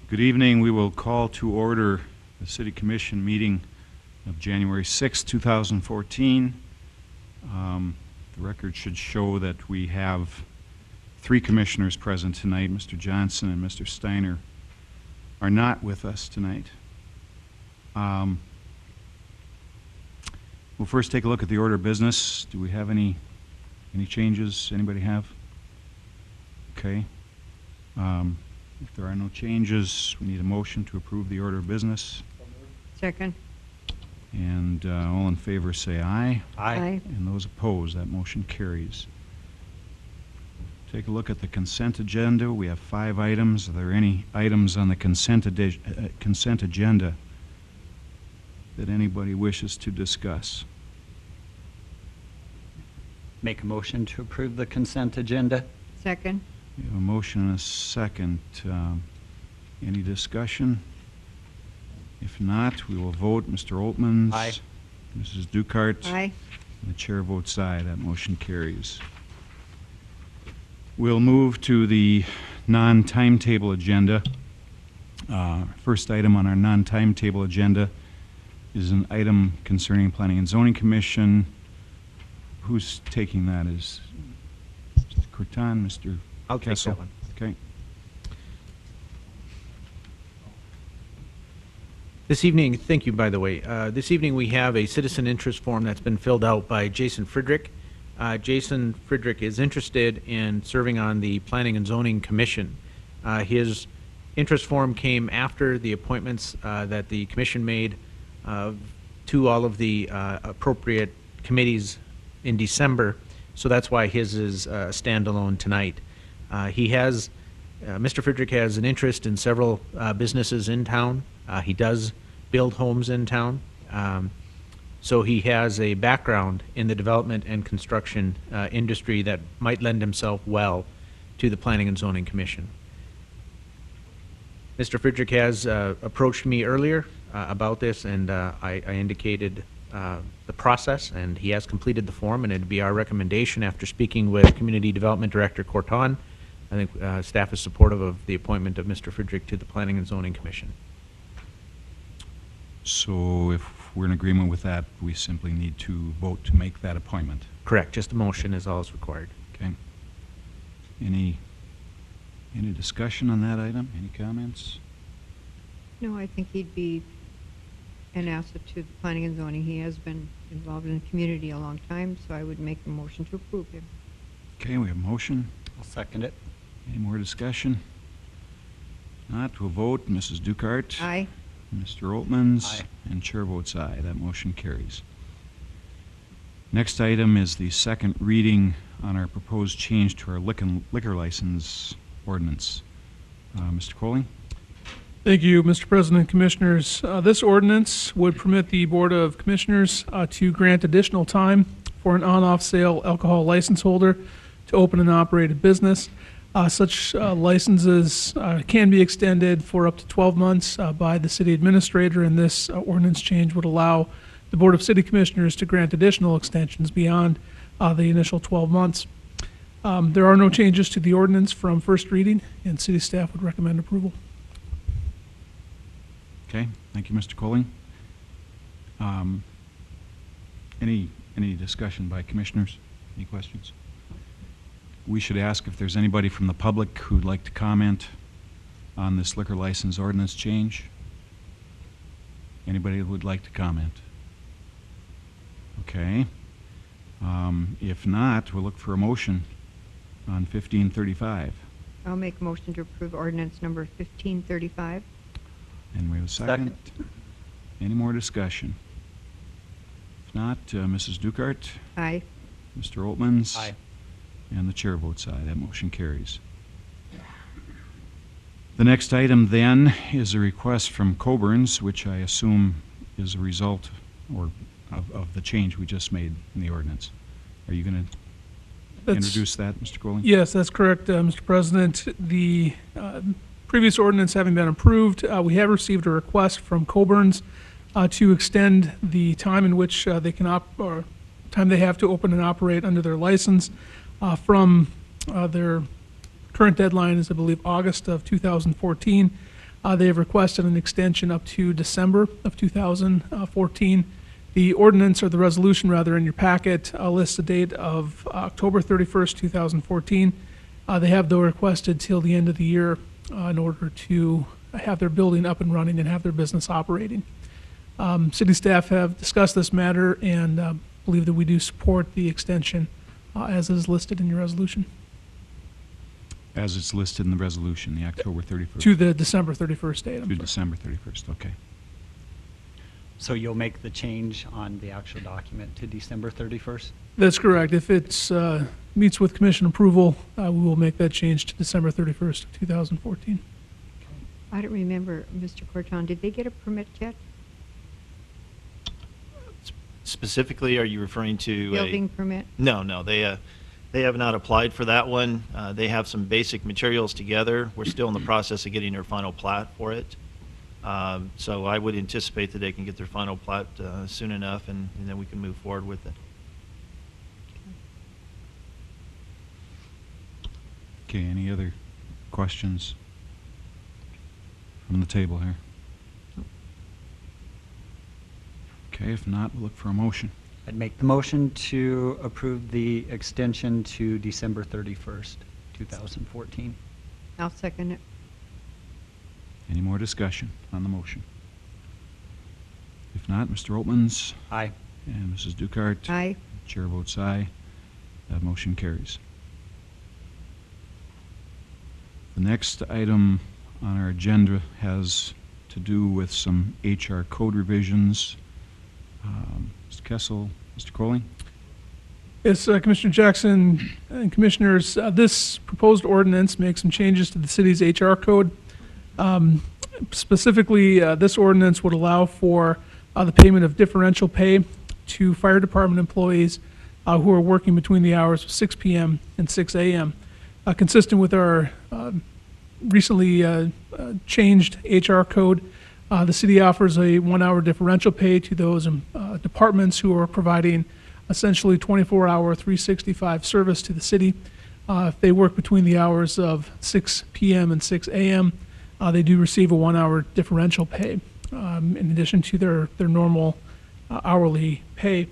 Good evening. We will call to order the City Commission meeting of January 6, 2014. The record should show that we have 3 commissioners present tonight. Mr. Johnson and Mr. Steiner are not with us tonight. We'll first take a look at the order of business. Do we have any changes? Anybody have? Okay. If there are no changes, we need a motion to approve the order of business. Second. And all in favor say aye. Aye. And those opposed, that motion carries. Take a look at the consent agenda. We have 5 items. Are there any items on the consent agenda that anybody wishes to discuss? Make a motion to approve the consent agenda. Second. We have a motion and a second. Any discussion? If not, we will vote. Mr. Oltmans. Aye. Mrs. Dukart. Aye. And the chair votes aye. That motion carries. We'll move to the non-timetable agenda. First item on our non-timetable agenda is an item concerning Planning and Zoning Commission. Who's taking that? Is Mr. Corton, Mr. I'll take Kessel? that one. Okay. This evening, thank you, by the way. This evening we have a citizen interest form that's been filled out by Jason Friedrich. Jason Friedrich is interested in serving on the Planning and Zoning Commission. His interest form came after the appointments that the commission made to all of the appropriate committees in December, so that's why his is standalone tonight. Mr. Friedrich has an interest in several businesses in town. He does build homes in town. So he has a background in the development and construction industry that might lend himself well to the Planning and Zoning Commission. Mr. Friedrich has approached me earlier about this, and I indicated the process, and he has completed the form, and it'd be our recommendation after speaking with Community Development Director Corton. I think staff is supportive of the appointment of Mr. Friedrich to the Planning and Zoning Commission. So if we're in agreement with that, we simply need to vote to make that appointment. Correct. Just a motion is all is required. Okay. Any discussion on that item? Any comments? No, I think he'd be an asset to the planning and zoning. He has been involved in the community a long time, so I would make a motion to approve him. Okay, we have a motion. I'll second it. Any more discussion? Not, we'll vote. Mrs. Dukart. Aye. Mr. Oltmans. Aye. And chair votes aye. That motion carries. Next item is the second reading on our proposed change to our liquor license ordinance. Mr. Colling? Thank you, Mr. President, Commissioners. This ordinance would permit the Board of Commissioners to grant additional time for an on-off sale alcohol license holder to open and operate a business. Such licenses can be extended for up to 12 months by the city administrator, and this ordinance change would allow the Board of City Commissioners to grant additional extensions beyond the initial 12 months. There are no changes to the ordinance from first reading, and city staff would recommend approval. Okay, thank you, Mr. Colling. Any discussion by commissioners? Any questions? We should ask if there's anybody from the public who'd like to comment on this liquor license ordinance change. Anybody who would like to comment? Okay. If not, we'll look for a motion on 1535. I'll make a motion to approve ordinance number 1535. And we have a second. Any more discussion? If not, Mrs. Dukart, Aye. Mr. Oltmans. Aye. And the chair votes aye. That motion carries. The next item then is a request from Coburn's, which I assume is a result of the change we just made in the ordinance. Are you going to introduce that, Mr. Colling? Yes, that's correct, Mr. President. The previous ordinance having been approved, we have received a request from Coburn's to extend the time in which they can time they have to open and operate under their license from their current deadline is, I believe, August of 2014 They have requested an extension up to December of 2014. The ordinance, or the resolution rather, in your packet lists the date of October 31st, 2014. They have, though, requested till the end of the year in order to have their building up and running and have their business operating. City staff have discussed this matter and believe that we do support the extension as is listed in your resolution As it's listed in the resolution, the October 31st. to the December 31st date. I'm To sorry. December 31st, okay. So you'll make the change on the actual document to December 31st? That's correct. If it's meets with commission approval, we will make that change to December 31st, 2014. I don't remember, Mr. Corton, did they get a permit yet? Specifically, are you referring to Building permit? No, they have not applied for that one. They have some basic materials together. We're still in the process of getting their final plat for it. So I would anticipate that they can get their final plat soon enough, and then we can move forward with it. Okay, any other questions from the table here? Okay, if not, we'll look for a motion. I'd make the motion to approve the extension to December 31st, 2014. I'll second it. Any more discussion on the motion? If not, Mr. Oltmans Aye. and Mrs. Dukart. Aye. Chair votes aye. That motion carries. The next item on our agenda has to do with some HR code revisions. Mr. Kessel, Mr. Colling? Yes, Commissioner Jackson and Commissioners, this proposed ordinance makes some changes to the city's HR code. Specifically, this ordinance would allow for the payment of differential pay to fire department employees who are working between the hours of 6 p.m. and 6 a.m. Consistent with our recently changed HR code, the city offers a 1-hour differential pay to those departments who are providing essentially 24-hour, 365 service to the city. If they work between the hours of 6 p.m. and 6 a.m., they do receive a 1-hour differential pay in addition to their normal hourly pay.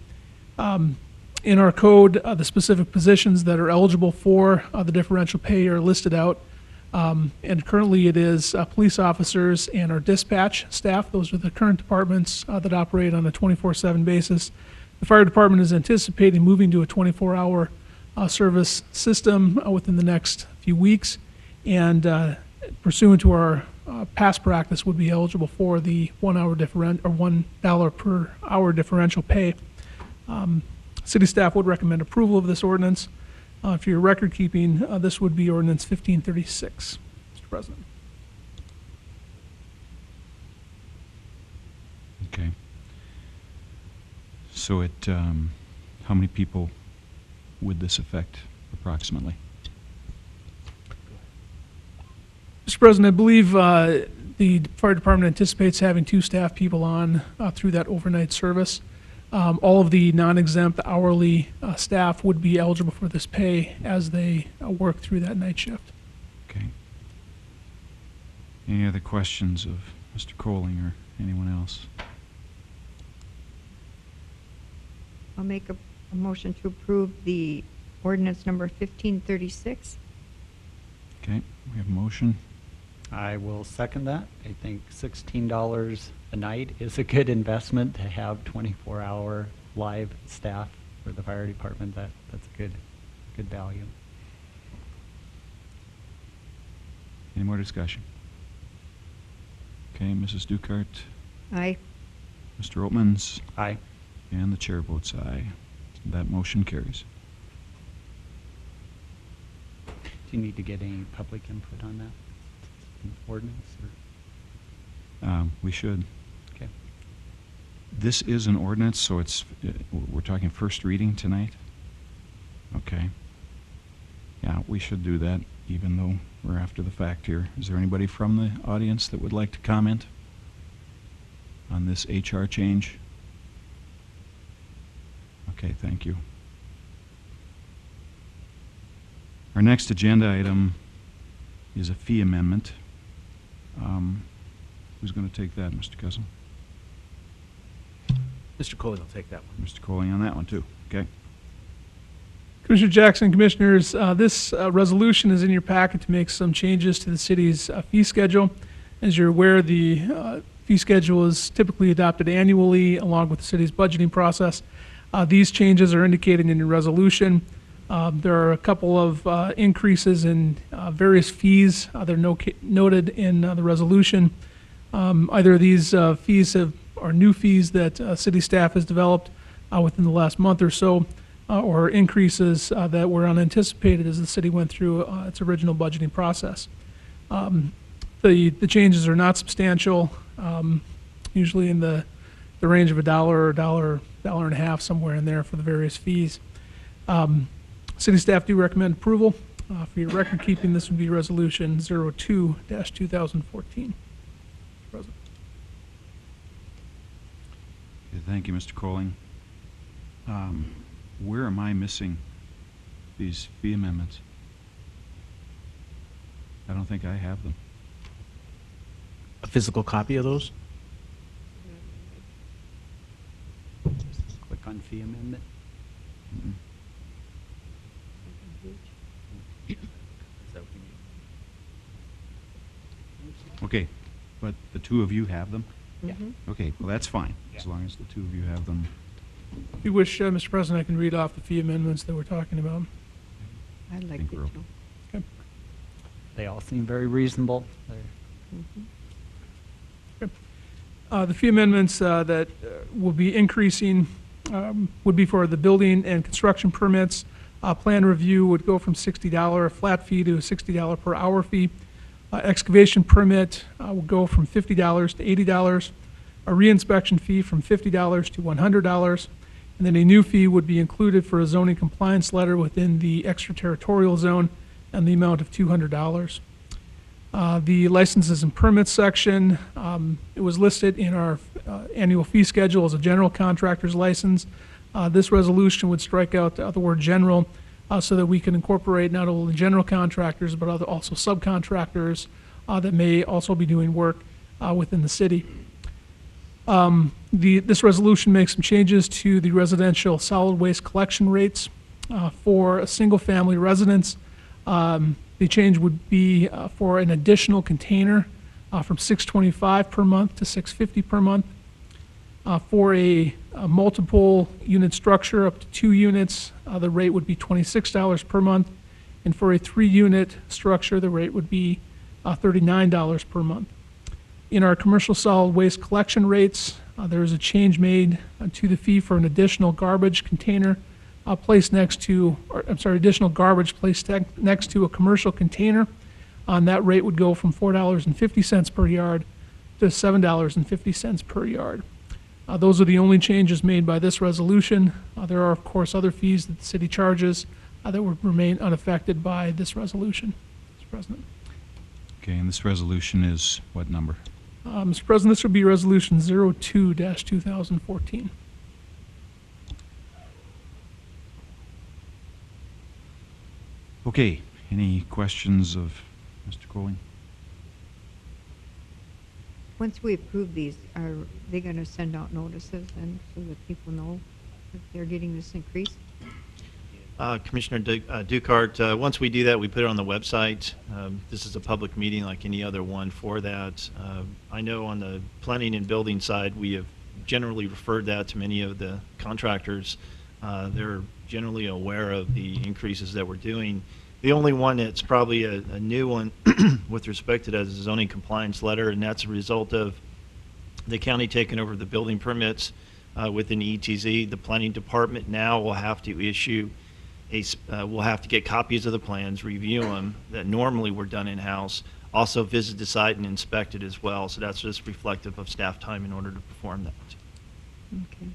In our code, the specific positions that are eligible for the differential pay are listed out. And currently it is police officers and our dispatch staff. Those are the current departments that operate on a 24/7 basis. The fire department is anticipating moving to a 24-hour service system within the next few weeks. And pursuant to our past practice, would be eligible for the $1 per hour differential pay. City staff would recommend approval of this ordinance. For your record keeping, this would be ordinance 1536, Mr. President. Okay. So how many people would this affect approximately? Mr. President, I believe the fire department anticipates having 2 staff people on through that overnight service. All of the non-exempt hourly staff would be eligible for this pay as they work through that night shift. Okay. Any other questions of Mr. Colling or anyone else? I'll make a motion to approve the ordinance number 1536. Okay, we have a motion. I will second that. I think $16 a night is a good investment to have 24-hour live staff for the fire department. That's a good value. Any more discussion? Okay, Mrs. Dukart, Aye. Mr. Oltmans, Aye. and the chair votes aye. That motion carries. Do you need to get any public input on that ordinance? Or? We should. Okay. This is an ordinance, so we're talking first reading tonight? Okay. Yeah, we should do that, even though we're after the fact here. Is there anybody from the audience that would like to comment on this HR change? Okay, thank you. Our next agenda item is a fee amendment. Who's going to take that, Mr. Kessel? Mr. Coley will take that one. Mr. Coley on that one, too. Okay. Commissioner Jackson, Commissioners, this resolution is in your packet to make some changes to the city's fee schedule. As you're aware, the fee schedule is typically adopted annually along with the city's budgeting process. These changes are indicated in your resolution. There are a couple of increases in various fees. They're noted in the resolution. Either of these fees are new fees that city staff has developed within the last month or so, or increases that were unanticipated as the city went through its original budgeting process. The changes are not substantial, usually in the range of $1 or $1.50, somewhere in there for the various fees. City staff do recommend approval. For your record keeping, this would be Resolution 02-2014. President. Okay, thank you, Mr. Colling. Where am I missing these fee amendments? I don't think I have them. A physical copy of those? Click on fee amendment. Mm-mm. Is that what you need? Okay, but the two of you have them? Mhm. Okay, well, that's fine, as long as the two of you have them. If you wish, Mr. President, I can read off the fee amendments that we're talking about. I'd like Think it we're to. Okay. They all seem very reasonable. Mhm. The fee amendments that will be increasing would be for the building and construction permits. Plan review would go from $60 flat fee to a $60 per hour fee. Excavation permit will go from $50 to $80. A reinspection fee from $50 to $100. And then a new fee would be included for a zoning compliance letter within the extraterritorial zone and the amount of $200. The licenses and permits section, it was listed in our annual fee schedule as a general contractor's license. This resolution would strike out the word general so that we can incorporate not only general contractors but also subcontractors that may also be doing work within the city. This resolution makes some changes to the residential solid waste collection rates for a single-family residence. The change would be for an additional container from $625 per month to $650 per month. For a multiple unit structure up to 2 units, the rate would be $26 per month. And for a 3-unit structure, the rate would be $39 per month. In our commercial solid waste collection rates, there is a change made to the fee for an additional garbage container placed next to, additional garbage placed next to a commercial container. That rate would go from $4.50 per yard to $7.50 per yard. Those are the only changes made by this resolution. There are, of course, other fees that the city charges that would remain unaffected by this resolution, Mr. President. Okay, and this resolution is what number? Mr. President, this would be Resolution 02-2014. Okay, any questions of Mr. Colling? Once we approve these, are they going to send out notices and so that people know that they're getting this increase? Commissioner Dukart, once we do that, we put it on the website. This is a public meeting like any other one for that. I know on the planning and building side, we have generally referred that to many of the contractors. They're generally aware of the increases that we're doing. The only one that's probably a new one with respect to that is a zoning compliance letter, and that's a result of the county taking over the building permits within ETZ. The planning department now will have to issue we'll have to get copies of the plans, review them, that normally were done in-house, also visit the site and inspect it as well. So that's just reflective of staff time in order to perform that. Okay.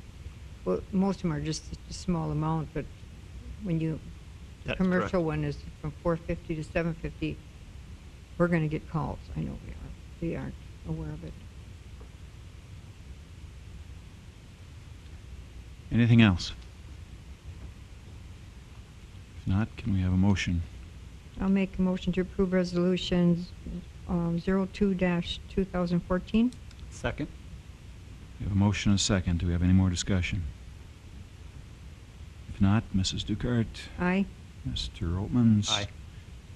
Well, most of them are just a small amount, but when the That's commercial correct. one is from $450 to $750, we're going to get calls. I know we are. They aren't aware of it. Anything else? If not, can we have a motion? I'll make a motion to approve resolutions 02-2014. Second? We have a motion and a second. Do we have any more discussion? If not, Mrs. Dukart? Aye. Mr. Oltmans? Aye.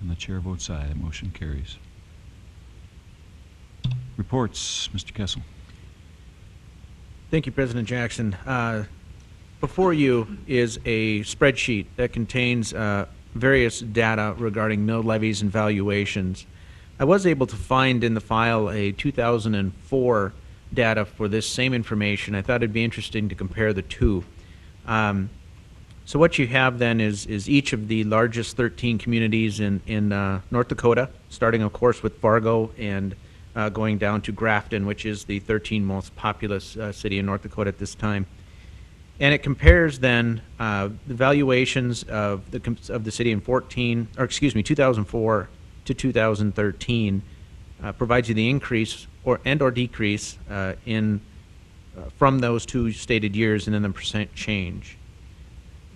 And the chair votes aye. That motion carries. Reports, Mr. Kessel. Thank you, President Jackson. Before you is a spreadsheet that contains various data regarding mill levies and valuations. I was able to find in the file a 2004 data for this same information. I thought it'd be interesting to compare the two. So what you have then is each of the largest 13 communities in North Dakota, starting of course with Fargo and going down to Grafton, which is the 13th most populous city in North Dakota at this time. And it compares then the valuations of the city in 2004 to 2013, provides you the increase or decrease from those two stated years, and then the percent change.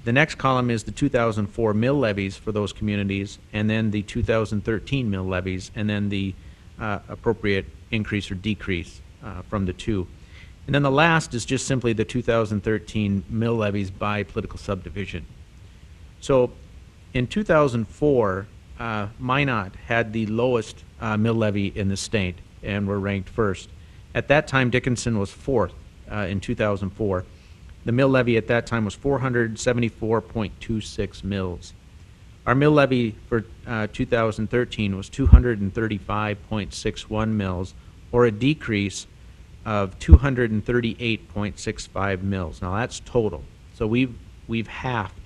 The next column is the 2004 mill levies for those communities, and then the 2013 mill levies, and then the appropriate increase or decrease from the two. And then the last is just simply the 2013 mill levies by political subdivision. So in 2004, Minot had the lowest mill levy in the state and were ranked first. At that time, Dickinson was fourth in 2004. The mill levy at that time was 474.26 mills. Our mill levy for 2013 was 235.61 mills, or a decrease of 238.65 mills. Now that's total. So we've halved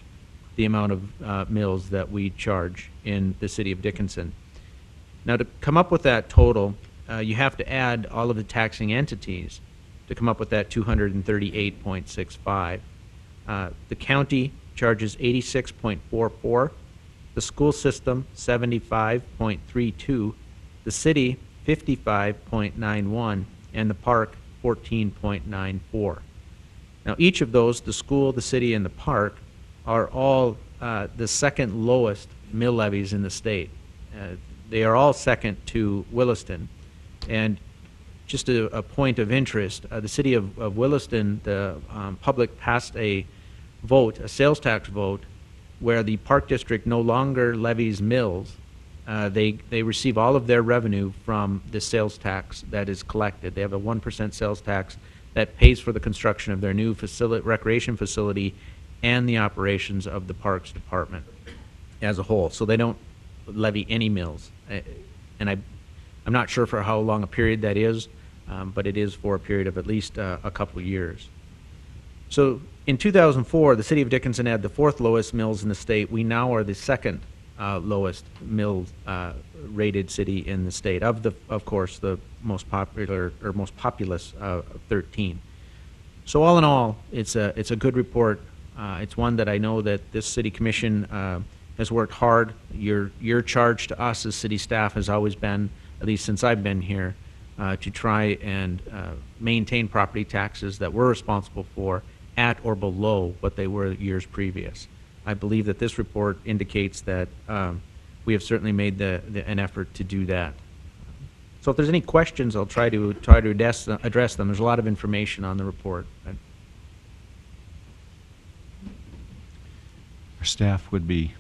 the amount of mills that we charge in the city of Dickinson. Now to come up with that total, you have to add all of the taxing entities to come up with that 238.65. The county charges 86.44, the school system 75.32, the city 55.91, and the park 14.94. Now each of those, the school, the city, and the park, are all the second lowest mill levies in the state. They are all second to Williston. And just a point of interest, the city of Williston, the public passed a vote, a sales tax vote, where the park district no longer levies mills. They receive all of their revenue from the sales tax that is collected. They have a 1% sales tax that pays for the construction of their new recreation facility and the operations of the parks department as a whole. So they don't levy any mills. And I'm not sure for how long a period that is, but it is for a period of at least a couple of years. So in 2004, the city of Dickinson had the fourth lowest mills in the state. We now are the second lowest mill rated city in the state, of course, the most popular or most populous 13. So all in all, it's a good report. It's one that I know that this city commission has worked hard. Your charge to us as city staff has always been, at least since I've been here, to try and maintain property taxes that we're responsible for at or below what they were years previous. I believe that this report indicates that we have certainly made an effort to do that. So if there's any questions, I'll try to address them. There's a lot of information on the report. Our staff would be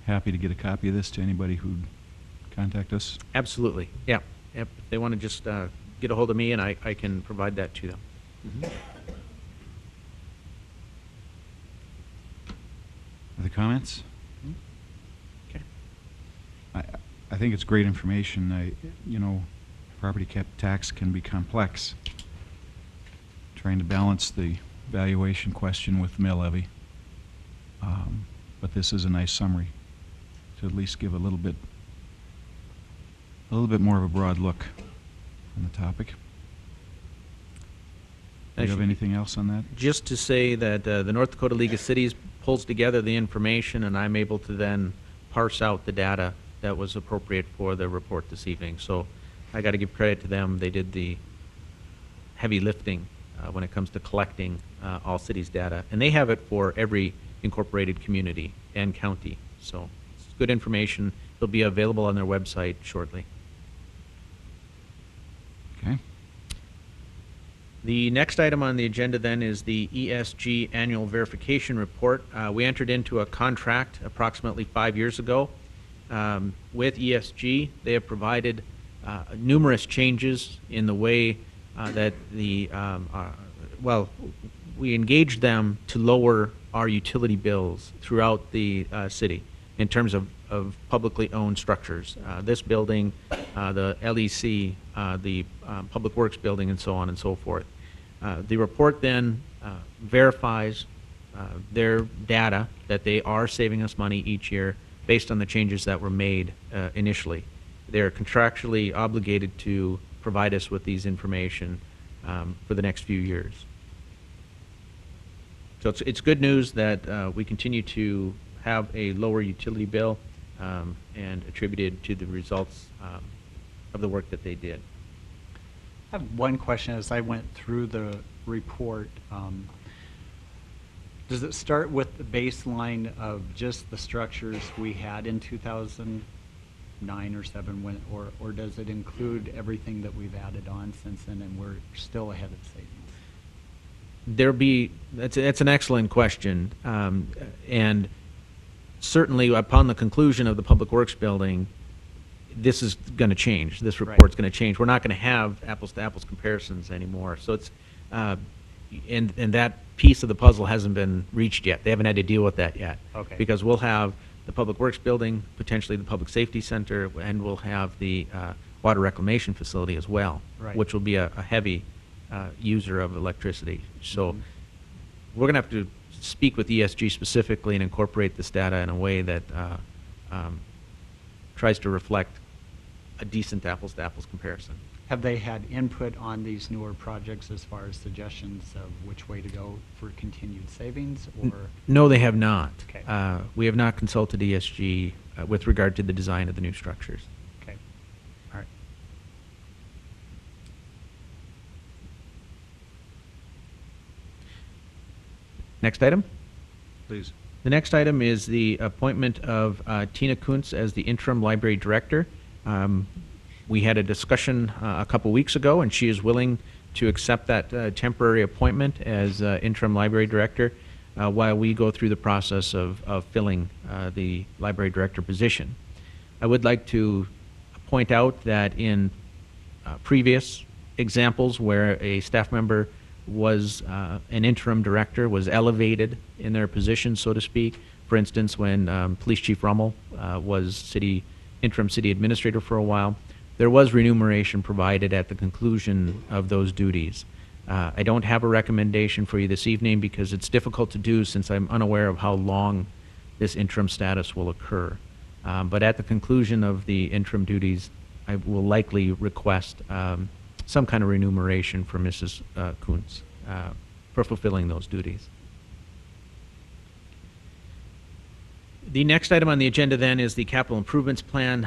happy to get a copy of this to anybody who'd contact us. Absolutely. Yeah. Yep. If they want to just get a hold of me, and I can provide that to them. Other comments? Okay. I think it's great information. Property tax can be complex. Trying to balance the valuation question with mill levy. But this is a nice summary to at least give a little bit more of a broad look on the topic. Do you have anything else on that? Just to say that the North Dakota League of Cities pulls together the information, and I'm able to then parse out the data that was appropriate for the report this evening. So I got to give credit to them. They did the heavy lifting when it comes to collecting all cities' data, and they have it for every incorporated community and county. So it's good information. It'll be available on their website shortly. The next item on the agenda then is the ESG Annual Verification Report. We entered into a contract approximately 5 years ago with ESG. They have provided numerous changes in the way that we engaged them to lower our utility bills throughout the city in terms of publicly owned structures. This building, the LEC, the Public Works building, and so on and so forth. The report then verifies their data that they are saving us money each year based on the changes that were made initially. They're contractually obligated to provide us with these information for the next few years. So it's good news that we continue to have a lower utility bill and attributed to the results of the work that they did. I have one question as I went through the report. Does it start with the baseline of just the structures we had in 2009 or 7, or does it include everything that we've added on since then and we're still ahead of savings? That's an excellent question. And certainly upon the conclusion of the Public Works building, this is going to change. This report's going to change. We're not going to have apples-to-apples comparisons anymore. So it's, and that piece of the puzzle hasn't been reached yet. They haven't had to deal with that yet. Okay. Because we'll have the Public Works building, potentially the Public Safety Center, and we'll have the water reclamation facility as well, Right. which will be a heavy user of electricity. So we're going to have to speak with ESG specifically and incorporate this data in a way that tries to reflect a decent apples-to-apples comparison. Have they had input on these newer projects as far as suggestions of which way to go for continued savings, or? No, they have not. Okay. We have not consulted ESG with regard to the design of the new structures. Okay, all right. Next item? Please. The next item is the appointment of Tina Kuntz as the interim library director. We had a discussion a couple weeks ago, and she is willing to accept that temporary appointment as interim library director while we go through the process of filling the library director position. I would like to point out that in previous examples where a staff member was an interim director, was elevated in their position, so to speak. For instance, when Police Chief Rummel was interim city administrator for a while, there was remuneration provided at the conclusion of those duties. I don't have a recommendation for you this evening because it's difficult to do since I'm unaware of how long this interim status will occur. But at the conclusion of the interim duties, I will likely request some kind of remuneration for Mrs. Kuntz for fulfilling those duties. The next item on the agenda then is the capital improvements plan.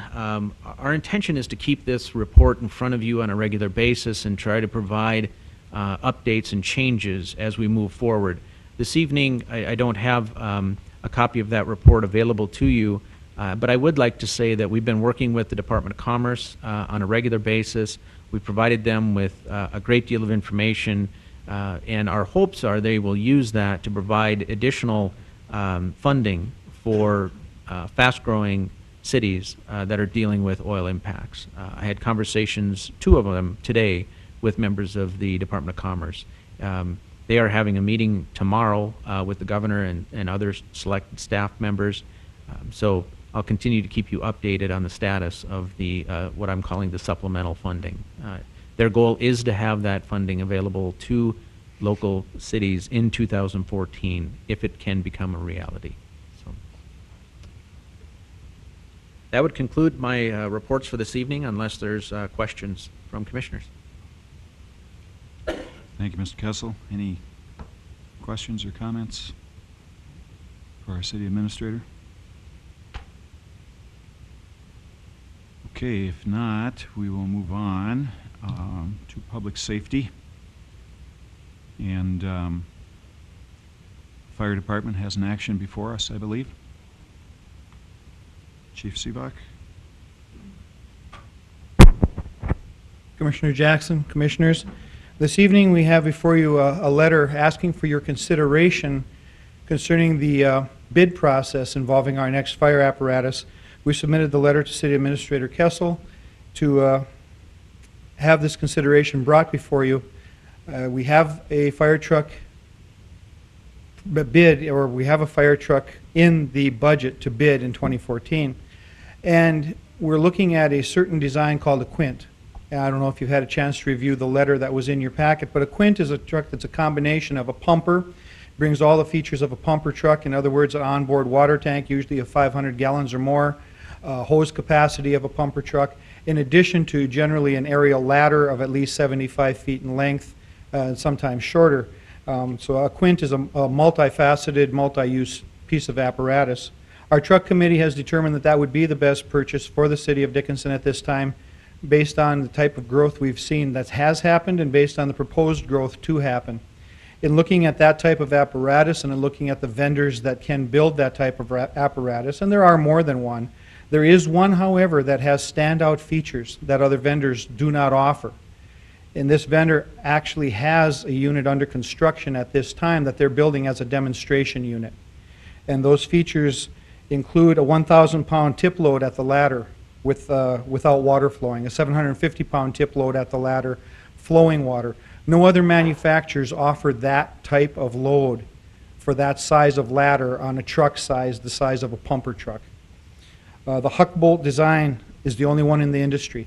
Our intention is to keep this report in front of you on a regular basis and try to provide updates and changes as we move forward. This evening, I don't have a copy of that report available to you, but I would like to say that we've been working with the Department of Commerce on a regular basis. We provided them with a great deal of information, and our hopes are they will use that to provide additional funding for fast-growing cities that are dealing with oil impacts. I had conversations, 2 of them today, with members of the Department of Commerce. They are having a meeting tomorrow with the governor and other selected staff members. So I'll continue to keep you updated on the status of the what I'm calling the supplemental funding. Their goal is to have that funding available to local cities in 2014 if it can become a reality. So that would conclude my reports for this evening unless there's questions from commissioners. Thank you, Mr. Kessel. Any questions or comments for our city administrator? Okay, if not, we will move on to public safety. And fire department has an action before us, I believe. Chief Seebach? Commissioner Jackson, Commissioners, This evening, we have before you a letter asking for your consideration concerning the bid process involving our next fire apparatus. We submitted the letter to City Administrator Kessel to have this consideration brought before you. We have a fire truck bid, or we have a fire truck in the budget to bid in 2014, and we're looking at a certain design called a Quint. And I don't know if you've had a chance to review the letter that was in your packet, but a Quint is a truck that's a combination of a pumper, brings all the features of a pumper truck, in other words, an onboard water tank, usually of 500 gallons or more, hose capacity of a pumper truck, in addition to generally an aerial ladder of at least 75 feet in length, and sometimes shorter. So a Quint is a multifaceted, multi-use piece of apparatus. Our truck committee has determined that that would be the best purchase for the city of Dickinson at this time, based on the type of growth we've seen that has happened and based on the proposed growth to happen. In looking at that type of apparatus and in looking at the vendors that can build that type of apparatus, and there are more than one, there is one, however, that has standout features that other vendors do not offer. And this vendor actually has a unit under construction at this time that they're building as a demonstration unit. And those features include a 1,000-pound tip load at the ladder without water flowing, a 750-pound tip load at the ladder, flowing water. No other manufacturers offer that type of load for that size of ladder on a truck size, the size of a pumper truck. The Huck bolt design is the only one in the industry.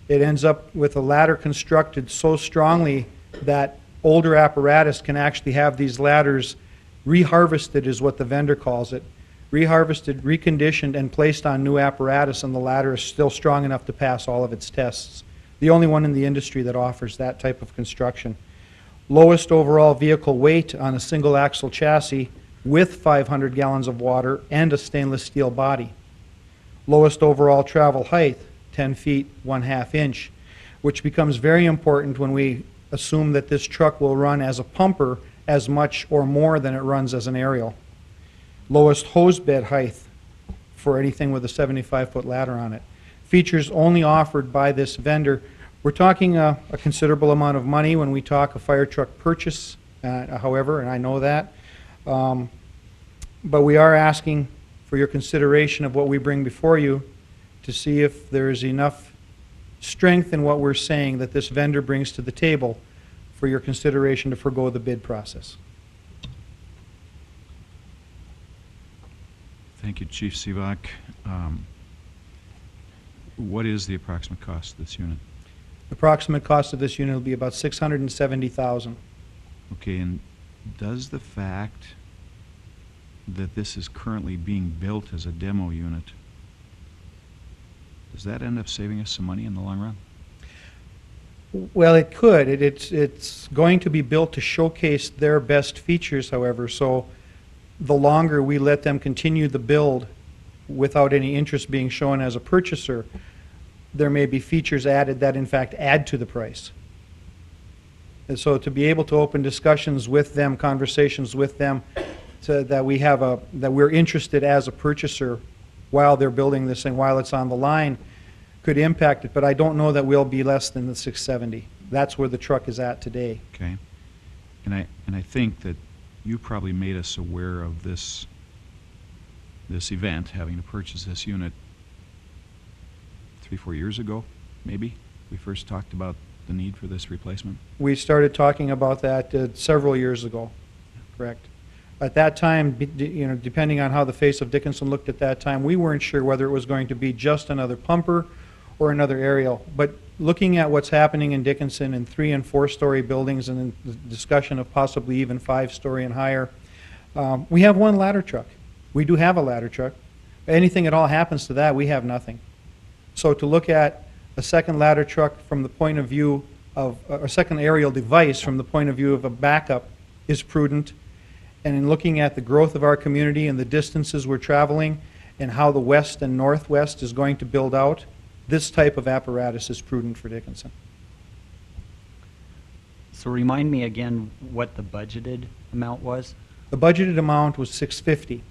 It ends up with a ladder constructed so strongly that older apparatus can actually have these ladders reharvested, is what the vendor calls it. Reharvested, reconditioned, and placed on new apparatus, and the ladder is still strong enough to pass all of its tests. The only one in the industry that offers that type of construction. Lowest overall vehicle weight on a single axle chassis with 500 gallons of water and a stainless steel body. Lowest overall travel height, 10 feet, 1/2 inch, which becomes very important when we assume that this truck will run as a pumper as much or more than it runs as an aerial. Lowest hose bed height for anything with a 75-foot ladder on it. Features only offered by this vendor. We're talking a considerable amount of money when we talk a fire truck purchase, however, and I know that. But we are asking for your consideration of what we bring before you to see if there is enough strength in what we're saying that this vendor brings to the table for your consideration to forego the bid process. Thank you, Chief Sivak. What is the approximate cost of this unit? The approximate cost of this unit will be about $670,000. Okay, and does the fact that this is currently being built as a demo unit, does that end up saving us some money in the long run? Well, it could. It's going to be built to showcase their best features, however, so the longer we let them continue the build without any interest being shown as a purchaser, there may be features added that in fact add to the price. And so to be able to open discussions with them, conversations with them, so that we have that we're interested as a purchaser while they're building this and while it's on the line, could impact it, but I don't know that we'll be less than the 670. That's where the truck is at today. Okay. And I think that you probably made us aware of this event, having to purchase this unit 3-4 years ago, maybe. We first talked about the need for this replacement. We started talking about that several years ago, correct? At that time, you know, depending on how the face of Dickinson looked at that time, we weren't sure whether it was going to be just another pumper or another aerial. But looking at what's happening in Dickinson in 3- and 4-story buildings and in the discussion of possibly even 5-story and higher, we have one ladder truck. We do have a ladder truck. Anything at all happens to that, we have nothing. So to look at a second ladder truck from the point of view of a second aerial device from the point of view of a backup is prudent. And in looking at the growth of our community and the distances we're traveling and how the west and northwest is going to build out, this type of apparatus is prudent for Dickinson. So remind me again what the budgeted amount was? The budgeted amount was $650,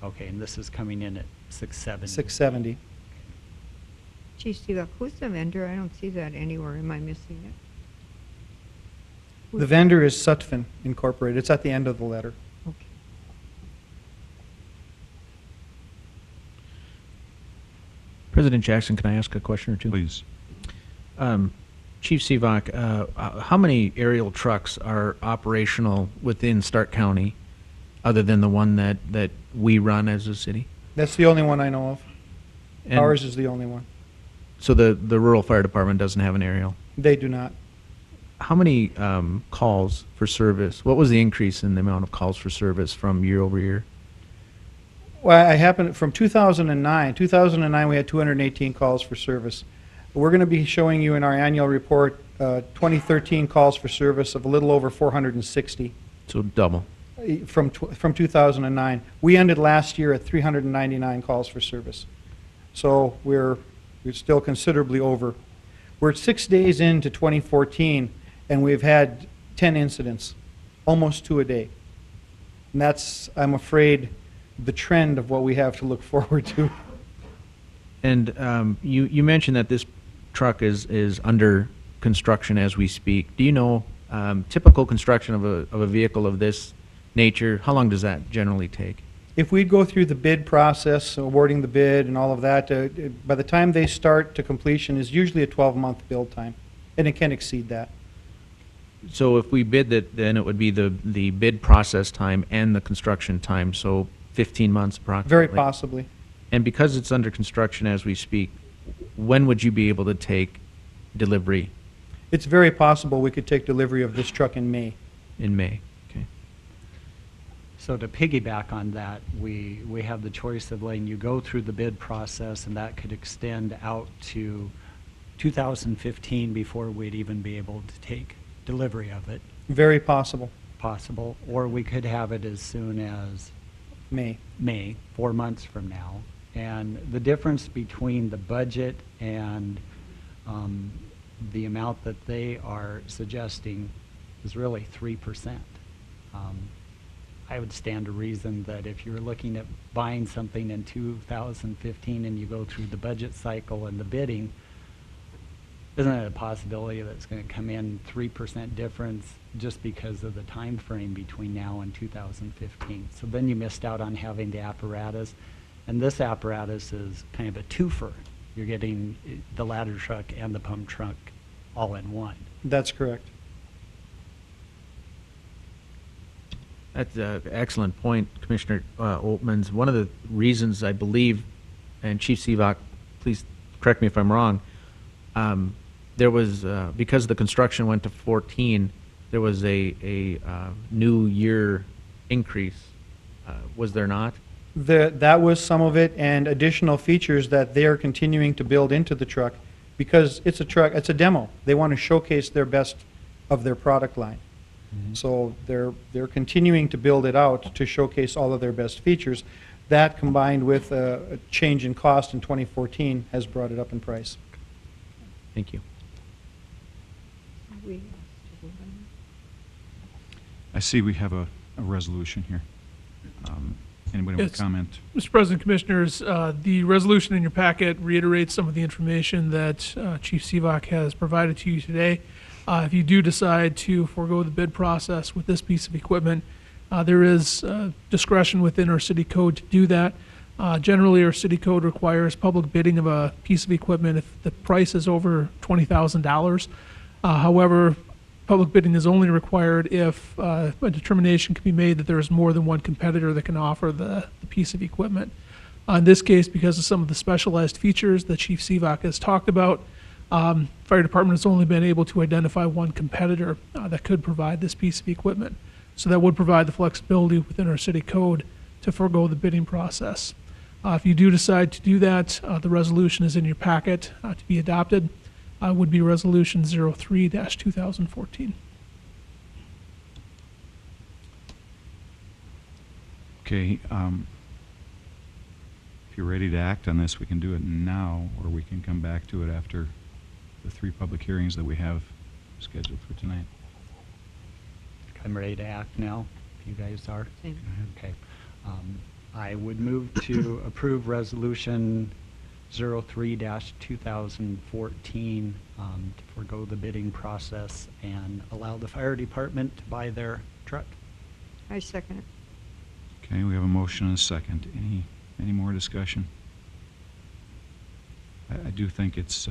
Okay, and this is coming in at 670. $670. Chief Sivak, who's the vendor? I don't see that anywhere. Am I missing it? The vendor is Sutphen Incorporated. It's at the end of the letter. Okay. President Jackson, can I ask a question or two? Please. Chief Sivak, how many aerial trucks are operational within Stark County, other than the one that we run as a city? That's the only one I know of. And Ours is the only one. So the rural fire department doesn't have an aerial. They do not. How many calls for service? What was the increase in the amount of calls for service from year over year? Well, I happened from 2009. 2009, we had 218 calls for service. We're going to be showing you in our annual report 2013 calls for service of a little over 460 So double. from 2009. We ended last year at 399 calls for service. So we're still considerably over. We're 6 days into 2014, and we've had 10 incidents, almost 2 a day. And that's, I'm afraid, the trend of what we have to look forward to. And you mentioned that this truck is under construction as we speak. Do you know typical construction of a vehicle of this nature? How long does that generally take? If we go through the bid process, awarding the bid and all of that, by the time they start to completion is usually a 12-month build time, and it can exceed that. So if we bid that, then it would be the bid process time and the construction time, so 15 months approximately. Very possibly. And because it's under construction as we speak, when would you be able to take delivery? It's very possible we could take delivery of this truck in May. In May. Okay. So to piggyback on that, we have the choice of letting you go through the bid process, and that could extend out to 2015 before we'd even be able to take delivery of it, Very possible. possible, or we could have it as soon as May. May, 4 months from now. And the difference between the budget and the amount that they are suggesting is really 3%. I would stand to reason that if you're looking at buying something in 2015 and you go through the budget cycle and the bidding, isn't it a possibility that it's going to come in 3% difference just because of the time frame between now and 2015? So then you missed out on having the apparatus, and this apparatus is kind of a twofer. You're getting the ladder truck and the pump truck all in one. That's correct. That's an excellent point, Commissioner Oltmans. One of the reasons I believe, and Chief Sivak, please correct me if I'm wrong, there was, because the construction went to 14, there was a new year increase. Was there not? That was some of it, and additional features that they are continuing to build into the truck, because it's a truck, it's a demo. They want to showcase their best of their product line. So they're continuing to build it out to showcase all of their best features. That, combined with a change in cost in 2014, has brought it up in price. Thank you. We asked to vote on I see we have a resolution here. Anybody want Yes. to comment? Mr. President, Commissioners, the resolution in your packet reiterates some of the information that Chief Sivak has provided to you today. If you do decide to forego the bid process with this piece of equipment, there is discretion within our city code to do that. Generally, our city code requires public bidding of a piece of equipment if the price is over $20,000. However, public bidding is only required if a determination can be made that there is more than one competitor that can offer the piece of equipment. In this case, because of some of the specialized features that Chief Sivak has talked about, fire department has only been able to identify one competitor that could provide this piece of equipment. So that would provide the flexibility within our city code to forego the bidding process. If you do decide to do that, the resolution is in your packet to be adopted. Would be Resolution 03-2014. Okay, if you're ready to act on this, we can do it now, or we can come back to it after the 3 public hearings that we have scheduled for tonight. I'm ready to act now, if you guys are. Same. Okay. I would move to approve Resolution 03-2014 to forego the bidding process and allow the fire department to buy their truck. I second it. Okay, we have a motion and a second. Any more discussion? I do think it's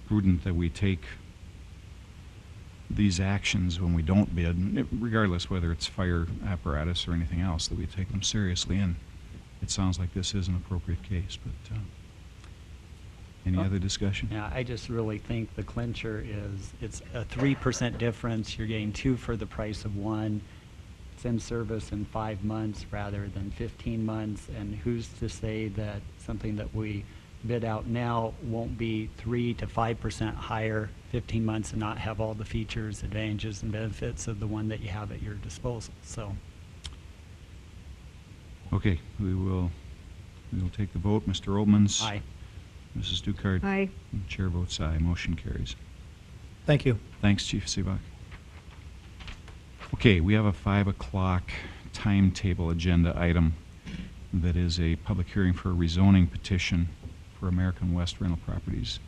prudent that we take these actions when we don't bid, regardless whether it's fire apparatus or anything else, that we take them seriously. And it sounds like this is an appropriate case, but any other discussion? Yeah, I just really think the clincher is, it's a 3% difference. You're getting 2 for the price of 1. It's in service in 5 months rather than 15 months. And who's to say that something that we bid out now won't be 3 to 5% higher 15 months and not have all the features, advantages, and benefits of the one that you have at your disposal. So, Okay, we will take the vote. Mr. Olmans? aye. Mrs. Dukart? Aye. And Chair votes aye. Motion carries. Thank you. Thanks, Chief Seebach. Okay, we have a 5 o'clock timetable agenda item that is a public hearing for a rezoning petition for American West Rental Properties.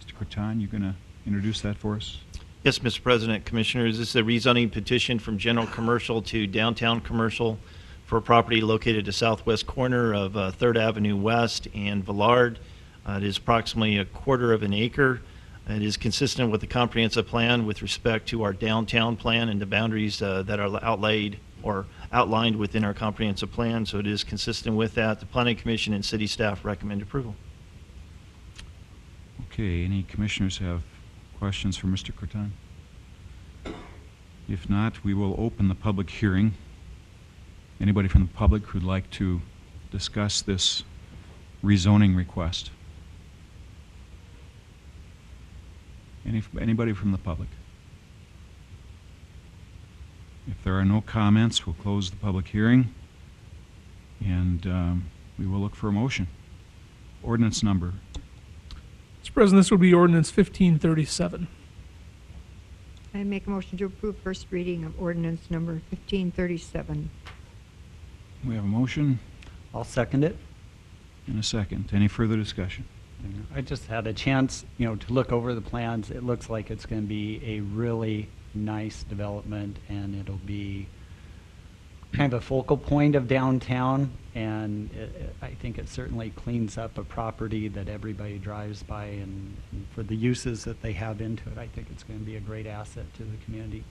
Mr. Corton, you going to introduce that for us? Yes, Mr. President, Commissioners, this is a rezoning petition from general commercial to downtown commercial for a property located at the southwest corner of 3rd Avenue West and Villard. It is approximately a quarter of an acre. It is consistent with the comprehensive plan with respect to our downtown plan and the boundaries that are outlined within our comprehensive plan, so it is consistent with that. The Planning Commission and city staff recommend approval. Okay, any commissioners have questions for Mr. Corton? If not, we will open the public hearing. Anybody from the public who'd like to discuss this rezoning request? Anybody from the public? If there are no comments, we'll close the public hearing, and we will look for a motion. Ordinance number. Mr. President, this would be ordinance 1537. I make a motion to approve first reading of ordinance number 1537. We have a motion I'll second it. and a second. Any further discussion? I just had a chance, to look over the plans. It looks like it's going to be a really nice development, and it'll be kind of a focal point of downtown, and I think it certainly cleans up a property that everybody drives by, and for the uses that they have into it, I think it's going to be a great asset to the community.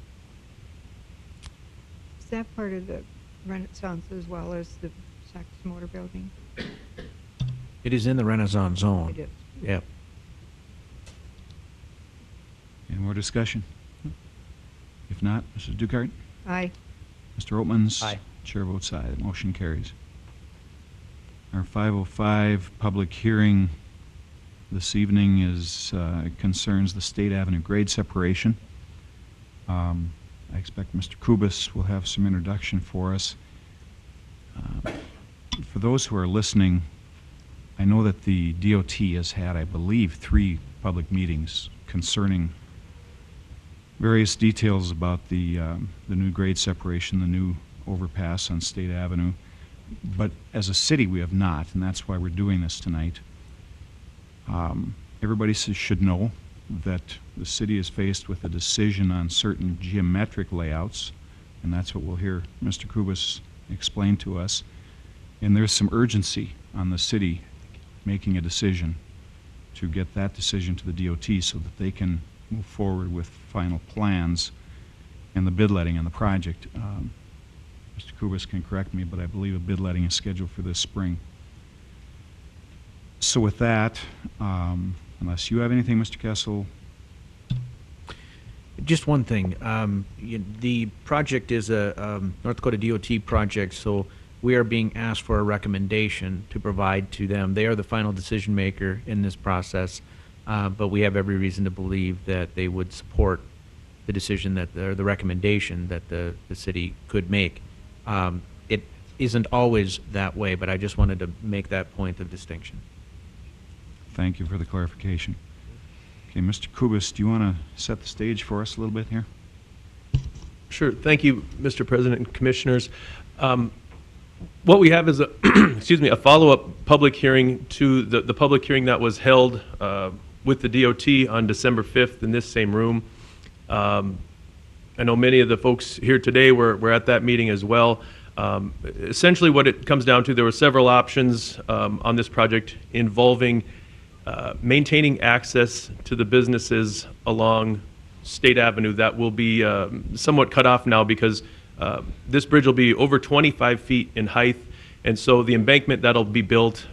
Is that part of the Renaissance as well as the Saks Motor Building? It is in the Renaissance zone. It is. Yep. Any more discussion? If not, Mrs. Dukart? Aye. Mr. Oltmans? Aye. Chair votes aye. The motion carries. Our 505 public hearing this evening concerns the State Avenue grade separation. I expect Mr. Kubis will have some introduction for us. For those who are listening, I know that the DOT has had, I believe, 3 public meetings concerning various details about the new grade separation, the new overpass on State Avenue. But as a city, we have not, and that's why we're doing this tonight. Everybody should know that the city is faced with a decision on certain geometric layouts, and that's what we'll hear Mr. Kubis explain to us. And there's some urgency on the city making a decision to get that decision to the DOT so that they can move forward with final plans and the bid letting on the project. Mr. Kubis can correct me, but I believe a bid letting is scheduled for this spring. So with that, unless you have anything, Mr. Kessel. Just one thing. The project is a North Dakota DOT project, so we are being asked for a recommendation to provide to them. They are the final decision maker in this process, but we have every reason to believe that they would support the decision or the recommendation that the city could make. It isn't always that way, but I just wanted to make that point of distinction. Thank you for the clarification. Okay, Mr. Kubis, do you want to set the stage for us a little bit here? Sure. Thank you, Mr. President and Commissioners. What we have is a, excuse me, a follow-up public hearing to the public hearing that was held with the DOT on December 5th in this same room. I know many of the folks here today were at that meeting as well. Essentially what it comes down to, there were several options on this project involving maintaining access to the businesses along State Avenue that will be somewhat cut off now because this bridge will be over 25 feet in height, and so the embankment that'll be built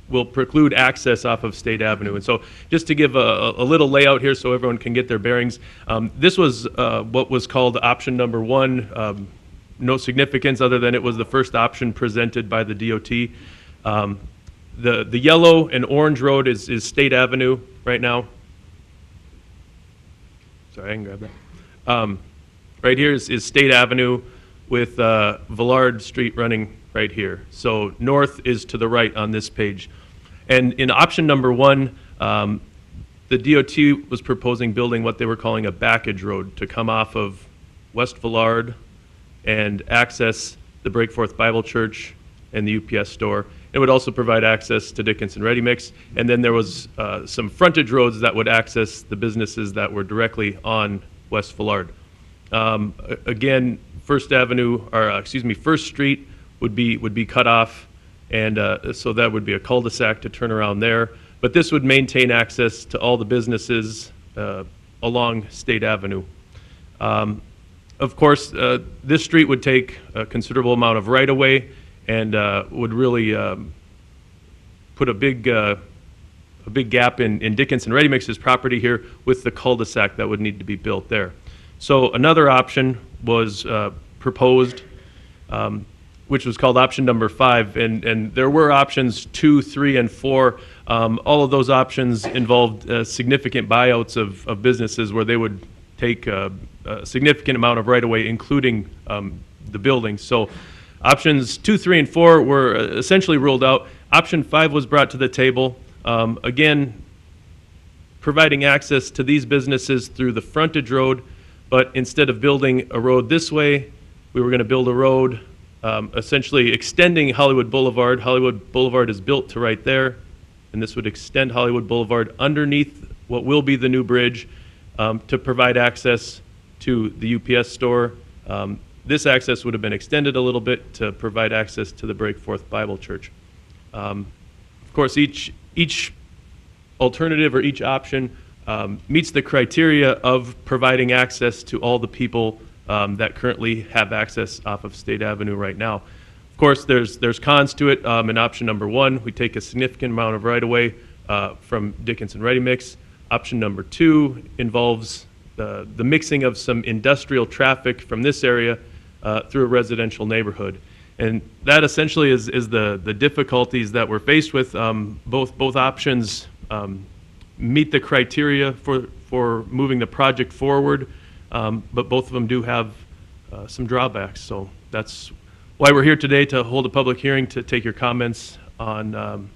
will preclude access off of State Avenue. And so just to give a little layout here so everyone can get their bearings, this was what was called option number 1. No significance other than it was the first option presented by the DOT. The yellow and orange road is State Avenue right now. Sorry, I can grab that. Right here is State Avenue with Villard Street running right here. So north is to the right on this page. And in option number 1, the DOT was proposing building what they were calling a backage road to come off of West Villard and access the Breakforth Bible Church and the UPS store. It would also provide access to Dickinson Ready Mix. And then there was some frontage roads that would access the businesses that were directly on West Villard. Again, First Street would be cut off, and so that would be a cul-de-sac to turn around there. But this would maintain access to all the businesses along State Avenue. Of course, this street would take a considerable amount of right-of-way and would really put a big gap in Dickinson Ready Mix's property here with the cul-de-sac that would need to be built there. So another option was proposed, which was called option number 5, and there were options 2, 3, and 4. All of those options involved significant buyouts of businesses where they would take a significant amount of right-of-way, including the buildings. So options 2, 3, and 4 were essentially ruled out. Option 5 was brought to the table. Again, providing access to these businesses through the frontage road, but instead of building a road this way, we were going to build a road essentially extending Hollywood Boulevard. Hollywood Boulevard is built to right there, and this would extend Hollywood Boulevard underneath what will be the new bridge to provide access to the UPS store. This access would have been extended a little bit to provide access to the Breakforth Bible Church. Of course, each alternative or each option meets the criteria of providing access to all the people that currently have access off of State Avenue right now. Of course, there's cons to it. In option number 1, we take a significant amount of right-of-way from Dickinson Ready Mix. Option number 2 involves the mixing of some industrial traffic from this area through a residential neighborhood. And that essentially is the difficulties that we're faced with. Both options meet the criteria for moving the project forward, but both of them do have some drawbacks. So that's why we're here today, to hold a public hearing to take your comments on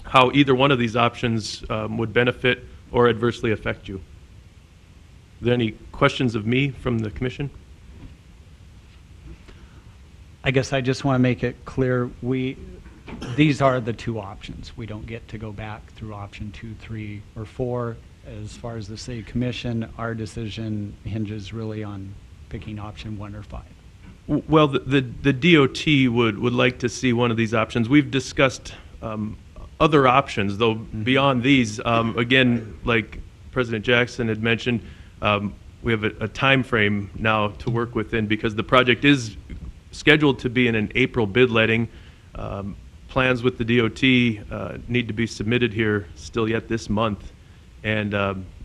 how either one of these options would benefit or adversely affect you. Are there any questions of me from the commission? I guess I just want to make it clear, these are the 2 options. We don't get to go back through option 2, 3, or 4. As far as the city commission, our decision hinges really on picking option 1 or 5. Well, the DOT would like to see one of these options. We've discussed other options, though, beyond these. Again, like President Jackson had mentioned, we have a time frame now to work within because the project is scheduled to be in an April bid letting. Plans with the DOT need to be submitted here still yet this month, and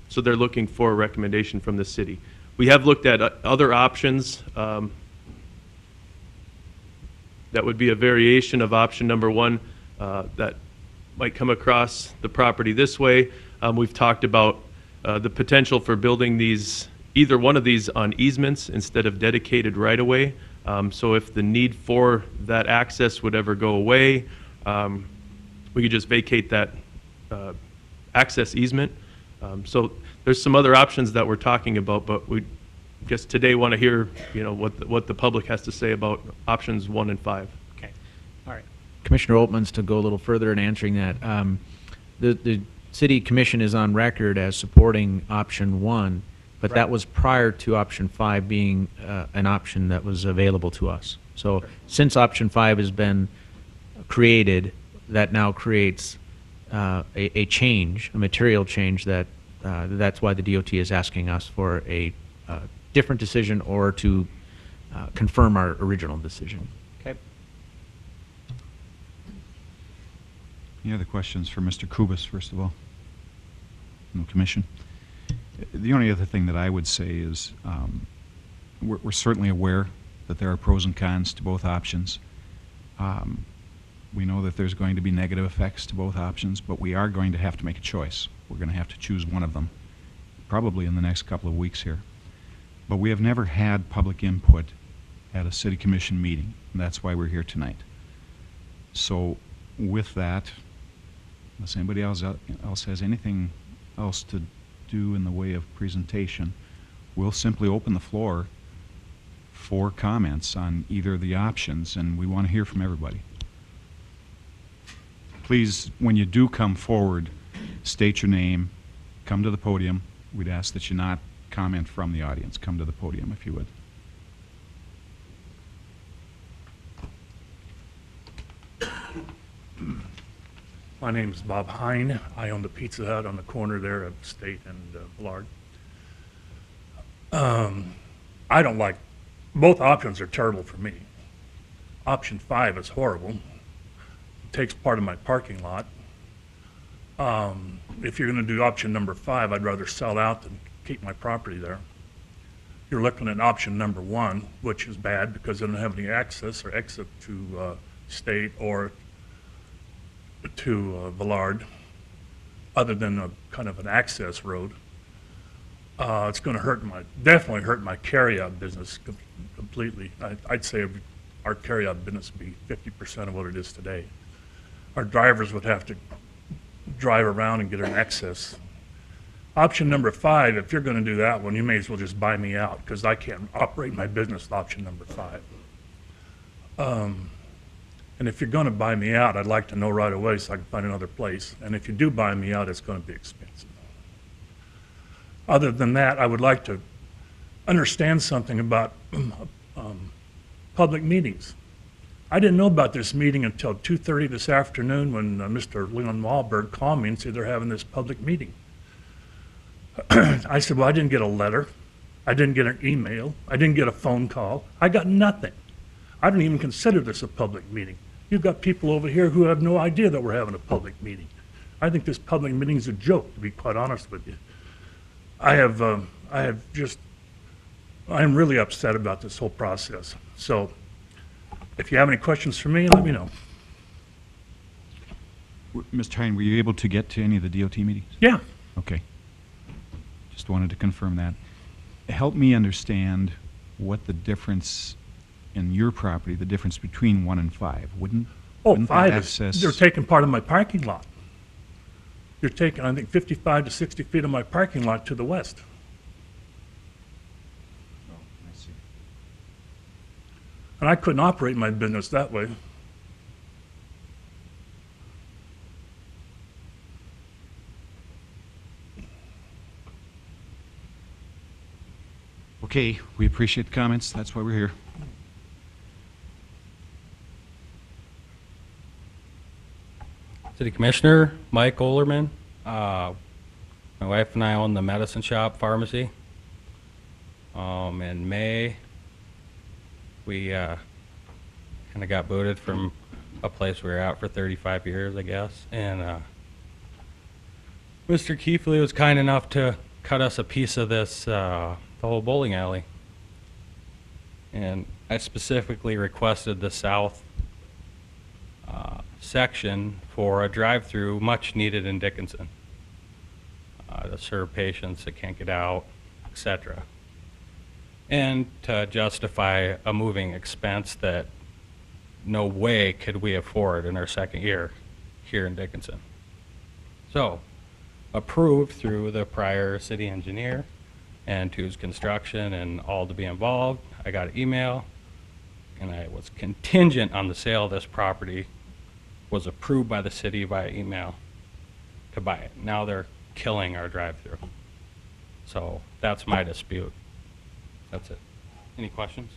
so they're looking for a recommendation from the city. We have looked at other options that would be a variation of option number 1 that might come across the property this way. We've talked about the potential for building either one of these on easements instead of dedicated right-of-way. So if the need for that access would ever go away, we could just vacate that access easement. So there's some other options that we're talking about, but we guess today want to hear, what the public has to say about options 1 and 5. Okay. All right. Commissioner Oltmans, to go a little further in answering that, the city commission is on record as supporting option 1, but that was prior to option 5 being an option that was available to us. So since option 5 has been created, that now creates a change, a material change that's why the DOT is asking us for a different decision or to confirm our original decision. Okay. Any other questions for Mr. Kubas, first of all? No commission? The only other thing that I would say is we're certainly aware that there are pros and cons to both options. We know that there's going to be negative effects to both options, but we are going to have to make a choice. We're going to have to choose one of them, probably in the next couple of weeks here. But we have never had public input at a city commission meeting, and that's why we're here tonight. So with that, unless anybody else has anything else to do in the way of presentation, we'll simply open the floor for comments on either of the options, and we want to hear from everybody. Please, when you do come forward, state your name, come to the podium. We'd ask that you not comment from the audience. Come to the podium if you would. My name is Bob Hine. I own the Pizza Hut on the corner there of State and Ballard. I don't like, both options are terrible for me. Option 5 is horrible. It takes part of my parking lot. If you're going to do option number 5, I'd rather sell out than keep my property there. You're looking at option number 1, which is bad because I don't have any access or exit to State or to Villard, other than a kind of an access road. It's going to definitely hurt my carryout business completely. I'd say our carryout business would be 50% of what it is today. Our drivers would have to drive around and get an access. Option number 5, if you're going to do that one, you may as well just buy me out because I can't operate my business with option number 5. And if you're going to buy me out, I'd like to know right away so I can find another place. And if you do buy me out, it's going to be expensive. Other than that, I would like to understand something about public meetings. I didn't know about this meeting until 2:30 this afternoon when Mr. Leon Wahlberg called me and said they're having this public meeting. I said, well, I didn't get a letter. I didn't get an email. I didn't get a phone call. I got nothing. I don't even consider this a public meeting. You've got people over here who have no idea that we're having a public meeting. I think this public meeting is a joke, to be quite honest with you. I'm really upset about this whole process. So if you have any questions for me, let me know. Mr. Hine, were you able to get to any of the DOT meetings? Yeah. Okay. Just wanted to confirm that. Help me understand what the difference in your property, the difference between 1 and 5. Wouldn't 5 that is, access... they're taking part of my parking lot. You're taking, I think, 55 to 60 feet of my parking lot to the west. Oh, I see. And I couldn't operate my business that way. Okay, we appreciate the comments. That's why we're here. City Commissioner Mike Olerman. My wife and I own the Medicine Shop Pharmacy. In May, we kind of got booted from a place we were at for 35 years, I guess. And Mr. Keithley was kind enough to cut us a piece of this, the whole bowling alley. And I specifically requested the south section for a drive-through much needed in Dickinson to serve patients that can't get out, etc. And to justify a moving expense that no way could we afford in our second year here in Dickinson. So, approved through the prior city engineer and Two's Construction and all to be involved. I got an email, and I was contingent on the sale of this property, was approved by the city via email to buy it. Now they're killing our drive-through. So that's my dispute. That's it. Any questions?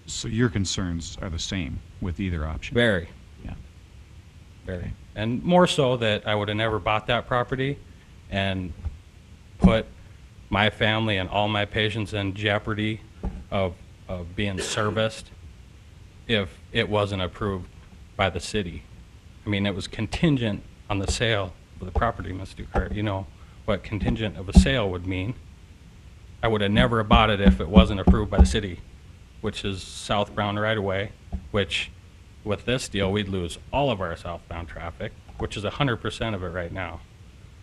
So your concerns are the same with either option? Very. Yeah. Very. And more so that I would have never bought that property and put my family and all my patients in jeopardy of being serviced if it wasn't approved by the city. I mean, it was contingent on the sale of the property, Ms. Dukart. You know what contingent of a sale would mean. I would have never bought it if it wasn't approved by the city, which is southbound right away, which with this deal, we'd lose all of our southbound traffic, which is 100% of it right now.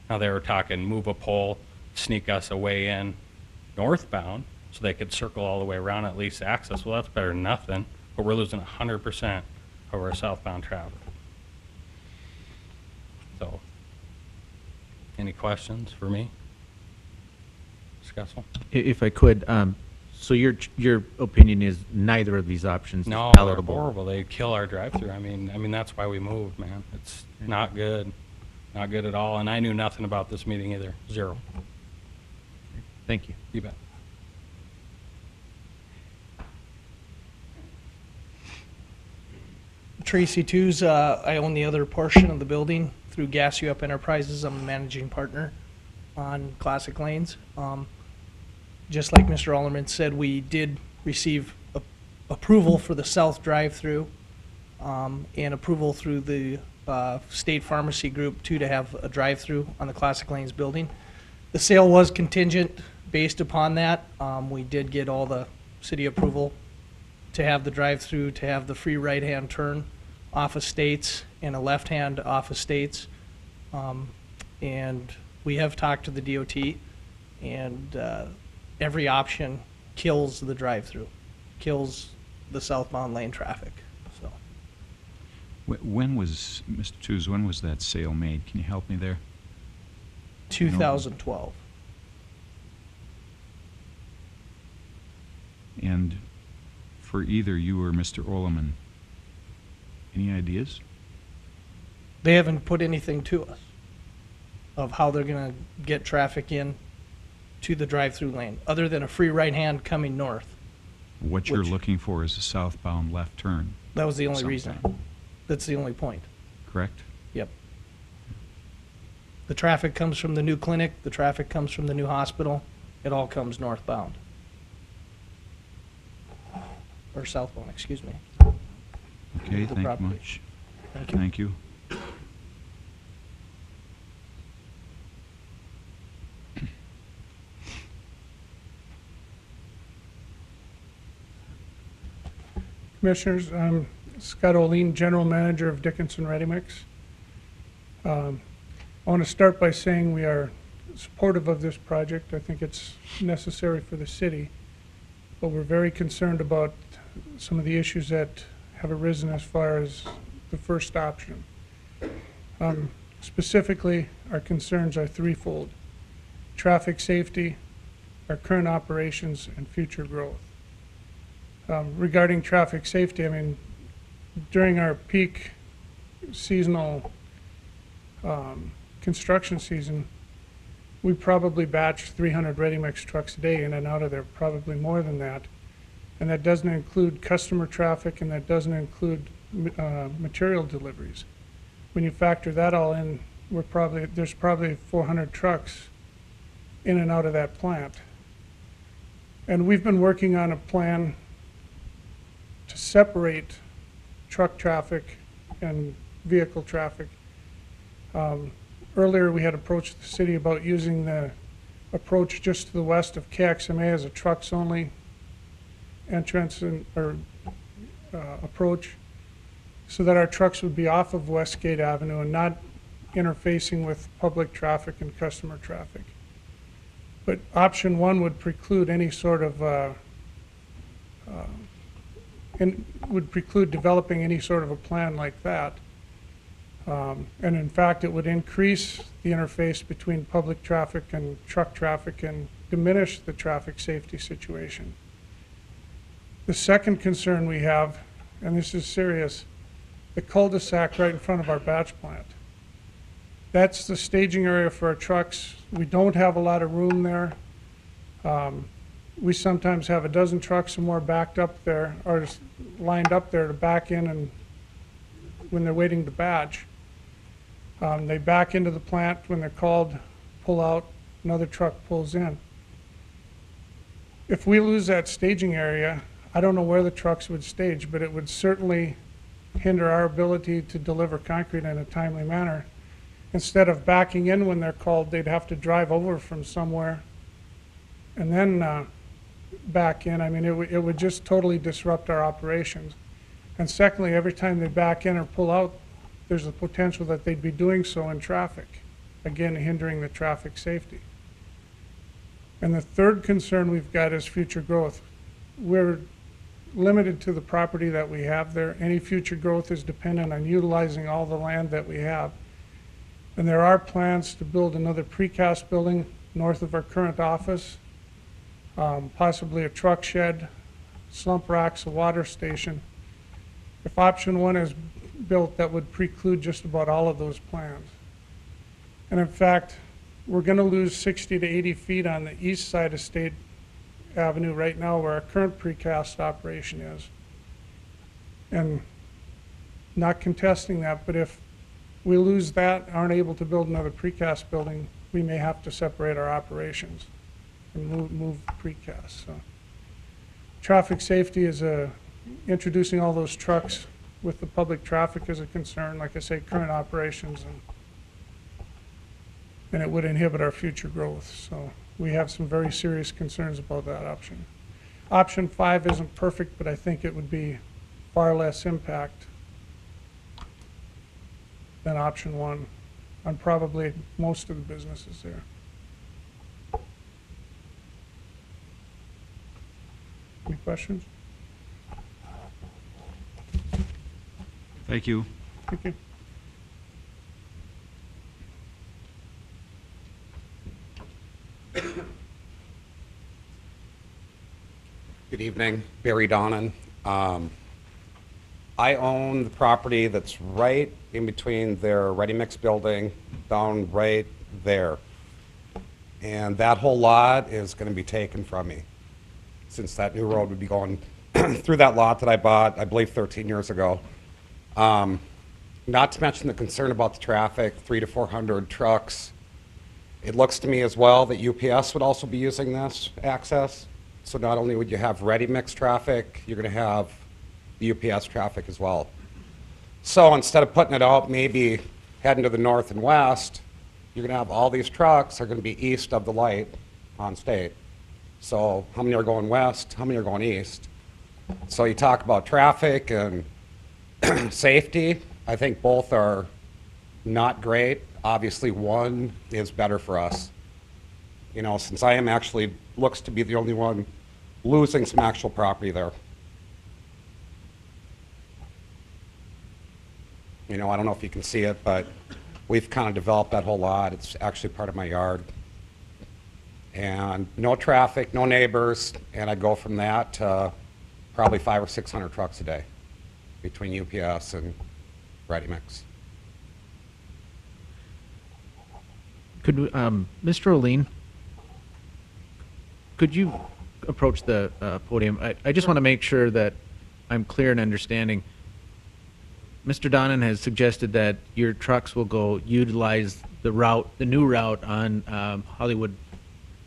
Now they were talking move a pole, sneak us away in northbound so they could circle all the way around at least access. Well, that's better than nothing, but we're losing 100% of our southbound traffic. So, any questions for me? Scutzel? If I could, so your opinion is neither of these options is No, they're palatable? horrible. They kill our drive-through. I mean that's why we moved, man. It's not good, not good at all. And I knew nothing about this meeting either. Zero. Thank you. You bet. Tracy Tews, I own the other portion of the building through Gas You Up Enterprises. I'm the managing partner on Classic Lanes. Just like Mr. Alderman said, we did receive approval for the south drive-through and approval through the State Pharmacy Group too to have a drive-through on the Classic Lanes building. The sale was contingent based upon that. We did get all the city approval to have the drive-through, to have the free right-hand turn off of States and a left-hand off of States. And we have talked to the DOT, and every option kills the drive-through, kills the southbound lane traffic, so. When was, Mr. Tews, when was that sale made? Can you help me there? 2012. And for either you or Mr. Oleman, any ideas? They haven't put anything to us of how they're gonna get traffic in to the drive-through lane, other than a free right-hand coming north. What you're Which- looking for is a southbound left turn, That was the only Sometime. reason. That's the only point. correct? Yep. The traffic comes from the new clinic, the traffic comes from the new hospital, it all comes northbound. Or southbound, excuse me. Okay, The thank you property. much. Thank you. Thank you. Commissioners, I'm Scott Oline, General Manager of Dickinson Ready Mix. I want to start by saying we are supportive of this project. I think it's necessary for the city, but we're very concerned about some of the issues that have arisen as far as the first option. Specifically, our concerns are threefold: traffic safety, our current operations, and future growth. Regarding traffic safety, I mean, during our peak seasonal construction season, we probably batch 300 ready-mix trucks a day in and out of there, probably more than that. And that doesn't include customer traffic, and that doesn't include material deliveries. When you factor that all in, there's probably 400 trucks in and out of that plant. And we've been working on a plan to separate truck traffic and vehicle traffic. Earlier, we had approached the city about using the approach just to the west of KXMA as a trucks-only entrance or approach, so that our trucks would be off of Westgate Avenue and not interfacing with public traffic and customer traffic. But option one would preclude any sort of would preclude developing any sort of a plan like that. And in fact, it would increase the interface between public traffic and truck traffic and diminish the traffic safety situation. The second concern we have, and this is serious, the cul-de-sac right in front of our batch plant. That's the staging area for our trucks. We don't have a lot of room there. We sometimes have a dozen trucks or more backed up there, or just lined up there to back in, and when they're waiting to batch. They back into the plant when they're called, pull out, another truck pulls in. If we lose that staging area, I don't know where the trucks would stage, but it would certainly hinder our ability to deliver concrete in a timely manner. Instead of backing in when they're called, they'd have to drive over from somewhere and then back in. I mean, it would just totally disrupt our operations. And secondly, every time they back in or pull out, there's the potential that they'd be doing so in traffic, again, hindering the traffic safety. And the third concern we've got is future growth. We're limited to the property that we have there. Any future growth is dependent on utilizing all the land that we have. And there are plans to build another precast building north of our current office, possibly a truck shed, slump racks, a water station. If option one is built, that would preclude just about all of those plans. And in fact, we're going to lose 60 to 80 feet on the east side of State Avenue right now where our current precast operation is. And not contesting that, but if we lose that, aren't able to build another precast building, we may have to separate our operations and move precast. So, traffic safety is introducing all those trucks with the public traffic is a concern. Like I say, current operations, and it would inhibit our future growth. So we have some very serious concerns about that option. Option 5 isn't perfect, but I think it would be far less impact than option 1 on probably most of the businesses there. Any questions? Thank you. Thank you. Good evening, Barry Donnan. I own the property that's right in between their ready-mix building, down right there. And that whole lot is going to be taken from me, since that new road would be going through that lot that I bought, I believe, 13 years ago. Not to mention the concern about the traffic, 300 to 400 trucks. It looks to me as well that UPS would also be using this access. So not only would you have ready-mix traffic, you're going to have the UPS traffic as well. So instead of putting it out, maybe heading to the north and west, you're going to have all these trucks are going to be east of the light on State. So how many are going west? How many are going east? So you talk about traffic and safety. I think both are not great. Obviously, one is better for us. You know, since I am actually, looks to be the only one losing some actual property there. You know, I don't know if you can see it, but we've kind of developed that whole lot. It's actually part of my yard. And no traffic, no neighbors, and I go from that to probably 500 or 600 trucks a day between UPS and ready-mix. Could Mr. O'Lean, could you approach the podium? I just want to make sure that I'm clear in understanding. Mr. Donnan has suggested that your trucks will go utilize the route, the new route on Hollywood.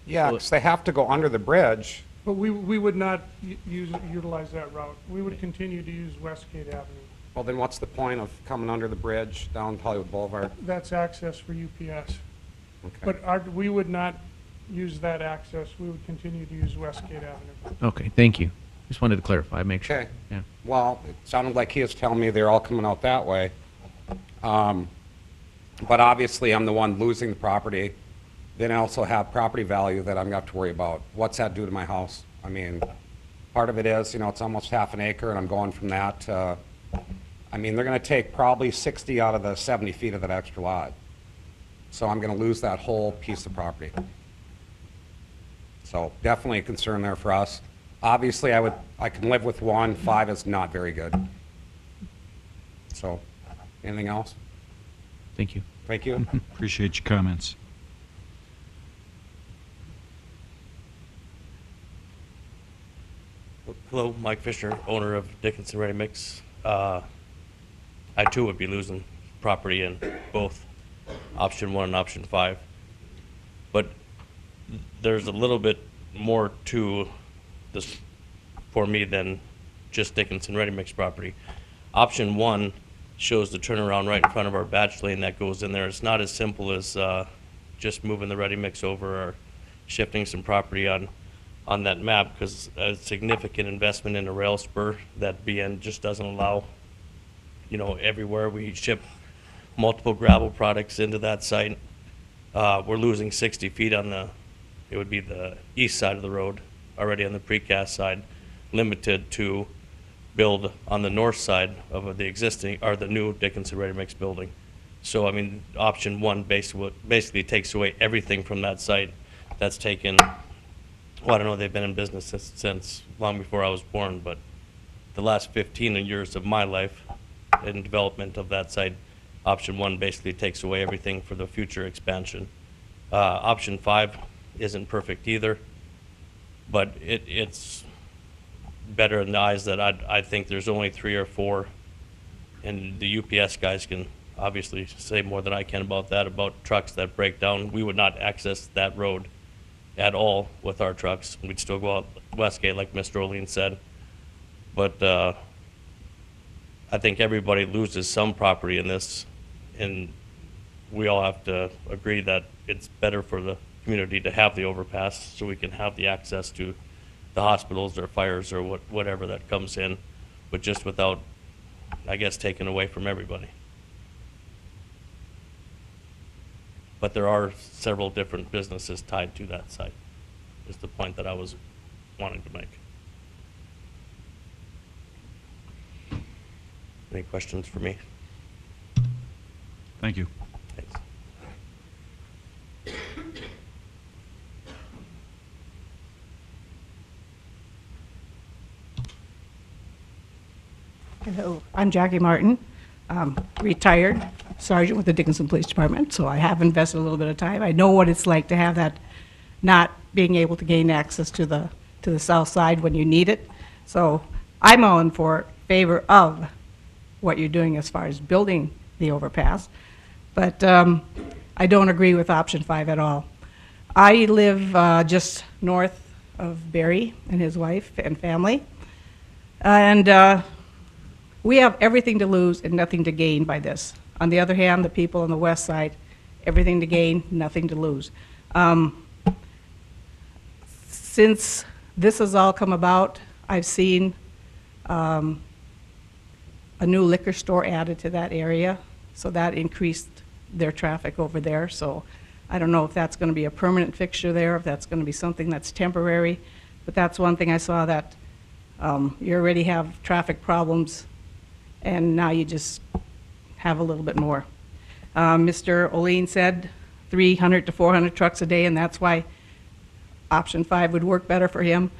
Yeah, because they have to go under the bridge. But we would not utilize that route. We would continue to use Westgate Avenue. Well, then what's the point of coming under the bridge down Hollywood Boulevard? That's access for UPS. Okay. But we would not use that access. We would continue to use Westgate Avenue. Okay, thank you. Just wanted to clarify, make sure. Okay. Yeah. Well, it sounded like he was telling me they're all coming out that way. But obviously, I'm the one losing the property. Then I also have property value that I'm going to have to worry about. What's that do to my house? I mean, part of it is, you know, it's almost half an acre, and I'm going from that to, I mean, they're going to take probably 60 out of the 70 feet of that extra lot. So I'm going to lose that whole piece of property. So definitely a concern there for us. Obviously, I can live with 1. 5 is not very good. So, anything else? Thank you. Thank you. Appreciate your comments. Hello, Mike Fisher, owner of Dickinson Ready Mix. I too would be losing property in both option 1 and option 5. But there's a little bit more to this for me than just Dickinson Ready Mix property. Option 1 shows the turnaround right in front of our batch lane that goes in there. It's not as simple as just moving the ready mix over or shifting some property on that map, because a significant investment in a rail spur that BN just doesn't allow. You know, everywhere we ship multiple gravel products into that site, we're losing 60 feet on it would be the east side of the road, already on the precast side, limited to build on the north side of the existing, or the new Dickinson Ready Mix building. So, I mean, option 1 basically takes away everything from that site. That's taken, well, I don't know, they've been in business since long before I was born, but the last 15 years of my life in development of that site, option 1 basically takes away everything for the future expansion. Option 5 isn't perfect either, but it's better in the eyes that I think there's only 3 or 4, and the UPS guys can obviously say more than I can about that, about trucks that break down. We would not access that road at all with our trucks. We'd still go out Westgate, like Mr. Olean said. But I think everybody loses some property in this, and we all have to agree that it's better for the community to have the overpass so we can have the access to the hospitals or fires or whatever that comes in, but just without, I guess, taken away from everybody. But there are several different businesses tied to that site, is the point that I was wanting to make. Any questions for me? Thank you. Thanks. Hello, I'm Jackie Martin, retired sergeant with the Dickinson Police Department, so I have invested a little bit of time. I know what it's like to have that, not being able to gain access to the south side when you need it. So I'm all in favor of what you're doing as far as building the overpass, but I don't agree with option 5 at all. I live just north of Barry and his wife and family, and we have everything to lose and nothing to gain by this. On the other hand, the people on the west side, everything to gain, nothing to lose. Since this has all come about, I've seen a new liquor store added to that area, so that increased their traffic over there. So I don't know if that's going to be a permanent fixture there, if that's going to be something that's temporary, but that's one thing I saw, that you already have traffic problems, and now you just have a little bit more. Mr. Olean said 300 to 400 trucks a day, and that's why option 5 would work better for him.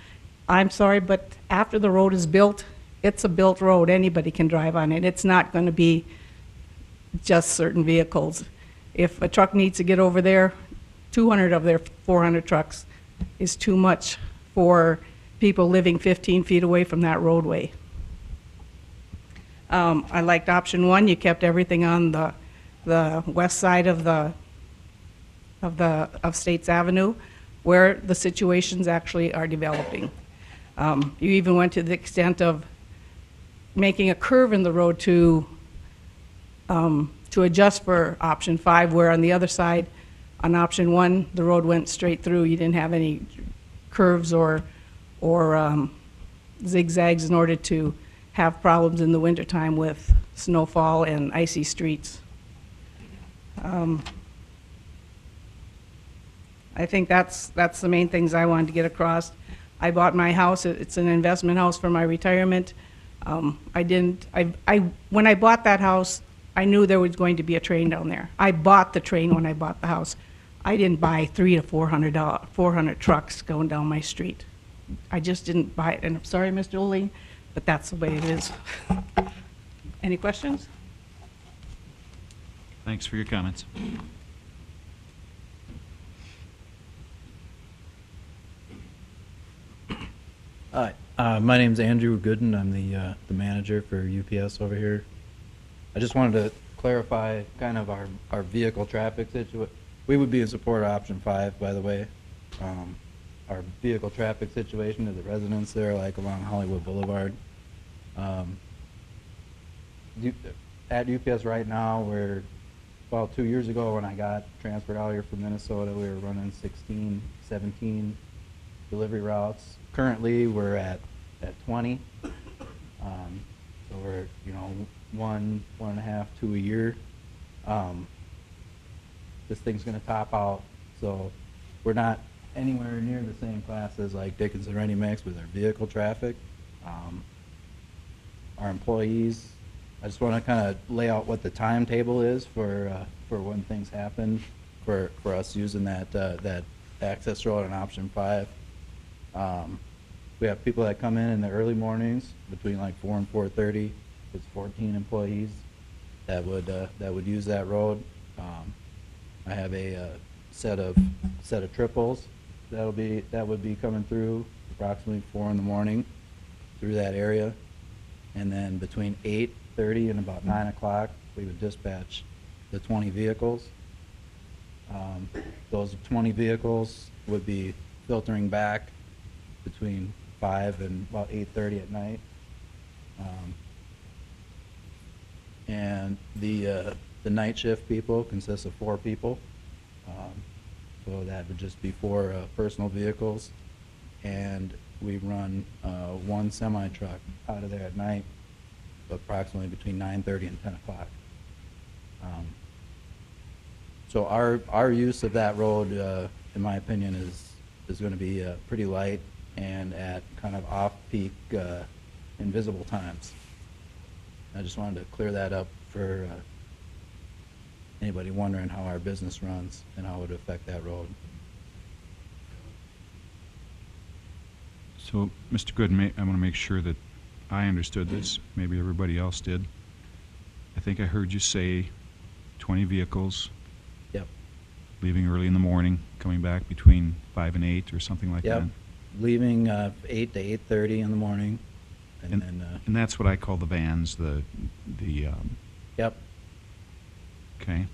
I'm sorry, but after the road is built, it's a built road. Anybody can drive on it. It's not going to be just certain vehicles. If a truck needs to get over there, 200 of their 400 trucks is too much for people living 15 feet away from that roadway. I liked option 1. You kept everything on the west side of States Avenue, where the situations actually are developing. You even went to the extent of making a curve in the road to adjust for option 5, where on the other side, on option 1, the road went straight through. You didn't have any curves or zigzags in order to have problems in the wintertime with snowfall and icy streets. I think that's the main things I wanted to get across. I bought my house. It's an investment house for my retirement. When I bought that house, I knew there was going to be a train down there. I bought the train when I bought the house. I didn't buy 300 to 400 trucks going down my street. I just didn't buy it, and I'm sorry, Mr. Oling, but that's the way it is. Any questions? Thanks for your comments. Hi, my name's Andrew Gooden. I'm the manager for UPS over here. I just wanted to clarify kind of our vehicle traffic situation. We would be in support of option 5, by the way. Our vehicle traffic situation to the residents there, like along Hollywood Boulevard. At UPS right now, we're, well, 2 years ago when I got transferred out here from Minnesota, we were running 16, 17 delivery routes. Currently, we're at 20. So we're, you know, one and a half, 2 a year. This thing's gonna top out, so we're not anywhere near the same class as like Dickinson Ready Mix with our vehicle traffic. Our employees, I just wanna kinda lay out what the timetable is for when things happen, for us using that access road on option 5. We have people that come in the early mornings between like 4 and 4:30. It's 14 employees that would use that road. I have a set of triples that would be coming through approximately 4 in the morning through that area, and then between 8:30 and about 9 o'clock we would dispatch the 20 vehicles. Those 20 vehicles would be filtering back between 5 and about 8:30 at night. And the night shift people consists of 4 people. So that would just be 4 personal vehicles. And we run 1 semi-truck out of there at night, approximately between 9:30 and 10 o'clock. So our use of that road, in my opinion, is going to be pretty light and at kind of off-peak, invisible times. I just wanted to clear that up for anybody wondering how our business runs and how it would affect that road. So, Mr. Gooden, I want to make sure that I understood this. Maybe everybody else did. I think I heard you say 20 vehicles. Yep. Leaving early in the morning, coming back between 5 and 8 or something like Yep. that. Leaving 8 to 8:30 in the morning, and then And that's what I call the vans, yep. Okay.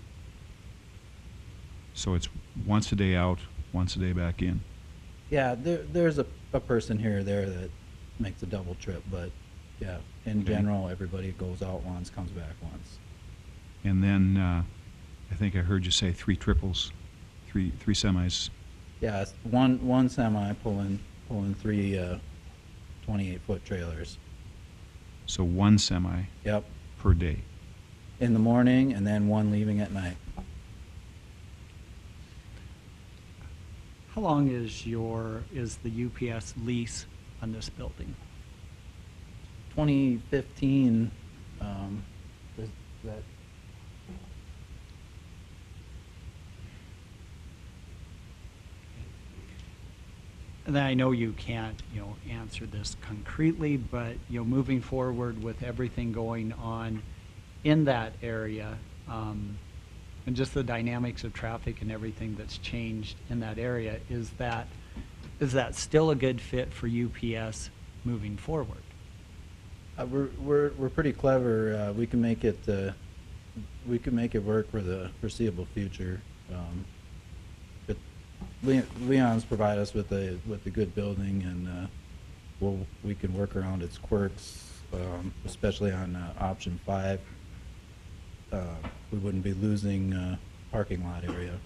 So it's once a day out, once a day back in. Yeah, there's a person here or there that makes a double trip, but yeah, in Okay. general, everybody goes out once, comes back once. And then I think I heard you say 3 triples, three semis. Yeah, it's one semi pulling 3 28-foot trailers. So 1 semi Yep, per day. in the morning, and then 1 leaving at night. How long is the UPS lease on this building? 2015, is that, And then I know you can't, answer this concretely, but, moving forward with everything going on in that area, and just the dynamics of traffic and everything that's changed in that area, is that still a good fit for UPS moving forward? we're pretty clever. We can make it work for the foreseeable future. But Leon's provide us with a good building, and we can work around its quirks, especially on option 5. We wouldn't be losing parking lot area.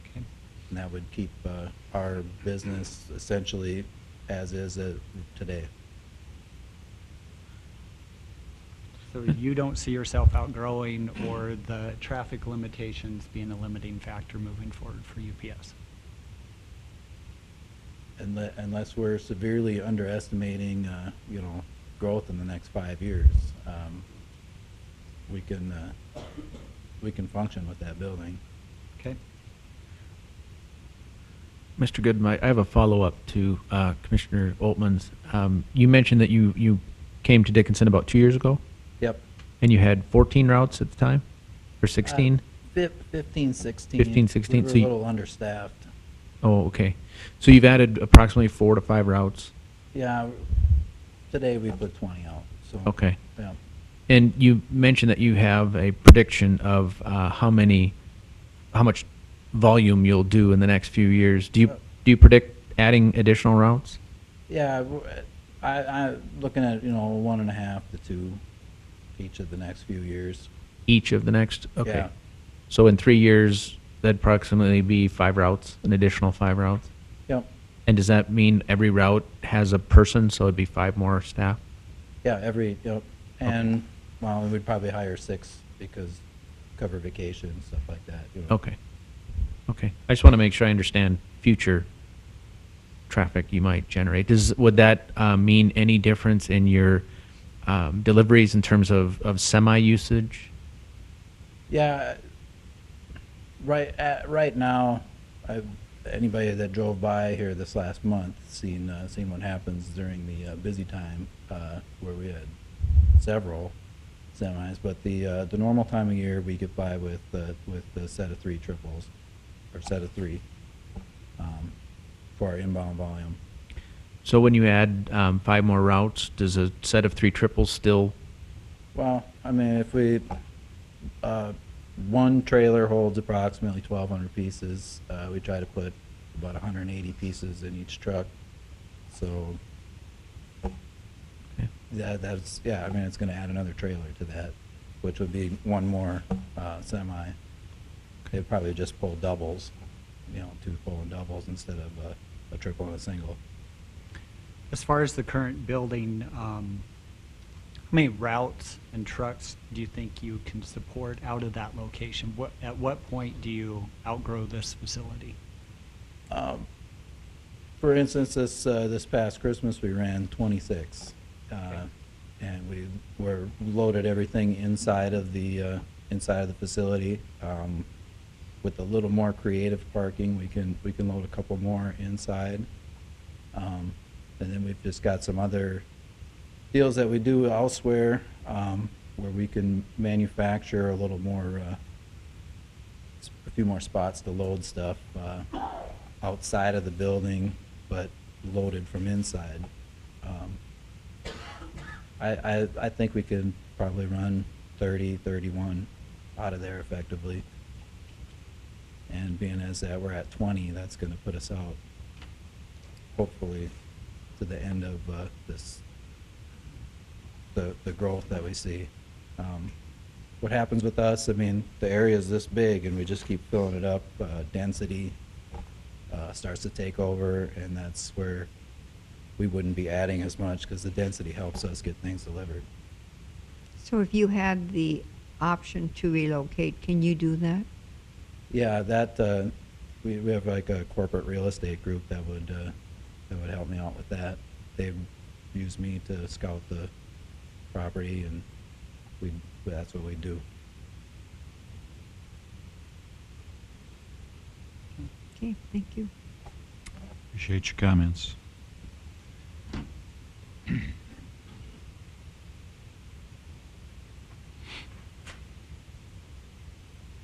Okay. And that would keep our business essentially as is today. So you don't see yourself outgrowing or the traffic limitations being a limiting factor moving forward for UPS? Unless we're severely underestimating, growth in the next 5 years, we can function with that building. Okay, Mr. Good, I have a follow-up to Commissioner Oltman's. You mentioned that you came to Dickinson about 2 years ago, Yep. and you had 14 routes at the time, or 16? 15, 16. 15, 16, We were so a you- little understaffed. Oh, okay. So you've added approximately 4 to 5 routes. Yeah, today we put 20 out, so. Okay. Yeah. And you mentioned that you have a prediction of how much volume you'll do in the next few years. Do you predict adding additional routes? Yeah, I'm looking at, 1.5 to 2 each of the next few years. Each of the next? Okay. Yeah. So in 3 years, that'd approximately be 5 routes, an additional 5 routes? Yep. And does that mean every route has a person, so it'd be 5 more staff? Yeah, yep. And, well, we'd probably hire 6 because cover vacation and stuff like that. Okay. Okay. I just want to make sure I understand future traffic you might generate. Would that mean any difference in your deliveries in terms of semi-usage? Yeah, right now, anybody that drove by here this last month seen what happens during the busy time where we had several semis. But the normal time of year, we get by with the set of 3 triples, or set of 3 for our inbound volume. So when you add 5 more routes, does a set of 3 triples still? Well, I mean, if we one trailer holds approximately 1,200 pieces. We try to put about 180 pieces in each truck. So that's I mean, it's going to add another trailer to that, which would be one more semi. They'd probably just pull doubles, 2 pulling doubles instead of a triple and a single. As far as the current building, how many routes and trucks do you think you can support out of that location? At what point do you outgrow this facility? For instance, this past Christmas, we ran 26. And we loaded everything inside of the facility. With a little more creative parking, we can load a couple more inside. And then we've just got some other deals that we do elsewhere, where we can manufacture a little more, a few more spots to load stuff outside of the building, but loaded from inside. I think we could probably run 30, 31 out of there effectively. And being as that we're at 20, that's going to put us out, hopefully, to the end of the growth that we see. What happens with us, I mean, the area is this big and we just keep filling it up. Density starts to take over, and that's where we wouldn't be adding as much because the density helps us get things delivered. So if you had the option to relocate, can you do that? Yeah, that we have like a corporate real estate group that would help me out with that. They use me to scout the property, and that's what we do. Okay, thank you. Appreciate your comments.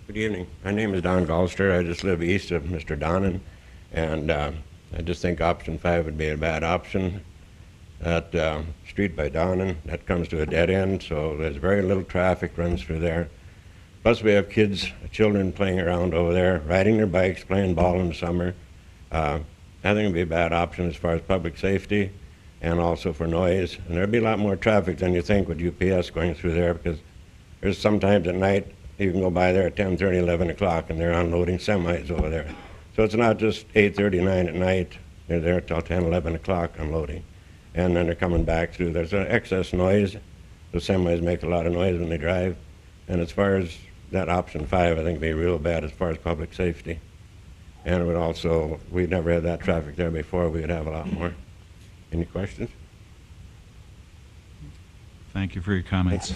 Good evening. My name is Don Galster. I just live east of Mr. Donnan, and I just think option 5 would be a bad option. That street by Donnan, that comes to a dead end, so there's very little traffic runs through there. Plus we have children playing around over there, riding their bikes, playing ball in the summer. I think it would be a bad option as far as public safety and also for noise. And there'd be a lot more traffic than you think with UPS going through there, because there's sometimes at night you can go by there at 10:30, 11 o'clock, and they're unloading semis over there. So it's not just 8:30, 9 at night. They're there till 10, 11 o'clock unloading. And then they're coming back through. There's an excess noise. The semis make a lot of noise when they drive. And as far as that option 5, I think would be real bad as far as public safety. And it would also, we'd never had that traffic there before. We would have a lot more. Any questions? Thank you for your comments.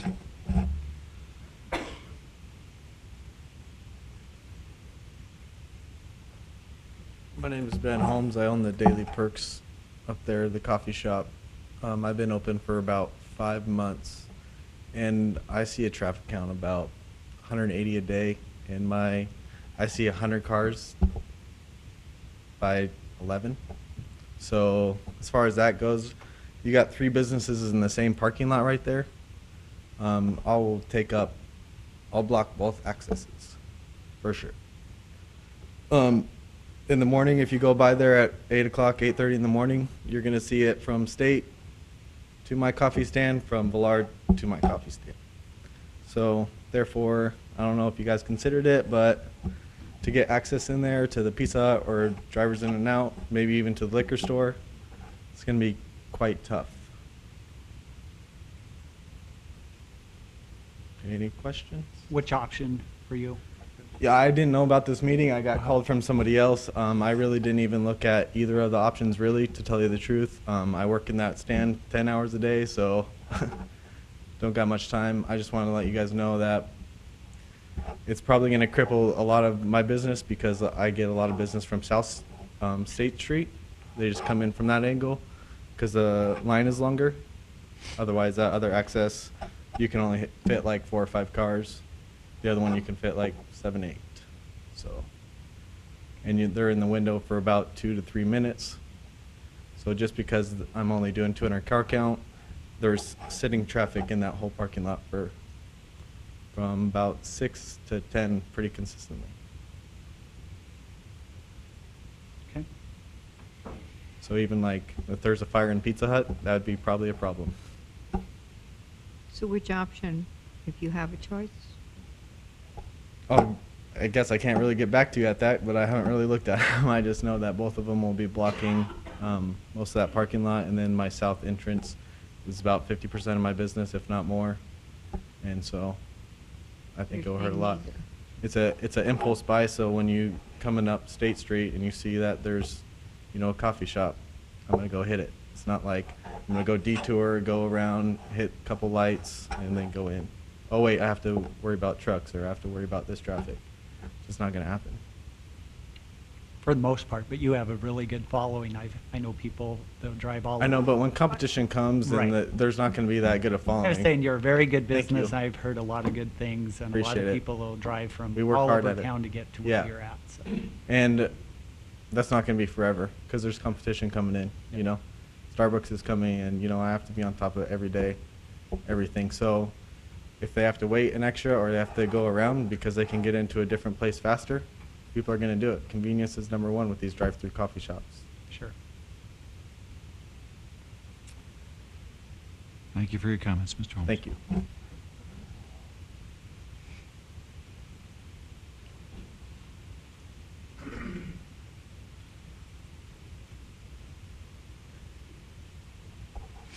My name is Ben Holmes. I own the Daily Perks up there, the coffee shop. I've been open for about 5 months, and I see a traffic count about 180 a day. And I see 100 cars by 11. So as far as that goes, you got 3 businesses in the same parking lot right there. I'll block both accesses, for sure. In the morning, if you go by there at 8 o'clock, 8:30 in the morning, you're going to see it from State to my coffee stand, from Villard to my coffee stand. So therefore, I don't know if you guys considered it, but to get access in there to the Pizza Hut or drivers in and out, maybe even to the liquor store, it's going to be quite tough. Any questions? Which option for you? Yeah, I didn't know about this meeting. I got called from somebody else. I really didn't even look at either of the options, really, to tell you the truth. I work in that stand 10 hours a day, so don't got much time. I just wanted to let you guys know that it's probably going to cripple a lot of my business because I get a lot of business from South State Street. They just come in from that angle because the line is longer. Otherwise, that other access, you can only fit like 4 or 5 cars. The other one you can fit like 7, 8. So, and they're in the window for about 2 to 3 minutes. So just because I'm only doing 200 car count, there's sitting traffic in that whole parking lot from about 6 to 10 pretty consistently. Okay. So even like if there's a fire in Pizza Hut, that would be probably a problem. So which option, if you have a choice? Oh, I guess I can't really get back to you at that, but I haven't really looked at them. I just know that both of them will be blocking most of that parking lot, and then my south entrance is about 50% of my business, if not more. And so I think it will hurt a lot. It's an impulse buy, so when you coming up State Street and you see that there's, a coffee shop, I'm gonna go hit it. It's not like I'm gonna go detour, go around, hit a couple lights, and then go in. Oh wait, I have to worry about trucks, or I have to worry about this traffic. It's just not going to happen. For the most part, but you have a really good following. I know people that drive all I know, over. but when competition comes, then Right. there's not going to be that good a following. I'm saying you're a very good Thank business. you. I've heard a lot of good things, and a lot Appreciate of it. people will drive from We work all hard over at it. town to get to Yeah. where you're at. So. And that's not going to be forever because there's competition coming in. Starbucks is coming, and I have to be on top of it every day, everything. So if they have to wait an extra or they have to go around because they can get into a different place faster, people are going to do it. Convenience is number one with these drive-through coffee shops. Sure. Thank you for your comments, Mr. Holmes. Thank you.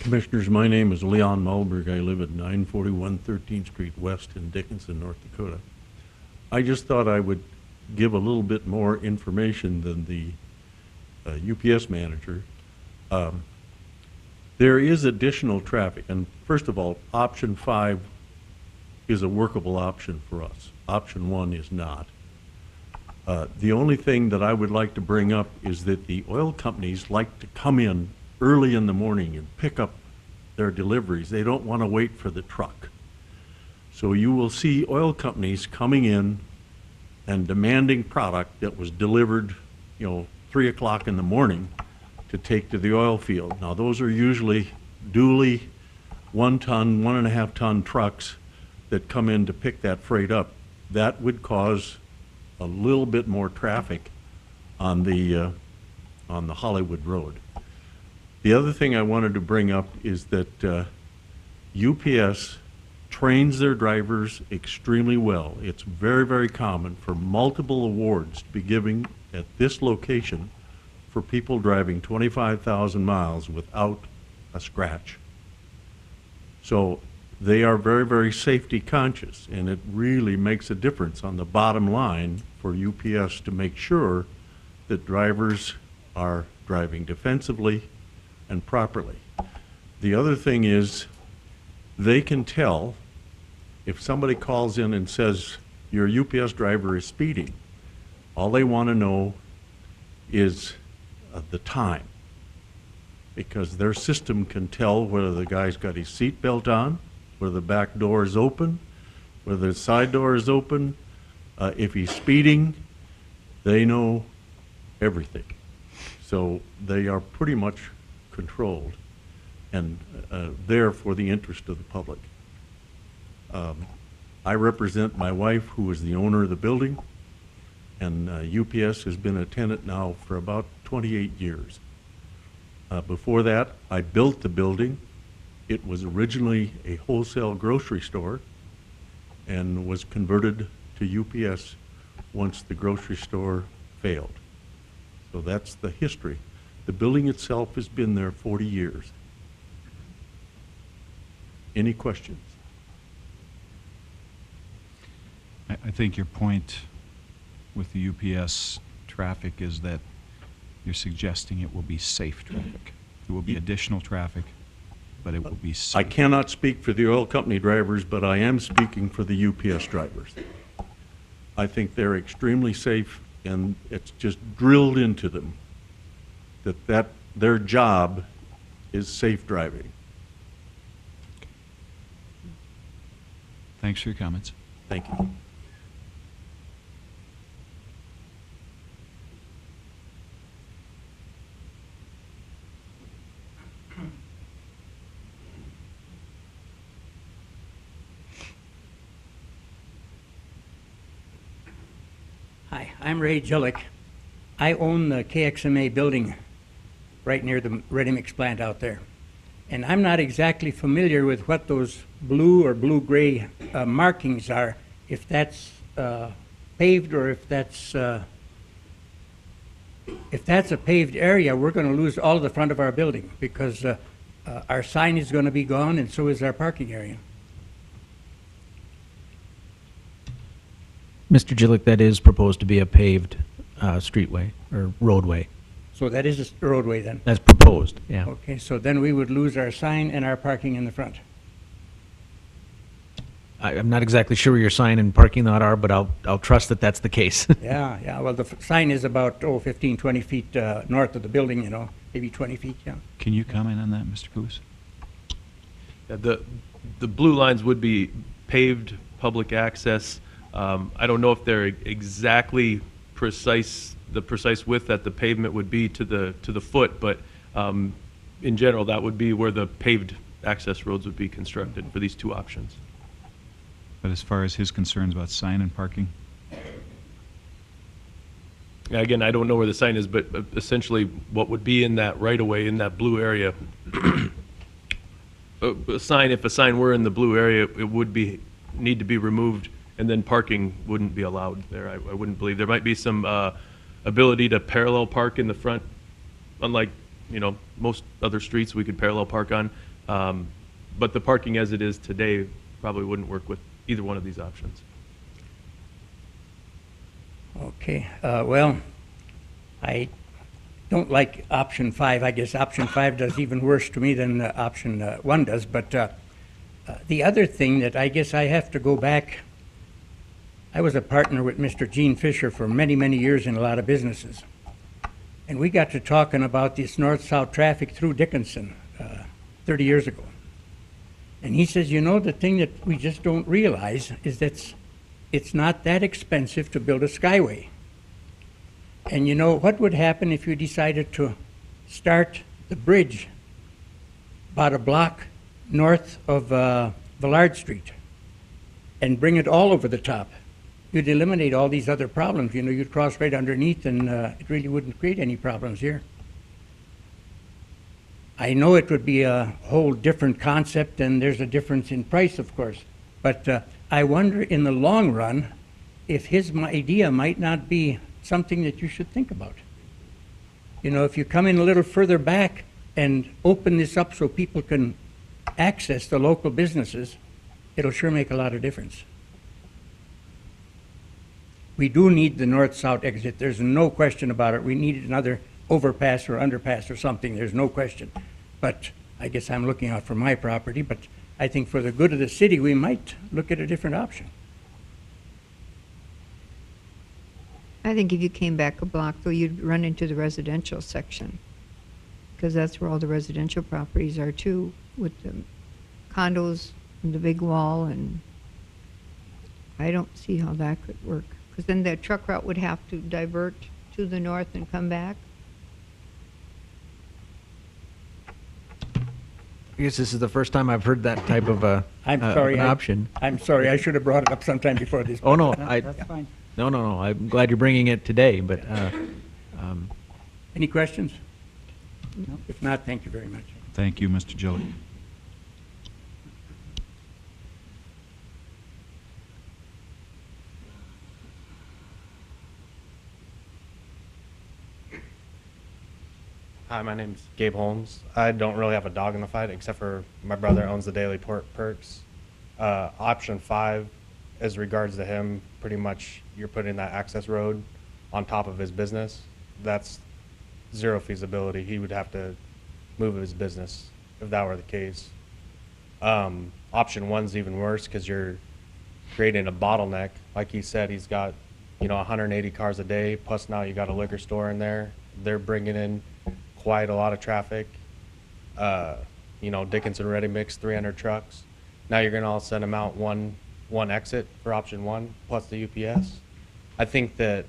Commissioners, my name is Leon Malberg. I live at 941 13th Street West in Dickinson, North Dakota. I just thought I would give a little bit more information than the UPS manager. There is additional traffic, and first of all, option 5 is a workable option for us. Option 1 is not. The only thing that I would like to bring up is that the oil companies like to come in early in the morning and pick up their deliveries. They don't want to wait for the truck. So you will see oil companies coming in and demanding product that was delivered, 3 o'clock in the morning to take to the oil field. Now, those are usually dually 1 ton, 1.5 ton trucks that come in to pick that freight up. That would cause a little bit more traffic on the Hollywood Road. The other thing I wanted to bring up is that UPS trains their drivers extremely well. It's very, very common for multiple awards to be given at this location for people driving 25,000 miles without a scratch. So they are very, very safety conscious, and it really makes a difference on the bottom line for UPS to make sure that drivers are driving defensively and properly. The other thing is they can tell if somebody calls in and says your UPS driver is speeding. All they want to know is the time. Because their system can tell whether the guy's got his seatbelt on, whether the back door is open, whether the side door is open, if he's speeding, they know everything. So they are pretty much controlled and there for the interest of the public. I represent my wife, who is the owner of the building, and UPS has been a tenant now for about 28 years. Before that, I built the building. It was originally a wholesale grocery store and was converted to UPS once the grocery store failed. So that's the history. The building itself has been there 40 years. Any questions? I think your point with the UPS traffic is that you're suggesting it will be safe traffic. There will be additional traffic, but it will be safe. I cannot speak for the oil company drivers, but I am speaking for the UPS drivers. I think they're extremely safe, and it's just drilled into them that their job is safe driving. Thanks for your comments. Thank you. Hi, I'm Ray Jillick. I own the KXMA building right near the ready mix plant out there. And I'm not exactly familiar with what those blue or blue-gray markings are, if that's paved or if that's a paved area, we're going to lose all of the front of our building because our sign is going to be gone and so is our parking area. Mr. Jillick, that is proposed to be a paved streetway or roadway. So that is a roadway then? That's proposed, yeah. Okay, so then we would lose our sign and our parking in the front. I'm not exactly sure where your sign and parking lot are, but I'll trust that that's the case. Yeah, well, the sign is about, 15, 20 feet north of the building, you know, maybe 20 feet, yeah. Can you comment on that, Mr. Coos? Yeah, the blue lines would be paved public access. I don't know if they're exactly precise, the precise width that the pavement would be to the foot, but in general, that would be where the paved access roads would be constructed for these two options. But as far as his concerns about sign and parking? Yeah, again, I don't know where the sign is, but essentially what would be in that right-of-way, in that blue area, if a sign were in the blue area, it would need to be removed, and then parking wouldn't be allowed there. I wouldn't believe. There might be some ability to parallel park in the front, unlike, most other streets we could parallel park on. But the parking as it is today probably wouldn't work with either one of these options. Okay, well, I don't like option 5. I guess option 5 does even worse to me than option 1 does. But the other thing that I guess I have to go back, I was a partner with Mr. Gene Fisher for many, many years in a lot of businesses. And we got to talking about this north-south traffic through Dickinson 30 years ago. And he says, the thing that we just don't realize is that it's not that expensive to build a skyway. And what would happen if you decided to start the bridge about a block north of Villard Street and bring it all over the top? You'd eliminate all these other problems. You'd cross right underneath and it really wouldn't create any problems here. I know it would be a whole different concept and there's a difference in price, of course. But I wonder in the long run if his idea might not be something that you should think about. If you come in a little further back and open this up so people can access the local businesses, it'll sure make a lot of difference. We do need the north-south exit. There's no question about it. We need another overpass or underpass or something. There's no question. But I guess I'm looking out for my property. But I think for the good of the city, we might look at a different option. I think if you came back a block, though, you'd run into the residential section, because that's where all the residential properties are too, with the condos and the big wall, and I don't see how that could work, because then the truck route would have to divert to the north and come back. I guess this is the first time I've heard that type of I'm sorry. an option. I'm sorry, I should have brought it up sometime before this. Oh, no, That's fine. No, I'm glad you're bringing it today, but, Any questions? No? If not, thank you very much. Thank you, Mr. Gillett. Hi, my name's Gabe Holmes. I don't really have a dog in the fight, except for my brother owns the Daily Perks. Option 5, as regards to him, pretty much you're putting that access road on top of his business. That's zero feasibility. He would have to move his business if that were the case. Option 1's even worse because you're creating a bottleneck. Like he said, he's got 180 cars a day, plus now you got a liquor store in there. They're bringing in quite a lot of traffic. Dickinson Ready Mix, 300 trucks. Now you're going to all send them out one exit for option 1 plus the UPS. I think that,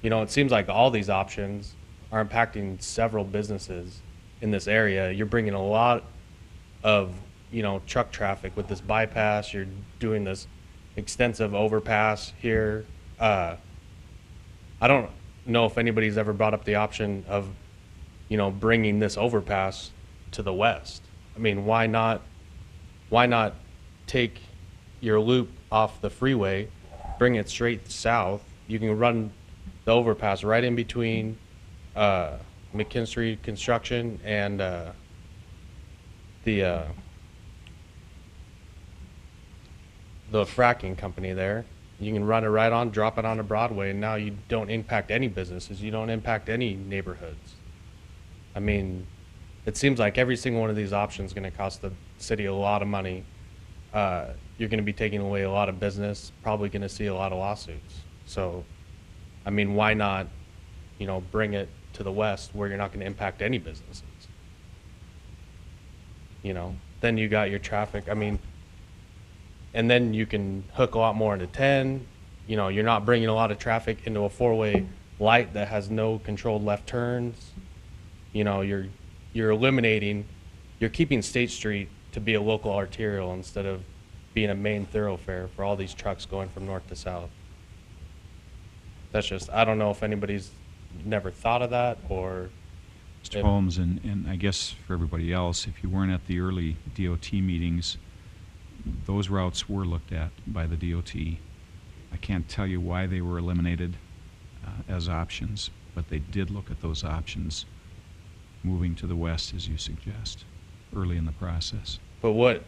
it seems like all these options are impacting several businesses in this area. You're bringing a lot of, truck traffic with this bypass. You're doing this extensive overpass here. I don't know if anybody's ever brought up the option of bringing this overpass to the west. I mean, why not take your loop off the freeway, bring it straight south? You can run the overpass right in between McKinstry Construction and the fracking company there. You can run it right on, drop it onto Broadway, and now you don't impact any businesses. You don't impact any neighborhoods. I mean, it seems like every single one of these options is going to cost the city a lot of money. You're going to be taking away a lot of business, probably going to see a lot of lawsuits. So, I mean, why not, bring it to the west where you're not going to impact any businesses? Then you got your traffic. I mean, and then you can hook a lot more into 10. You're not bringing a lot of traffic into a 4-way light that has no controlled left turns. You're keeping State Street to be a local arterial instead of being a main thoroughfare for all these trucks going from north to south. That's just, I don't know if anybody's never thought of that or. Mr. Holmes, and I guess for everybody else, if you weren't at the early DOT meetings, those routes were looked at by the DOT. I can't tell you why they were eliminated as options, but they did look at those options, moving to the west, as you suggest, early in the process. But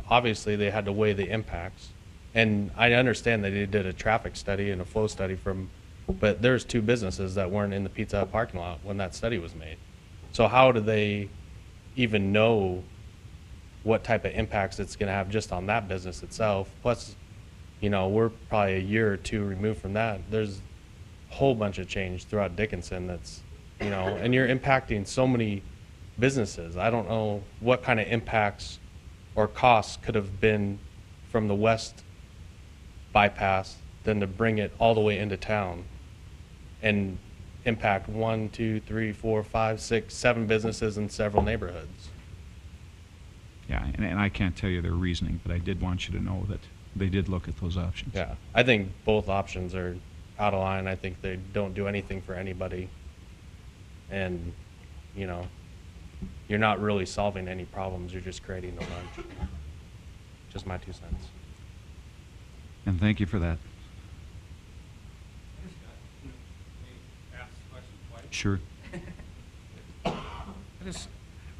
obviously they had to weigh the impacts. And I understand that they did a traffic study and a flow study but there's 2 businesses that weren't in the Pizza Hut parking lot when that study was made. So how do they even know what type of impacts it's going to have just on that business itself? Plus, we're probably a year or 2 removed from that. There's a whole bunch of change throughout Dickinson that's, and you're impacting so many businesses. I don't know what kind of impacts or costs could have been from the west bypass than to bring it all the way into town and impact 1, 2, 3, 4, 5, 6, 7 businesses in several neighborhoods. Yeah, and I can't tell you their reasoning, but I did want you to know that they did look at those options. Yeah, I think both options are out of line. I think they don't do anything for anybody. And, you're not really solving any problems. You're just creating a bunch. Just my 2 cents. And thank you for that. Sure.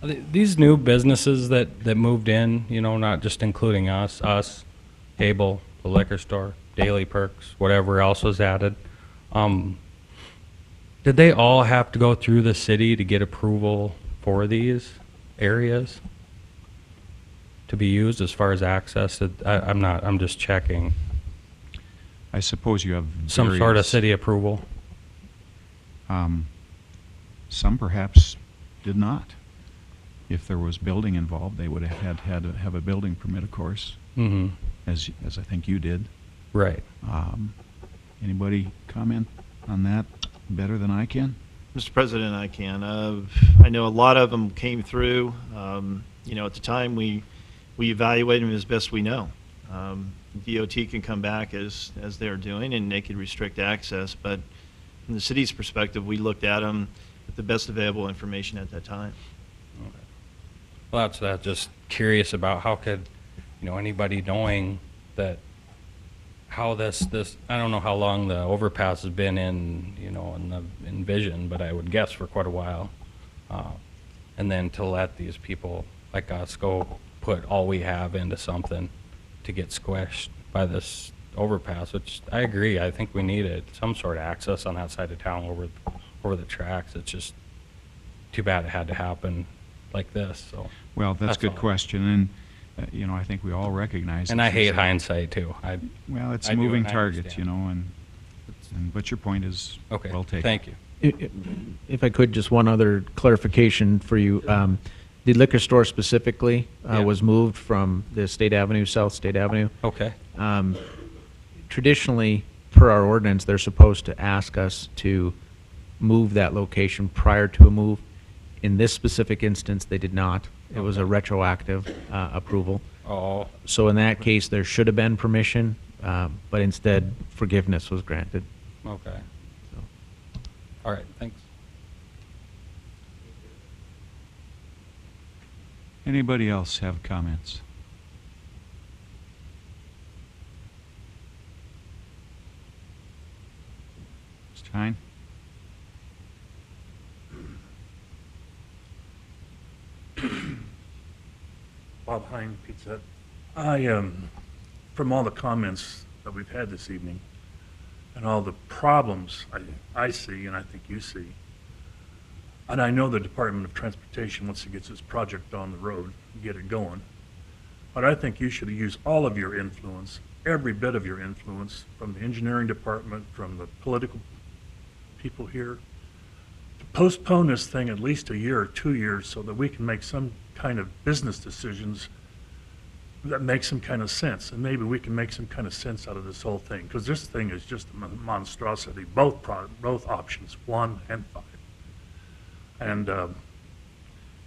These new businesses that moved in, not just including us, Cable, the liquor store, Daily Perks, whatever else was added, did they all have to go through the city to get approval for these areas to be used as far as access? I'm just checking. I suppose you have Some sort of various- city approval. Some perhaps did not. If there was building involved, they would have had to have a building permit, of course, Mhm. as I think you did. Right. Anybody comment on that better than I can? Mr. President, I can. I know a lot of them came through. You know, at the time, we evaluated them as best we know. DOT can come back as they're doing, and they could restrict access. But from the city's perspective, we looked at them with the best available information at that time. Well, that's just curious about how could, anybody knowing that, how this, I don't know how long the overpass has been in vision, but I would guess for quite a while. And then to let these people like us go put all we have into something to get squished by this overpass, which I agree, I think we needed some sort of access on that side of town over the tracks. It's just too bad it had to happen like this, so. Well, that's a good all. question, and, I think we all recognize. And that I hate since- hindsight too. Well, it's I a do, moving and I target, understand. but your point is Okay, well taken. thank you. If I could, just one other clarification for you. The liquor store specifically Yeah. was moved from the State Avenue, South State Avenue. Okay. Traditionally, per our ordinance, they're supposed to ask us to move that location prior to a move. In this specific instance, they did not. It was a retroactive approval. Oh. So in that case, there should have been permission, but instead forgiveness was granted. Okay. All right, thanks. Anybody else have comments? Mr. Hine? Bob Hine, Pizza Hut. From all the comments that we've had this evening and all the problems I see and I think you see, and I know the Department of Transportation wants to get this project on the road and get it going, but I think you should use all of your influence, every bit of your influence, from the engineering department, from the political people here, to postpone this thing at least a year or 2 years so that we can make some kind of business decisions that make some kind of sense. And maybe we can make some kind of sense out of this whole thing, because this thing is just a monstrosity, both options, 1 and 5. And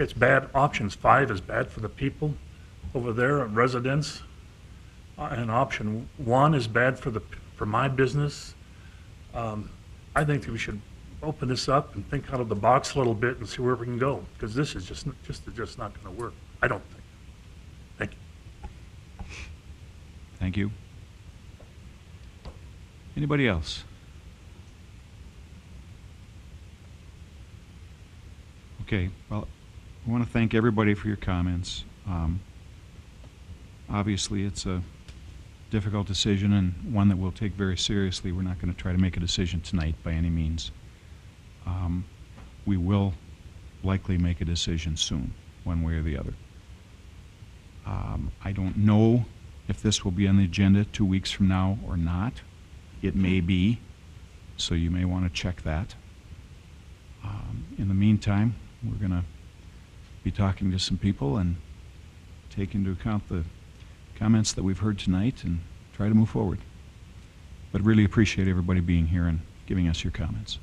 it's bad. Options 5 is bad for the people over there, residents, and option 1 is bad for my business. I think that we should open this up and think out of the box a little bit and see where we can go, because this is just not going to work. I don't think. Thank you. Thank you. Anybody else? Okay, well, I want to thank everybody for your comments. Obviously, it's a difficult decision and one that we'll take very seriously. We're not going to try to make a decision tonight by any means. We will likely make a decision soon, one way or the other. I don't know if this will be on the agenda 2 weeks from now or not. It may be, so you may want to check that. In the meantime, we're going to be talking to some people and take into account the comments that we've heard tonight and try to move forward. But really appreciate everybody being here and giving us your comments.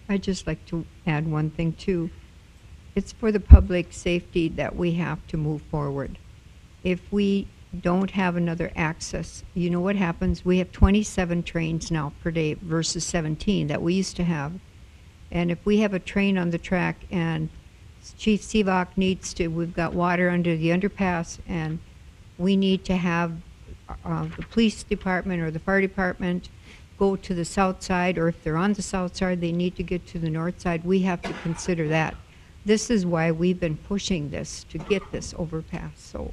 I'd just like to add one thing too. It's for the public safety that we have to move forward. If we don't have another access, you know what happens? We have 27 trains now per day versus 17 that we used to have. And if we have a train on the track and Chief Sivak needs to, we've got water under the underpass, and we need to have the police department or the fire department go to the south side, or if they're on the south side, they need to get to the north side. We have to consider that. This is why we've been pushing this, to get this overpass. So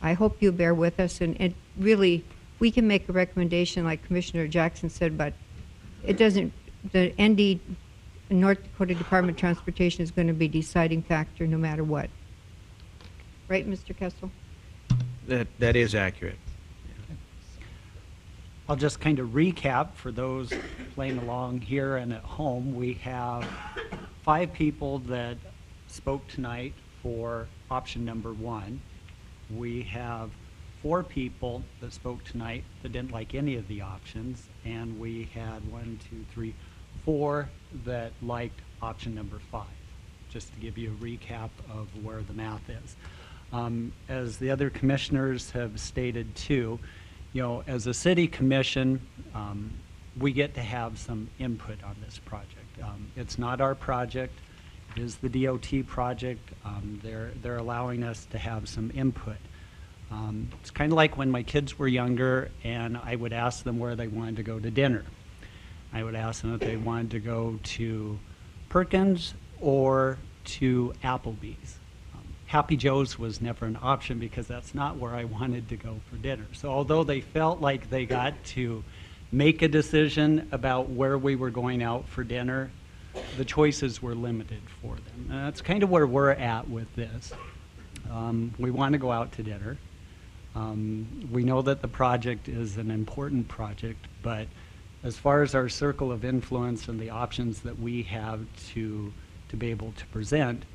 I hope you bear with us, and it really, we can make a recommendation like Commissioner Jackson said, but it doesn't, the ND, North Dakota Department of Transportation, is going to be deciding factor no matter what. Right, Mr. Kessel? That is accurate. I'll just kind of recap for those playing along here and at home. We have 5 people that spoke tonight for option number 1. We have 4 people that spoke tonight that didn't like any of the options, and we had 4 that liked option number 5, just to give you a recap of where the math is. As the other commissioners have stated too, as a city commission, we get to have some input on this project. It's not our project, it is the DOT project. They're allowing us to have some input. It's kind of like when my kids were younger and I would ask them where they wanted to go to dinner. I would ask them if they wanted to go to Perkins or to Applebee's. Happy Joe's was never an option because that's not where I wanted to go for dinner. So although they felt like they got to make a decision about where we were going out for dinner, the choices were limited for them. And that's kind of where we're at with this. We want to go out to dinner. We know that the project is an important project, but as far as our circle of influence and the options that we have to be able to present,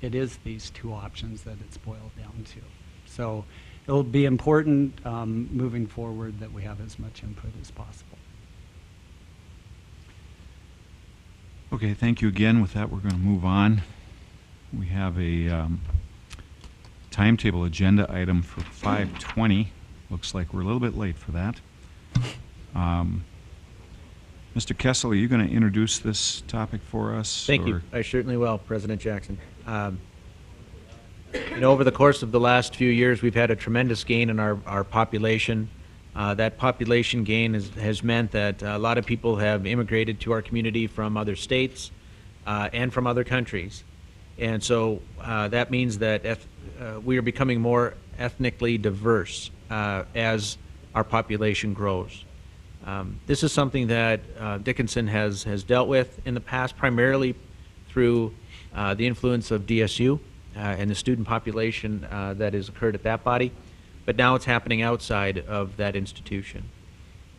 it is these 2 options that it's boiled down to. So it'll be important moving forward that we have as much input as possible. Okay, thank you again. With that, we're going to move on. We have a timetable agenda item for 5:20. Looks like we're a little bit late for that. Mr. Kessel, are you going to introduce this topic for us? Thank you. I certainly will, President Jackson. Over the course of the last few years, we've had a tremendous gain in our population. That population gain has meant that a lot of people have immigrated to our community from other states and from other countries. And so that means that we are becoming more ethnically diverse as our population grows. This is something that Dickinson has dealt with in the past, primarily through the influence of DSU and the student population that has occurred at that body. But now it's happening outside of that institution.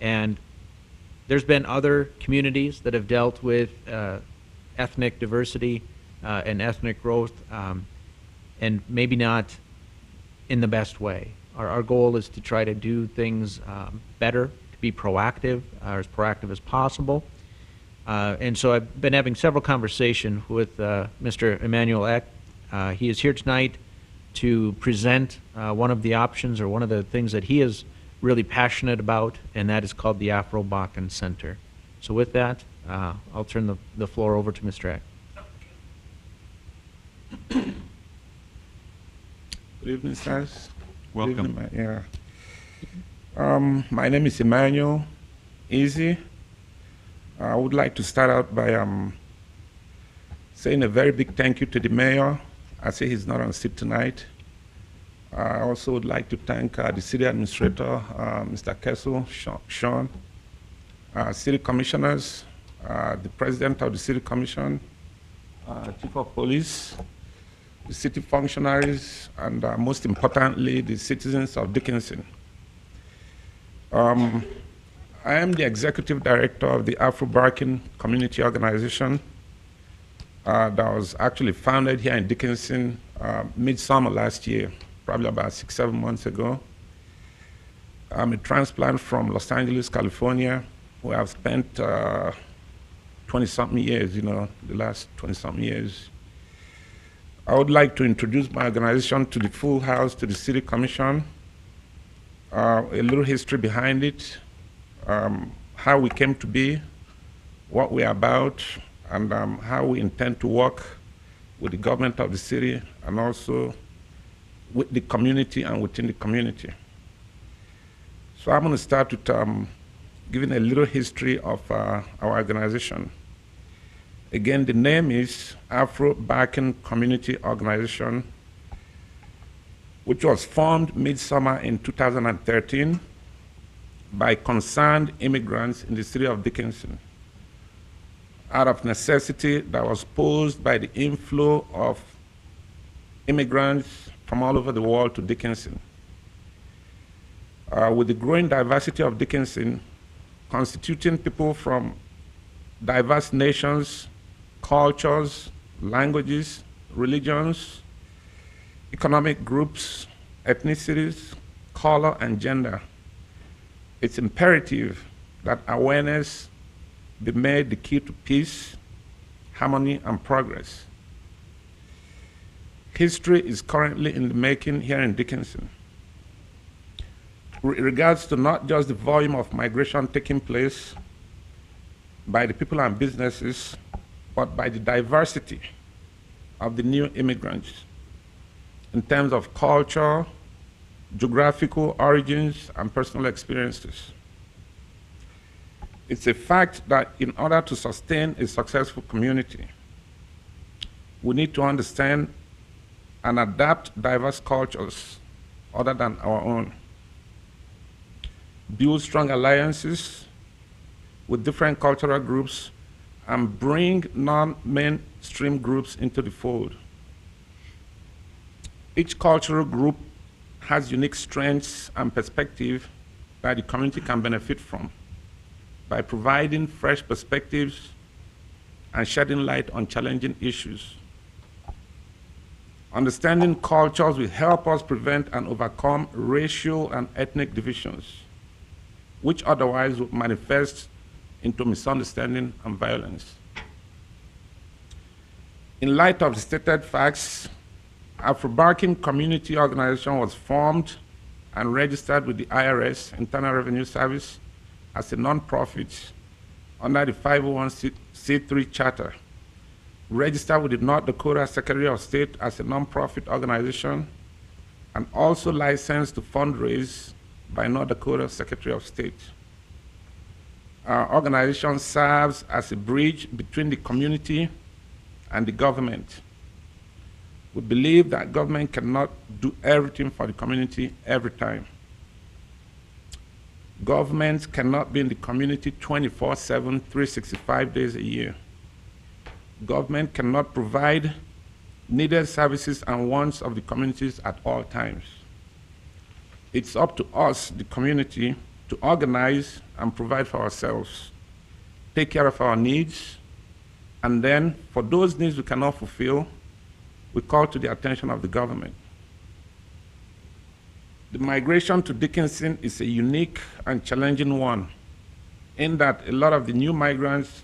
And there's been other communities that have dealt with ethnic diversity and ethnic growth, and maybe not in the best way. Our goal is to try to do things better, to be proactive, or as proactive as possible. And so I've been having several conversations with Mr. Emmanuel Eck. He is here tonight to present one of the options or one of the things that he is really passionate about, and that is called the Afro-Bakken Center. So with that, I'll turn the floor over to Mr. Eck. Good evening, sirs. Welcome. Good evening, my name is Emmanuel Easy. I would like to start out by saying a very big thank you to the mayor. I see he's not on seat tonight. I also would like to thank the city administrator, Mr. Kessel, Sean, city commissioners, the president of the city commission, chief of police, the city functionaries, and most importantly, the citizens of Dickinson. I am the executive director of the Afro-Bakken Community Organization that was actually founded here in Dickinson midsummer last year, probably about 6-7 months ago. I'm a transplant from Los Angeles, California, where I've spent 20-something years, the last 20-something years. I would like to introduce my organization to the full house, to the city commission, a little history behind it, how we came to be, what we're about, and how we intend to work with the government of the city and also with the community and within the community. So I'm going to start with giving a little history of our organization. Again, the name is Afro-Bakken Community Organization, which was formed midsummer in 2013 by concerned immigrants in the city of Dickinson, out of necessity that was posed by the inflow of immigrants from all over the world to Dickinson. with the growing diversity of Dickinson, constituting people from diverse nations, cultures, languages, religions, economic groups, ethnicities, color, and gender, it's imperative that awareness be made the key to peace, harmony, and progress. History is currently in the making here in Dickinson. With regards to not just the volume of migration taking place by the people and businesses, but by the diversity of the new immigrants in terms of culture, geographical origins, and personal experiences. It's a fact that in order to sustain a successful community, we need to understand and adapt diverse cultures other than our own, build strong alliances with different cultural groups, and bring non-mainstream groups into the fold. Each cultural group has unique strengths and perspectives that the community can benefit from by providing fresh perspectives and shedding light on challenging issues. Understanding cultures will help us prevent and overcome racial and ethnic divisions, which otherwise would manifest into misunderstanding and violence. In light of the stated facts, Afro-Barking Community Organization was formed and registered with the IRS, Internal Revenue Service, as a non-profit under the 501c3 charter, registered with the North Dakota Secretary of State as a non-profit organization, and also licensed to fundraise by North Dakota Secretary of State. Our organization serves as a bridge between the community and the government. We believe that government cannot do everything for the community every time. Governments cannot be in the community 24/7, 365 days a year. Government cannot provide needed services and wants of the communities at all times. It's up to us, the community, to organize and provide for ourselves, take care of our needs, and then for those needs we cannot fulfill, we call to the attention of the government. The migration to Dickinson is a unique and challenging one, in that a lot of the new migrants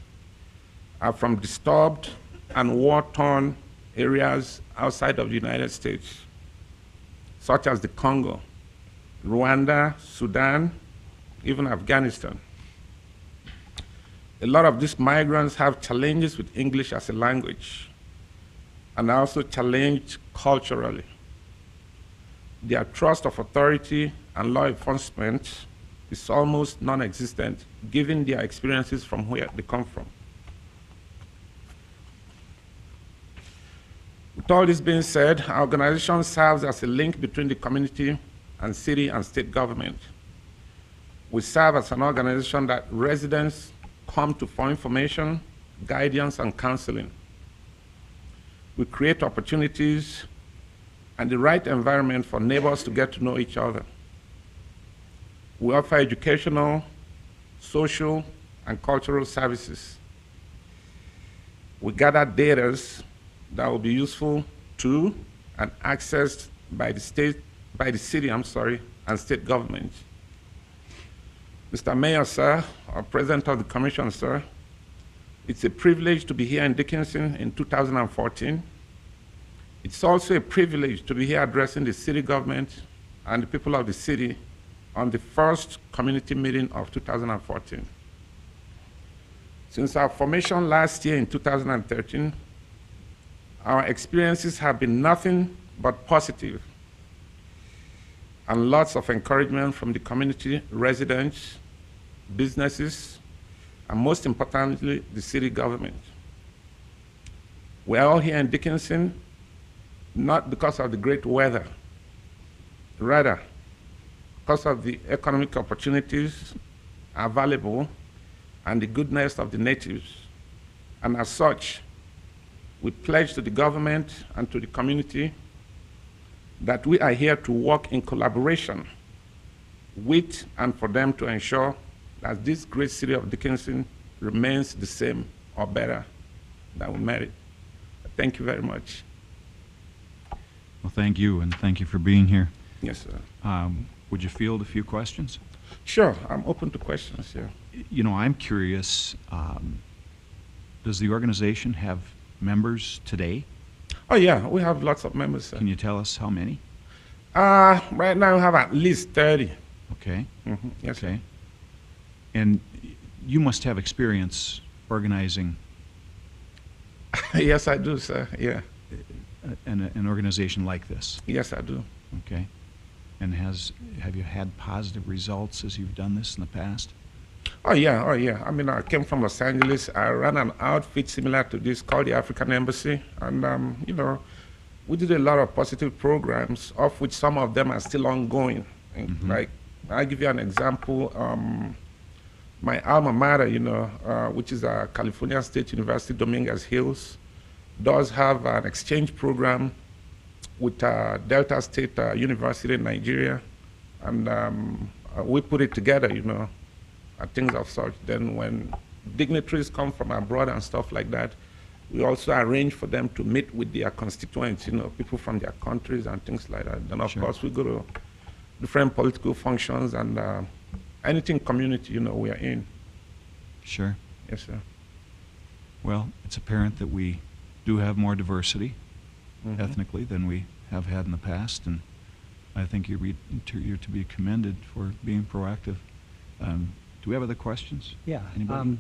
are from disturbed and war-torn areas outside of the United States, such as the Congo, Rwanda, Sudan, even Afghanistan. A lot of these migrants have challenges with English as a language, and are also challenged culturally. Their trust of authority and law enforcement is almost non-existent, given their experiences from where they come from. With all this being said, our organization serves as a link between the community and city and state government. We serve as an organization that residents come to for information, guidance, and counseling. We create opportunities and the right environment for neighbors to get to know each other. We offer educational, social, and cultural services. We gather data that will be useful to and accessed by the city, and state government. Mr. Mayor, sir, or President of the Commission, sir, it's a privilege to be here in Dickinson in 2014. It's also a privilege to be here addressing the city government and the people of the city on the first community meeting of 2014. Since our formation last year in 2013, our experiences have been nothing but positive, and lots of encouragement from the community, residents, businesses, and most importantly, the city government. We're all here in Dickinson, not because of the great weather, rather because of the economic opportunities available and the goodness of the natives. And as such, we pledge to the government and to the community that we are here to work in collaboration with and for them to ensure that this great city of Dickinson remains the same or better than we met it. Thank you very much. Well, thank you, and thank you for being here. Yes, sir. Would you field a few questions? Sure, I'm open to questions, yeah. You know, I'm curious, does the organization have members today? Oh, yeah, we have lots of members, sir. Can you tell us how many? Right now we have at least 30. Okay. Mm-hmm. Yes, okay. And you must have experience organizing. Yes, I do, sir, yeah. An organization like this? Yes, I do. Okay. And have you had positive results as you've done this in the past? Oh, yeah, oh, yeah. I mean, I came from Los Angeles. I ran an outfit similar to this called the African Embassy. And, you know, we did a lot of positive programs, of which some of them are still ongoing. Mm-hmm. Like, I'll give you an example. My alma mater, you know, which is California State University, Dominguez Hills, does have an exchange program with Delta State University in Nigeria. And we put it together, you know, things of such. Then when dignitaries come from abroad and stuff like that, we also arrange for them to meet with their constituents, you know, people from their countries and things like that. Then, of course, we go to different political functions and anything community, you know, we are in. Sure. Yes, sir. Well, it's apparent that we do have more diversity Mm-hmm. ethnically than we have had in the past, and I think you're to be commended for being proactive. Do we have other questions? Yeah. Anybody?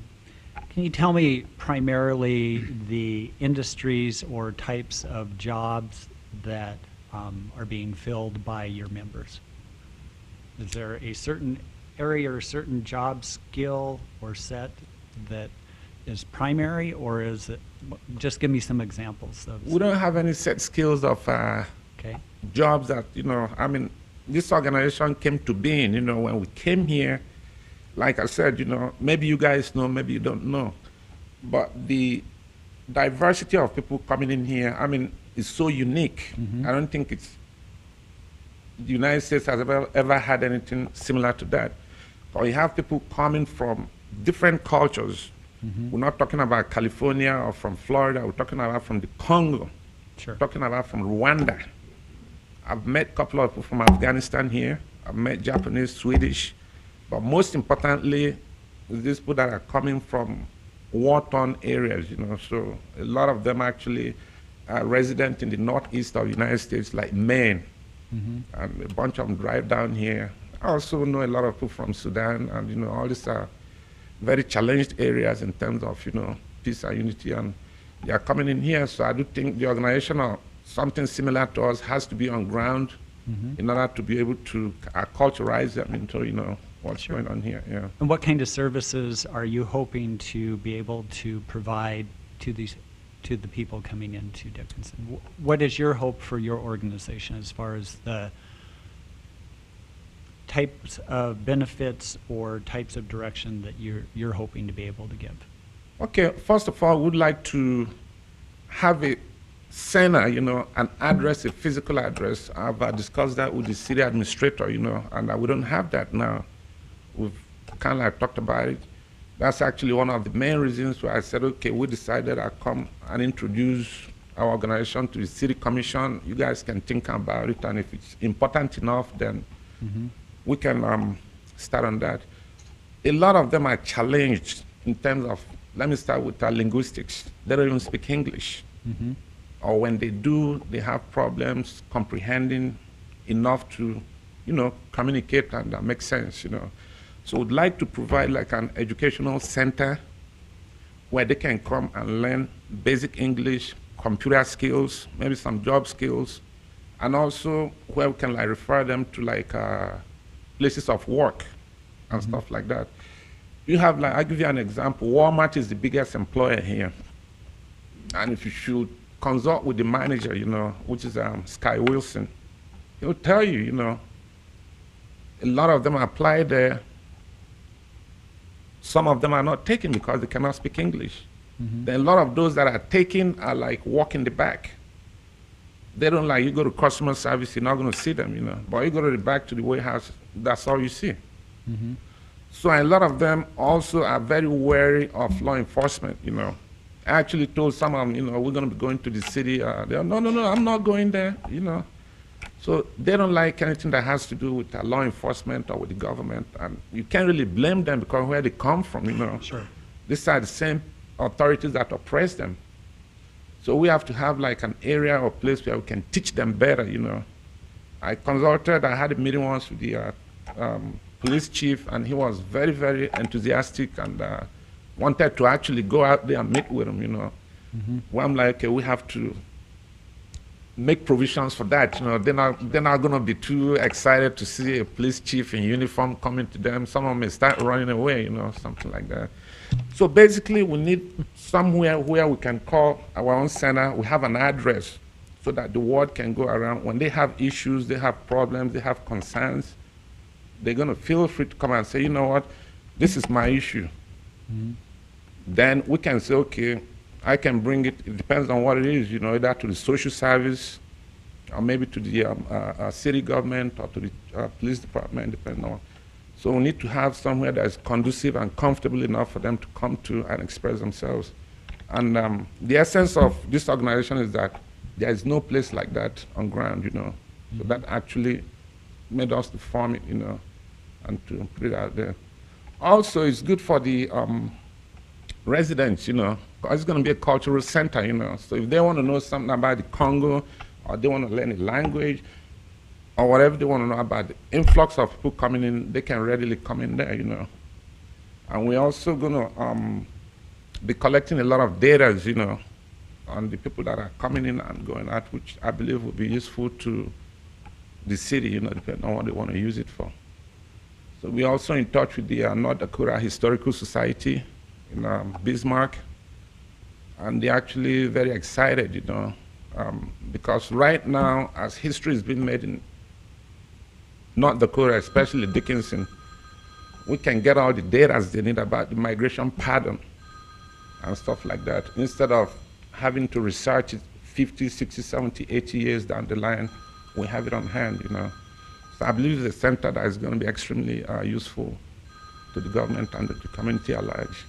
Can you tell me primarily the industries or types of jobs that are being filled by your members? Is there a certain area or certain job skill or set that is primary, or is it, just give me some examples of. We don't have any set skills of okay. jobs that, you know, I mean, this organization came to being, you know, when we came here, like I said, you know, maybe you guys know, maybe you don't know, but the diversity of people coming in here, I mean, is so unique. Mm-hmm. I don't think the United States has ever had anything similar to that. But you have people coming from different cultures. Mm-hmm. We're not talking about California or from Florida. We're talking about from the Congo. Sure. We're talking about from Rwanda. I've met a couple of people from Afghanistan here. I've met Japanese, Swedish. But most importantly, these people that are coming from war-torn areas, you know. So a lot of them actually are resident in the northeast of the United States, like Maine. Mm-hmm. And a bunch of them drive down here. I also know a lot of people from Sudan, and, you know, all these are very challenged areas in terms of, you know, peace and unity, and they are coming in here. So I do think the organization or something similar to us has to be on ground Mm-hmm. in order to be able to acculturate them into, you know, what's Sure. going on here. Yeah. And what kind of services are you hoping to be able to provide to the people coming into Dickinson? What is your hope for your organization as far as the types of benefits or types of direction that you're hoping to be able to give? Okay, first of all, we'd like to have a center, you know, an address, a physical address. I've discussed that with the city administrator, you know, and we don't have that now. We've kind of like talked about it. That's actually one of the main reasons why I said, okay, we decided I'll come and introduce our organization to the city commission. You guys can think about it, and if it's important enough, then Mm-hmm. we can start on that. A lot of them are challenged in terms of, let me start with linguistics. They don't even speak English. Mm-hmm. Or when they do, they have problems comprehending enough to, you know, communicate and make sense, you know. So we'd like to provide like an educational center where they can come and learn basic English, computer skills, maybe some job skills, and also where we can like refer them to like places of work and Mm-hmm. stuff like that. You have like, I'll give you an example. Walmart is the biggest employer here. And if you should consult with the manager, you know, which is Sky Wilson, he'll tell you, you know, a lot of them apply there. Some of them are not taken because they cannot speak English. Mm-hmm. Then a lot of those that are taken are like walking the back. They don't like, you go to customer service, you're not going to see them, you know. But you go to the back to the warehouse, that's all you see. Mhm. So a lot of them also are very wary of law enforcement, I actually told some of them, we're going to be going to the city. They're, no, I'm not going there, So they don't like anything that has to do with law enforcement or with the government. And you can't really blame them because where they come from, Sure. These are the same authorities that oppress them. So we have to have like an area or place where we can teach them better, I had a meeting once with the police chief, and he was very, very enthusiastic and wanted to actually go out there and meet with him, Mhm. Well, I'm like, okay, we have to make provisions for that. They're not going to be too excited to see a police chief in uniform coming to them. Some of them may start running away, something like that. So basically, we need somewhere where we can call our own center. We have an address so that the word can go around. When they have issues, they have problems, they have concerns, they're going to feel free to come and say, you know what, this is my issue. Mhm. Then we can say, okay, I can bring it. It depends on what it is, either to the social service or maybe to the city government or to the police department, depending on. So we need to have somewhere that is conducive and comfortable enough for them to come to and express themselves. And the essence of this organization is that there is no place like that on ground, So that actually made us to form it, and to put it out there. Also, it's good for the residents, It's going to be a cultural center, So if they want to know something about the Congo, or they want to learn a language, or whatever they want to know about the influx of people coming in, they can readily come in there, And we're also going to be collecting a lot of data, on the people that are coming in and going out, which I believe will be useful to the city, depending on what they want to use it for. So we're also in touch with the North Dakota Historical Society in Bismarck, and they're actually very excited, because right now, as history is being made in North Dakota, especially Dickinson, we can get all the data they need about the migration pattern and stuff like that, instead of having to research it 50, 60, 70, 80 years down the line. We have it on hand, So I believe it's a center that is going to be extremely useful to the government and to the community at large.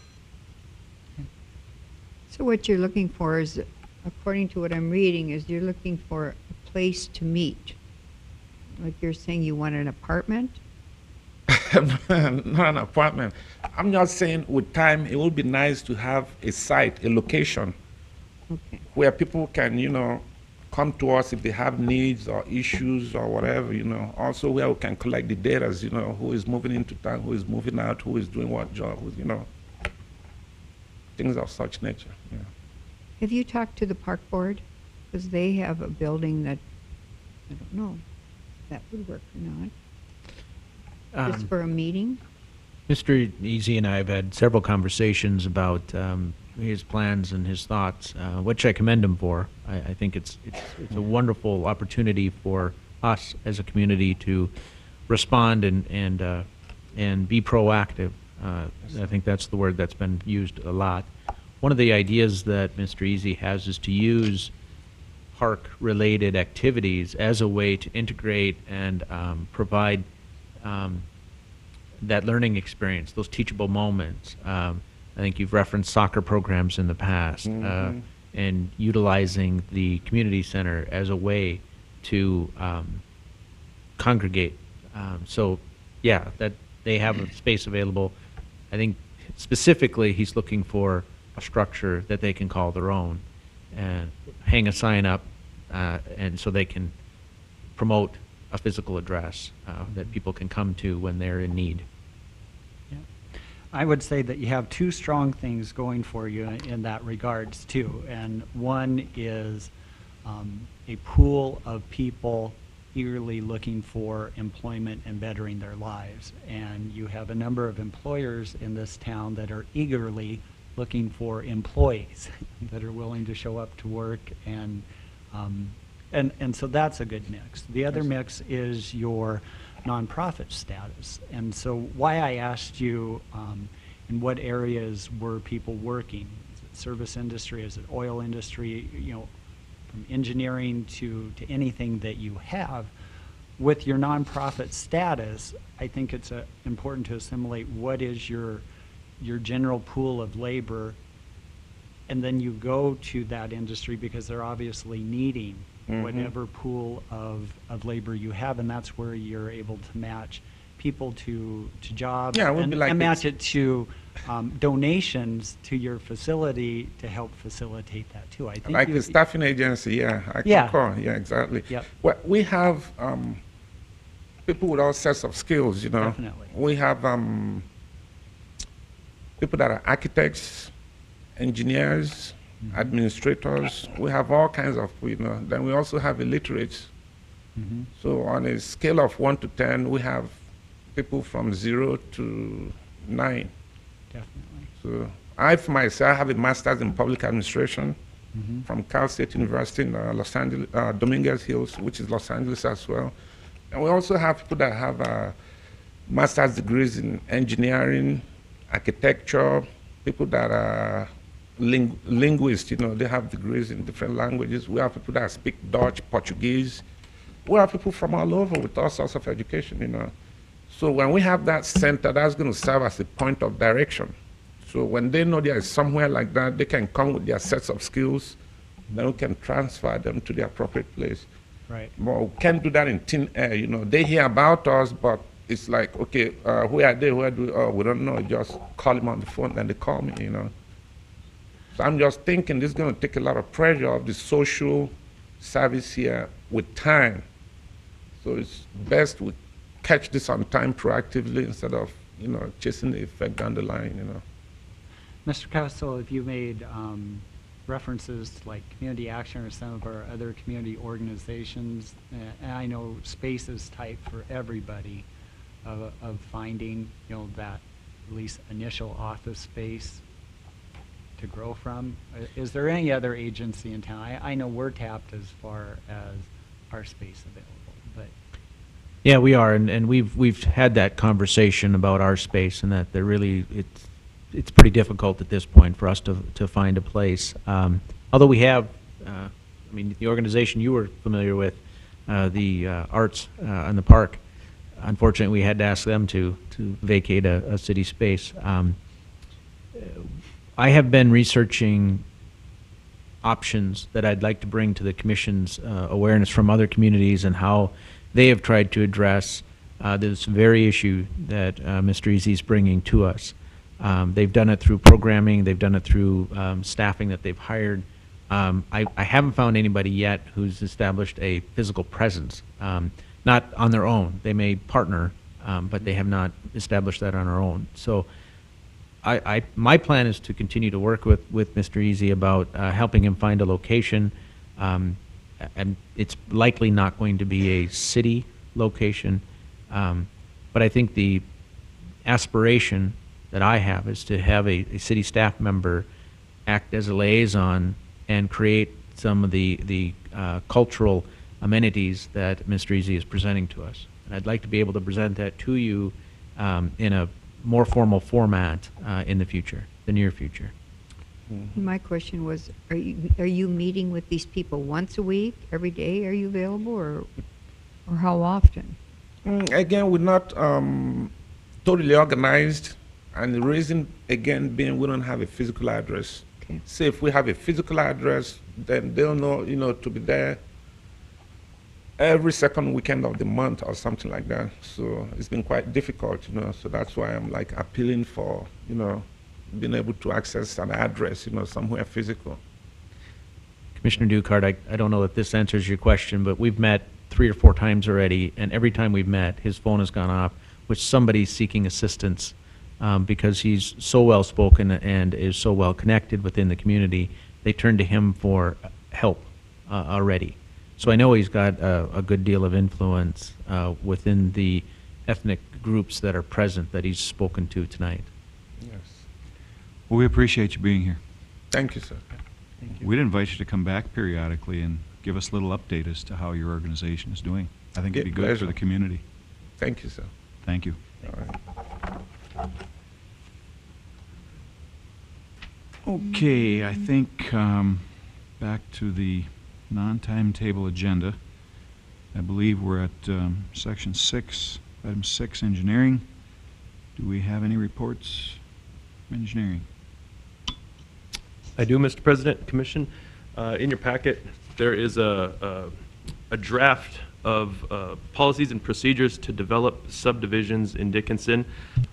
So what you're looking for is, according to what I'm reading, is you're looking for a place to meet. Like you're saying you want an apartment? Not an apartment. I'm just saying with time, it would be nice to have a site, a location, where people can, come to us if they have needs or issues or whatever, Also where we can collect the data, who is moving into town, who is moving out, who is doing what job, things of such nature. Yeah. Have you talked to the park board? Because they have a building that, I don't know, if that would work or not. Just for a meeting? Mr. Easy and I have had several conversations about his plans and his thoughts, which I commend him for. I think it's a wonderful opportunity for us as a community to respond and be proactive. I think that's the word that's been used a lot. One of the ideas that Mr. Easy has is to use park-related activities as a way to integrate and provide that learning experience, those teachable moments. I think you've referenced soccer programs in the past, and utilizing the community center as a way to congregate. So, yeah, that they have a space available. I think specifically he's looking for a structure that they can call their own and hang a sign up, and so they can promote a physical address that people can come to when they're in need. I would say that you have two strong things going for you in that regards too. And one is a pool of people eagerly looking for employment and bettering their lives. And you have a number of employers in this town that are eagerly looking for employees that are willing to show up to work, and so that's a good mix. The other mix is your nonprofit status. And so why I asked you in what areas were people working? Is it service industry? Is it oil industry? From engineering to anything that you have. with your nonprofit status, I think it's important to assimilate what is your general pool of labor, and then you go to that industry because they're obviously needing whatever pool of labor you have, and that's where you're able to match people to jobs, Yeah, it would and, be like and match this. it to donations to your facility to help facilitate that too. I think Like the staffing agency, yeah, I Yeah. concur, yeah, exactly. Yep. Well, we have people with all sets of skills, you know. Definitely. We have people that are architects, engineers, administrators. We have all kinds of, you know. Then we also have illiterates. So on a scale of 1 to 10, we have people from 0 to 9. Definitely. So I, for myself, have a master's in public administration from Cal State University in Los Angeles, Dominguez Hills, which is Los Angeles as well. And we also have people that have master's degrees in engineering, architecture, people that are linguists, you know, they have degrees in different languages. We have people that speak Dutch, Portuguese. We have people from all over with all sorts of education, you know. So when we have that center, that's going to serve as a point of direction. So when they know there is somewhere like that, they can come with their sets of skills, then we can transfer them to the appropriate place. Right. But we can't do that in thin air, you know. They hear about us, but it's like, okay, where are they? Where do we, oh, we don't know. Just call them on the phone, and they call me, you know. So I'm just thinking this is going to take a lot of pressure off the social service here with time. So it's best we catch this on time proactively instead of, you know, chasing the effect down the line, you know. Mr. Castle, if you made references to like Community Action or some of our other community organizations, and I know space is tight for everybody of finding, you know, that at least initial office space to grow from. Is there any other agency in town? I know we're tapped as far as our space available, but Yeah, we are, and we've had that conversation about our space, and that there really it's pretty difficult at this point for us to find a place. Although we have, I mean, the organization you were familiar with, the Arts in the Park. Unfortunately, we had to ask them to vacate a city space. I have been researching options that I'd like to bring to the Commission's awareness from other communities and how they have tried to address this very issue that Mr. Easy is bringing to us. They've done it through programming, they've done it through staffing that they've hired. I haven't found anybody yet who's established a physical presence, not on their own. They may partner, but they have not established that on their own. So my plan is to continue to work with Mr. Easy about helping him find a location. And it's likely not going to be a city location, but I think the aspiration that I have is to have a city staff member act as a liaison and create some of the cultural amenities that Mr. Easy is presenting to us. And I'd like to be able to present that to you in a more formal format in the future, the near future. My question was, are you meeting with these people once a week, every day? Are you available, or how often? Again, we're not totally organized, and the reason, again, being we don't have a physical address. Okay. Say if we have a physical address, then they'll know, you know, to be there every second weekend of the month or something like that. So it's been quite difficult, you know. So that's why I'm like appealing for, you know, being able to access an address, you know, somewhere physical. Commissioner Dukart, I don't know if this answers your question, but we've met 3 or 4 times already, and every time we've met, his phone has gone off with somebody seeking assistance because he's so well-spoken and is so well-connected within the community. They turn to him for help already. So I know he's got a good deal of influence within the ethnic groups that are present that he's spoken to tonight. Yes. Well, we appreciate you being here. Thank you, sir. thank you. We'd invite you to come back periodically and give us a little update as to how your organization is doing. I think it'd be good for the community. Thank you, sir. Thank you. All right. Okay, I think back to the non-timetable agenda. I believe we're at section 6, item 6, engineering. Do we have any reports from engineering? I do, Mr. President, Commission. In your packet, there is a draft of policies and procedures to develop subdivisions in Dickinson.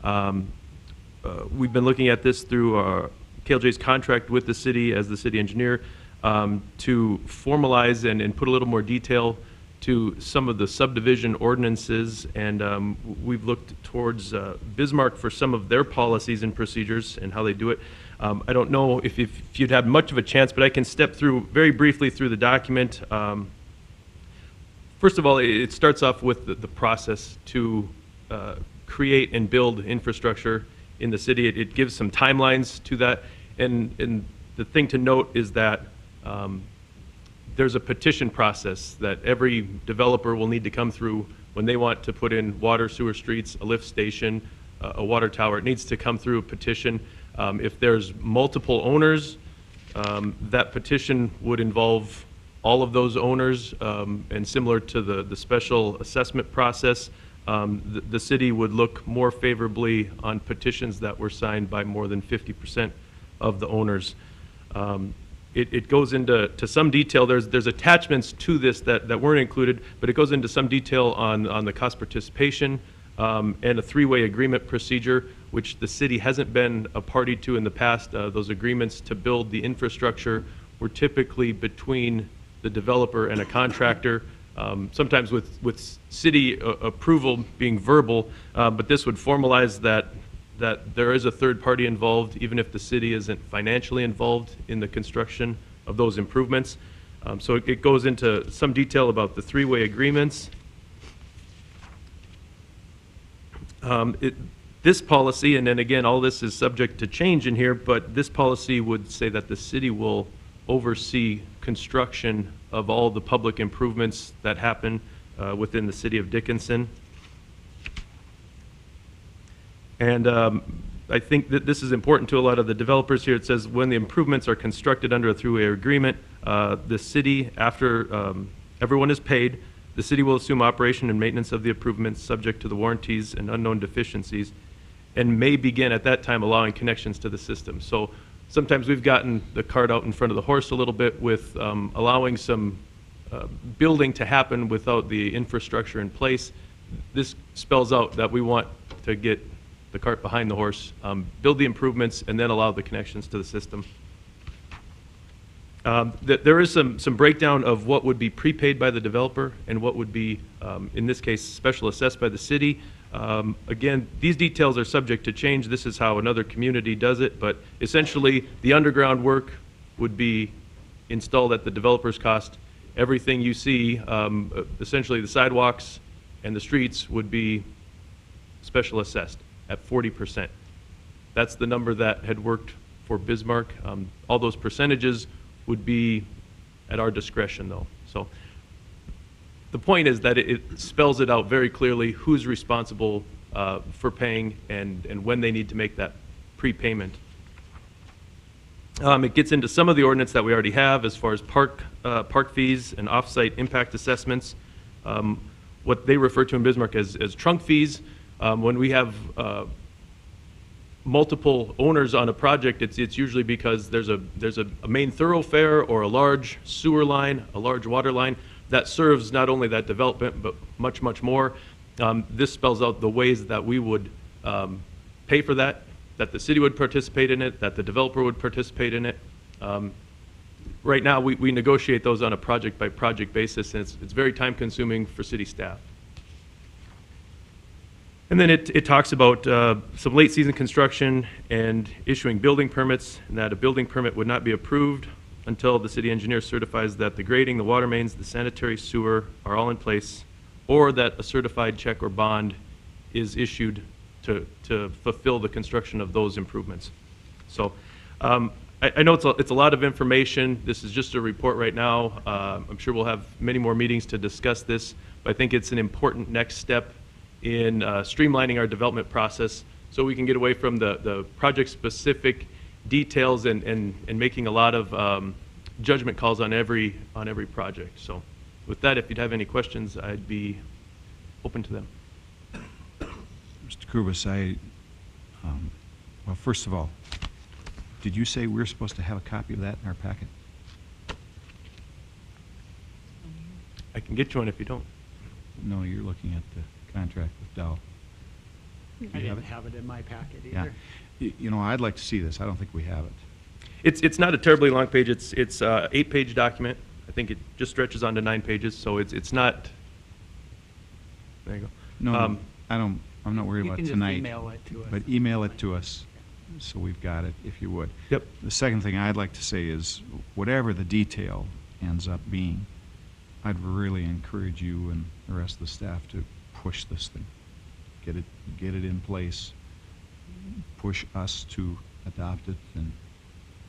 We've been looking at this through KLJ's contract with the city as the city engineer to formalize and put a little more detail to some of the subdivision ordinances, and we've looked towards Bismarck for some of their policies and procedures and how they do it. I don't know if you'd have much of a chance, but I can step through very briefly through the document. First of all, it starts off with the process to create and build infrastructure in the city. It gives some timelines to that, and the thing to note is that there's a petition process that every developer will need to come through when they want to put in water, sewer, streets, a lift station, a water tower. It needs to come through a petition. If there's multiple owners, that petition would involve all of those owners, and similar to the special assessment process, the city would look more favorably on petitions that were signed by more than 50% of the owners. It goes into some detail. There's attachments to this that weren't included, but it goes into some detail on the cost participation and a three-way agreement procedure, which the city hasn't been a party to in the past. Those agreements to build the infrastructure were typically between the developer and a contractor, sometimes with city approval being verbal, but this would formalize that there is a third party involved, even if the city isn't financially involved in the construction of those improvements. So it goes into some detail about the three-way agreements. This policy, and then again, all this is subject to change in here, but this policy would say that the city will oversee construction of all the public improvements that happen within the city of Dickinson. And I think that this is important to a lot of the developers here. It says when the improvements are constructed under a three-way agreement, the city, after everyone is paid, the city will assume operation and maintenance of the improvements subject to the warranties and unknown deficiencies, and may begin at that time allowing connections to the system. So sometimes we've gotten the cart out in front of the horse a little bit with allowing some building to happen without the infrastructure in place. This spells out that we want to get the cart behind the horse, build the improvements, and then allow the connections to the system. There is some breakdown of what would be prepaid by the developer and what would be, in this case, special assessed by the city. Again, these details are subject to change. This is how another community does it, but essentially the underground work would be installed at the developer's cost. Everything you see, essentially the sidewalks and the streets, would be special assessed at 40%. That's the number that had worked for Bismarck. All those percentages would be at our discretion, though. So the point is that it spells it out very clearly who's responsible for paying and when they need to make that prepayment. It gets into some of the ordinance that we already have as far as park fees and off-site impact assessments. What they refer to in Bismarck as trunk fees. When we have multiple owners on a project, it's usually because there's a main thoroughfare or a large sewer line, a large water line that serves not only that development but much, much more. This spells out the ways that we would pay for that the city would participate in it, that the developer would participate in it. Right now, we negotiate those on a project-by-project basis, and it's very time-consuming for city staff. And then it talks about some late season construction and issuing building permits, and that a building permit would not be approved until the city engineer certifies that the grading, the water mains, the sanitary sewer are all in place, or that a certified check or bond is issued to fulfill the construction of those improvements. So I know it's a lot of information. This is just a report right now. I'm sure we'll have many more meetings to discuss this, but I think it's an important next step in streamlining our development process so we can get away from the project-specific details and making a lot of judgment calls on every project. So With that, if you'd have any questions, I'd be open to them. Mr. Kubus, well, first of all, did you say we're supposed to have a copy of that in our packet? I can get you one if you don't. No, you're looking at the contract with Dow. I You didn't have it? have it in my packet Yeah. either. You know, I'd like to see this. I don't think we have it. It's not a terribly long page. It's a 8-page document. I think it just stretches on to 9 pages, so it's not. There you go. No, I'm not worried You about can just tonight. email it to us. But email it to us, so we've got it, if you would. Yep. The second thing I'd like to say is, whatever the detail ends up being, I'd really encourage you and the rest of the staff to push this thing. Get it in place. Push us to adopt it and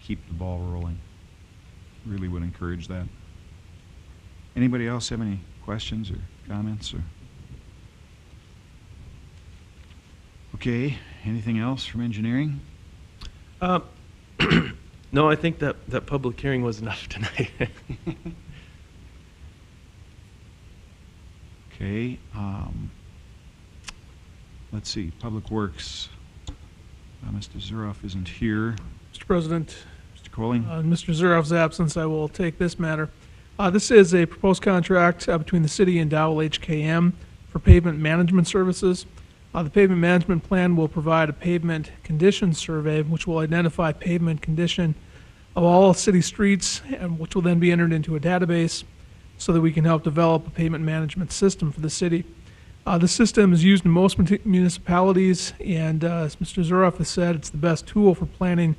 keep the ball rolling. Really would encourage that. Anybody else have any questions or comments or? Okay, anything else from engineering? No, I think that public hearing was enough tonight. Okay, let's see, Public Works. Mr. Zuroff isn't here. Mr. President, Mr. Colling? in Mr. Zuroff's absence, I will take this matter. This is a proposed contract between the city and Dowell HKM for pavement management services. The pavement management plan will provide a pavement condition survey, which will identify pavement condition of all city streets, and which will then be entered into a database so that we can help develop a pavement management system for the city. The system is used in most municipalities, and as Mr. Zuroff has said, it's the best tool for planning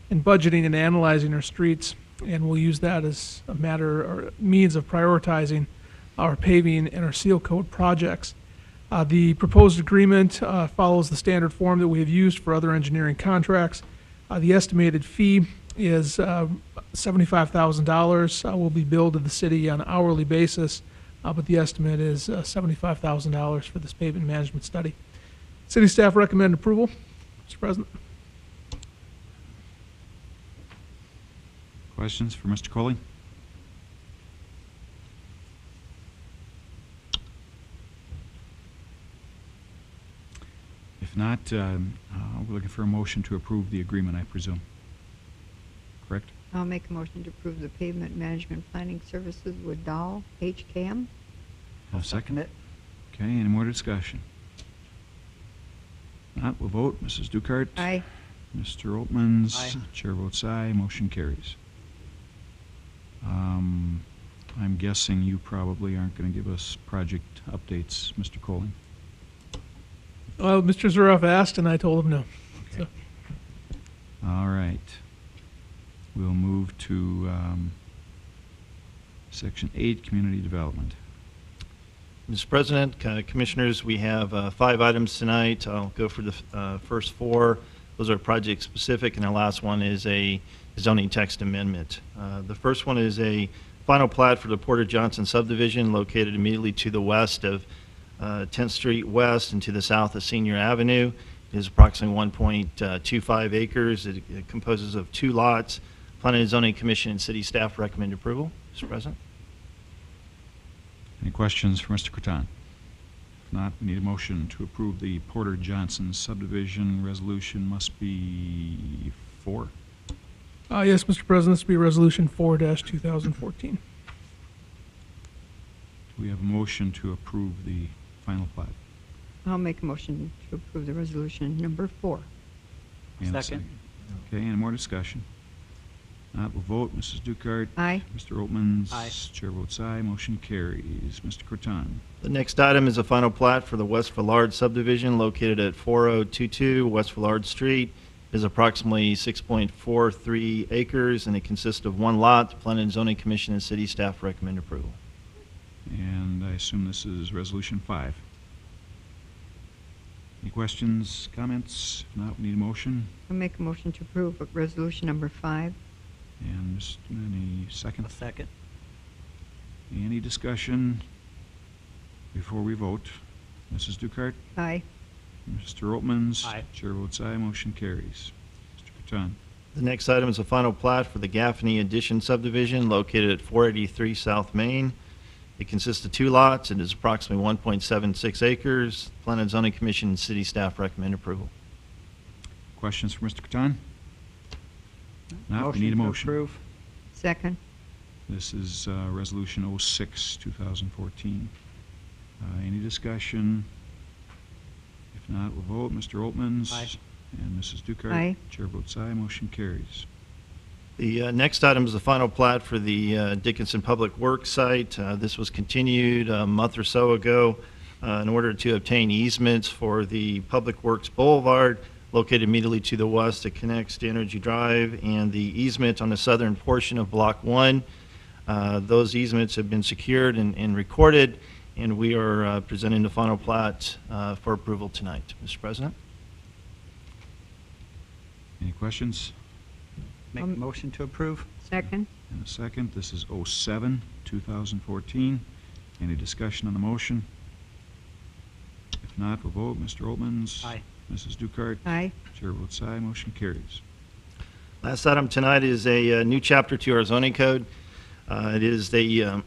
and budgeting and analyzing our streets, and we'll use that as a matter or means of prioritizing our paving and our seal coat projects. The proposed agreement follows the standard form that we have used for other engineering contracts. The estimated fee is $75,000. Will be billed to the city on an hourly basis, but the estimate is $75,000 for this pavement management study. City staff recommend approval. Mr. President. Questions for Mr. Colling? If not, we're looking for a motion to approve the agreement, I presume. Correct? I'll make a motion to approve the pavement management planning services with Dow HKM. I'll second it. Okay, any more discussion? Not, we'll vote. Mrs. Dukart? Aye. Mr. Oltmans? Aye. Chair votes aye, motion carries. I'm guessing you probably aren't going to give us project updates, Mr. Colling. Well, Mr. Zuroff asked, and I told him no. Okay. So, All right. We'll move to Section 8, Community Development. Mr. President, Commissioners, we have 5 items tonight. I'll go for the first 4. Those are project specific, and the last one is a zoning text amendment. The first one is a final plat for the Porter Johnson subdivision located immediately to the west of 10th Street West and to the south of Senior Avenue. It is approximately 1.25 acres. It composes of 2 lots. Planning and Zoning Commission and City staff recommend approval. Mr. President. Any questions for Mr. Croton? If not, we need a motion to approve the Porter Johnson subdivision. Resolution must be 4. yes, Mr. President, this will be Resolution 4-2014. Do we have a motion to approve the final plat? I'll make a motion to approve the resolution number 4. And a Second. Okay, any more discussion? Not, we'll vote. Mrs. Dukart? Aye. Mr. Oltmans? Aye. Chair votes aye, motion carries. Mr. Croton? The next item is a final plat for the West Villard subdivision located at 4022 West Villard Street. It is approximately 6.43 acres, and it consists of 1 lot. The Planning and Zoning Commission and City staff recommend approval. And I assume this is Resolution 5. Any questions, comments? If not, we need a motion. I'll make a motion to approve resolution number 5. And any second? A second. Any discussion before we vote? Mrs. Dukart? Aye. Mr. Oltmans? Aye. Chair votes aye, motion carries. Mr. Croton? The next item is a final plat for the Gaffney Addition subdivision located at 483 South Main. It consists of 2 lots and is approximately 1.76 acres. Planning and Zoning Commission and city staff recommend approval. Questions for Mr. Catan? Not, we need a to motion. approve. Second. This is Resolution 06, 2014. Any discussion? If not, we'll vote. Mr. Oltmans? Aye. And Mrs. Dukart? Aye. Chair votes aye, motion carries. The next item is the final plat for the Dickinson Public Works site. This was continued a month or so ago in order to obtain easements for the Public Works Boulevard located immediately to the west that connects to Energy Drive, and the easement on the southern portion of Block 1. Those easements have been secured and recorded, and we are presenting the final plat for approval tonight. Mr. President? Any questions? Make a motion to approve. Second. And a second. This is 07, 2014. Any discussion on the motion? If not, we'll vote. Mr. Oltmans? Aye. Mrs. Dukart? Aye. Chair votes aye, motion carries. Last item tonight is a new chapter to our zoning code. It is the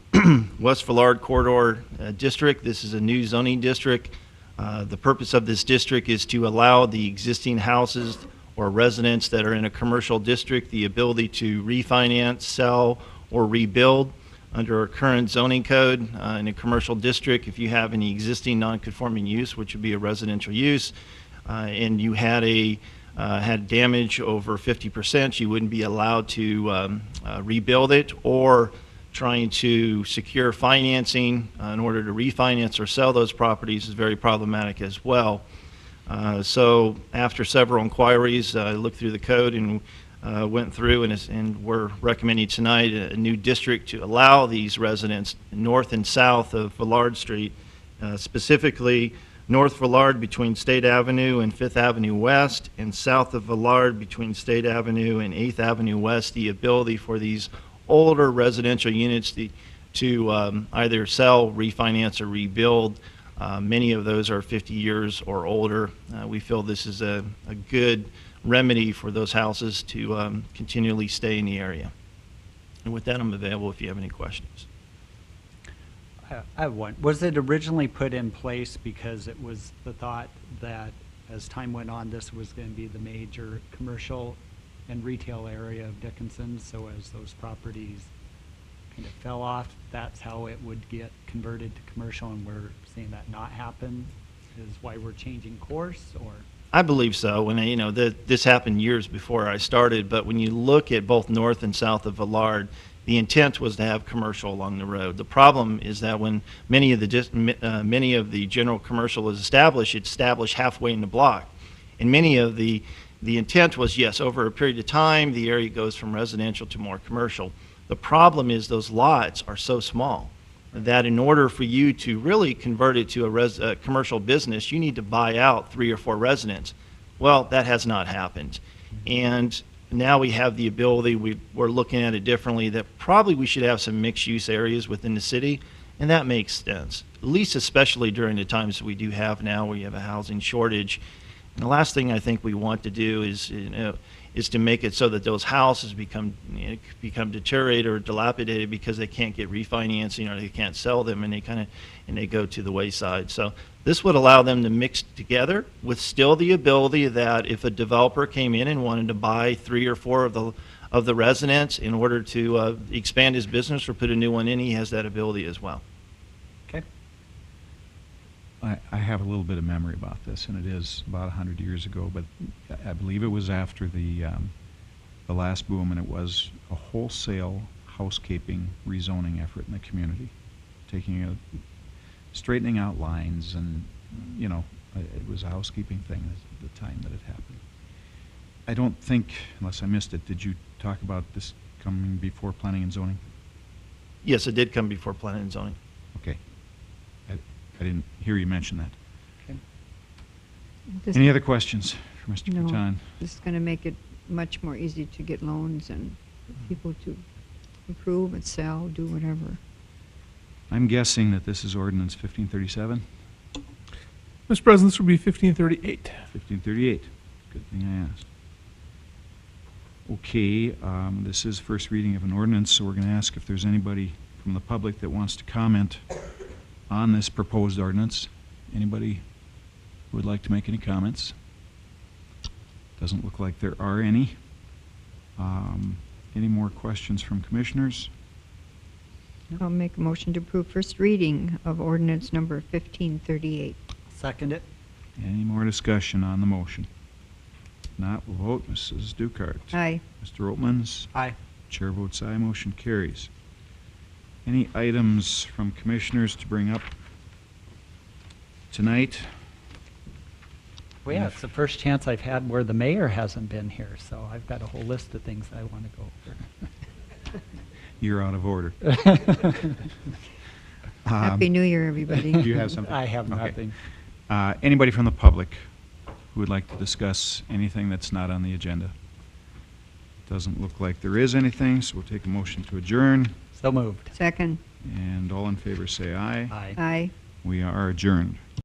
West Villard Corridor District. This is a new zoning district. The purpose of this district is to allow the existing houses or residents that are in a commercial district the ability to refinance, sell, or rebuild. Under our current zoning code, in a commercial district, if you have any existing non-conforming use, which would be a residential use, and you had had damage over 50%, you wouldn't be allowed to rebuild it, or trying to secure financing in order to refinance or sell those properties is very problematic as well. So after several inquiries, I looked through the code and went through and we're recommending tonight a new district to allow these residents north and south of Villard Street, specifically North Villard between State Avenue and 5th Avenue West, and south of Villard between State Avenue and 8th Avenue West, the ability for these older residential units to either sell, refinance, or rebuild. Many of those are 50 years or older. We feel this is a good remedy for those houses to continually stay in the area. And with that, I'm available if you have any questions. I have one. Was it originally put in place because it was the thought that as time went on, this was going to be the major commercial and retail area of Dickinson? So as those properties kind of fell off, that's how it would get converted to commercial, and we're seeing that not happen is why we're changing course? Or I believe so. And this happened years before I started, but when you look at both north and south of Villard, the intent was to have commercial along the road. The problem is that when many of the general commercial is established, it's established halfway in the block. And many of the intent was, yes, over a period of time, the area goes from residential to more commercial. The problem is those lots are so small that in order for you to really convert it to a commercial business, you need to buy out 3 or 4 residents. Well, that has not happened. And now we have the ability, we're looking at it differently, that probably we should have some mixed-use areas within the city, and that makes sense, at least especially during the times that we do have now where you have a housing shortage. And the last thing I think we want to do is to make it so that those houses become deteriorated or dilapidated because they can't get refinancing or they can't sell them, and they go to the wayside. So this would allow them to mix together with still the ability that if a developer came in and wanted to buy 3 or 4 of the residents in order to expand his business or put a new one in, he has that ability as well. okay. I have a little bit of memory about this, and it is about 100 years ago, but I believe it was after the last boom, and it was a wholesale housekeeping rezoning effort in the community, straightening out lines, and it was a housekeeping thing at the time that it happened. I don't think, unless I missed it, did you talk about this coming before planning and zoning? Yes, it did come before planning and zoning. Okay. I didn't hear you mention that. Okay. Any other questions for Mr. No, Catan? this is going to make it much more easy to get loans and for people to improve and sell, do whatever. I'm guessing that this is ordinance 1537? Mr. President, this would be 1538. 1538. Good thing I asked. Okay, this is first reading of an ordinance, so we're going to ask if there's anybody from the public that wants to comment on this proposed ordinance? Anybody who would like to make any comments? Doesn't look like there are any. Any more questions from commissioners? I'll make a motion to approve first reading of ordinance number 1538. Second it. Any more discussion on the motion? Not, we'll vote. Mrs. Dukart. Aye. Mr. Oltmans. Aye. Chair votes aye, motion carries. Any items from commissioners to bring up tonight? Well, yeah, it's the first chance I've had where the mayor hasn't been here, so I've got a whole list of things I want to go over. You're out of order. Happy New Year, everybody. Do you have something? I have Okay. nothing. Anybody from the public who would like to discuss anything that's not on the agenda? Doesn't look like there is anything, so we'll take a motion to adjourn. So moved. Second. And all in favor say aye. Aye. Aye. We are adjourned.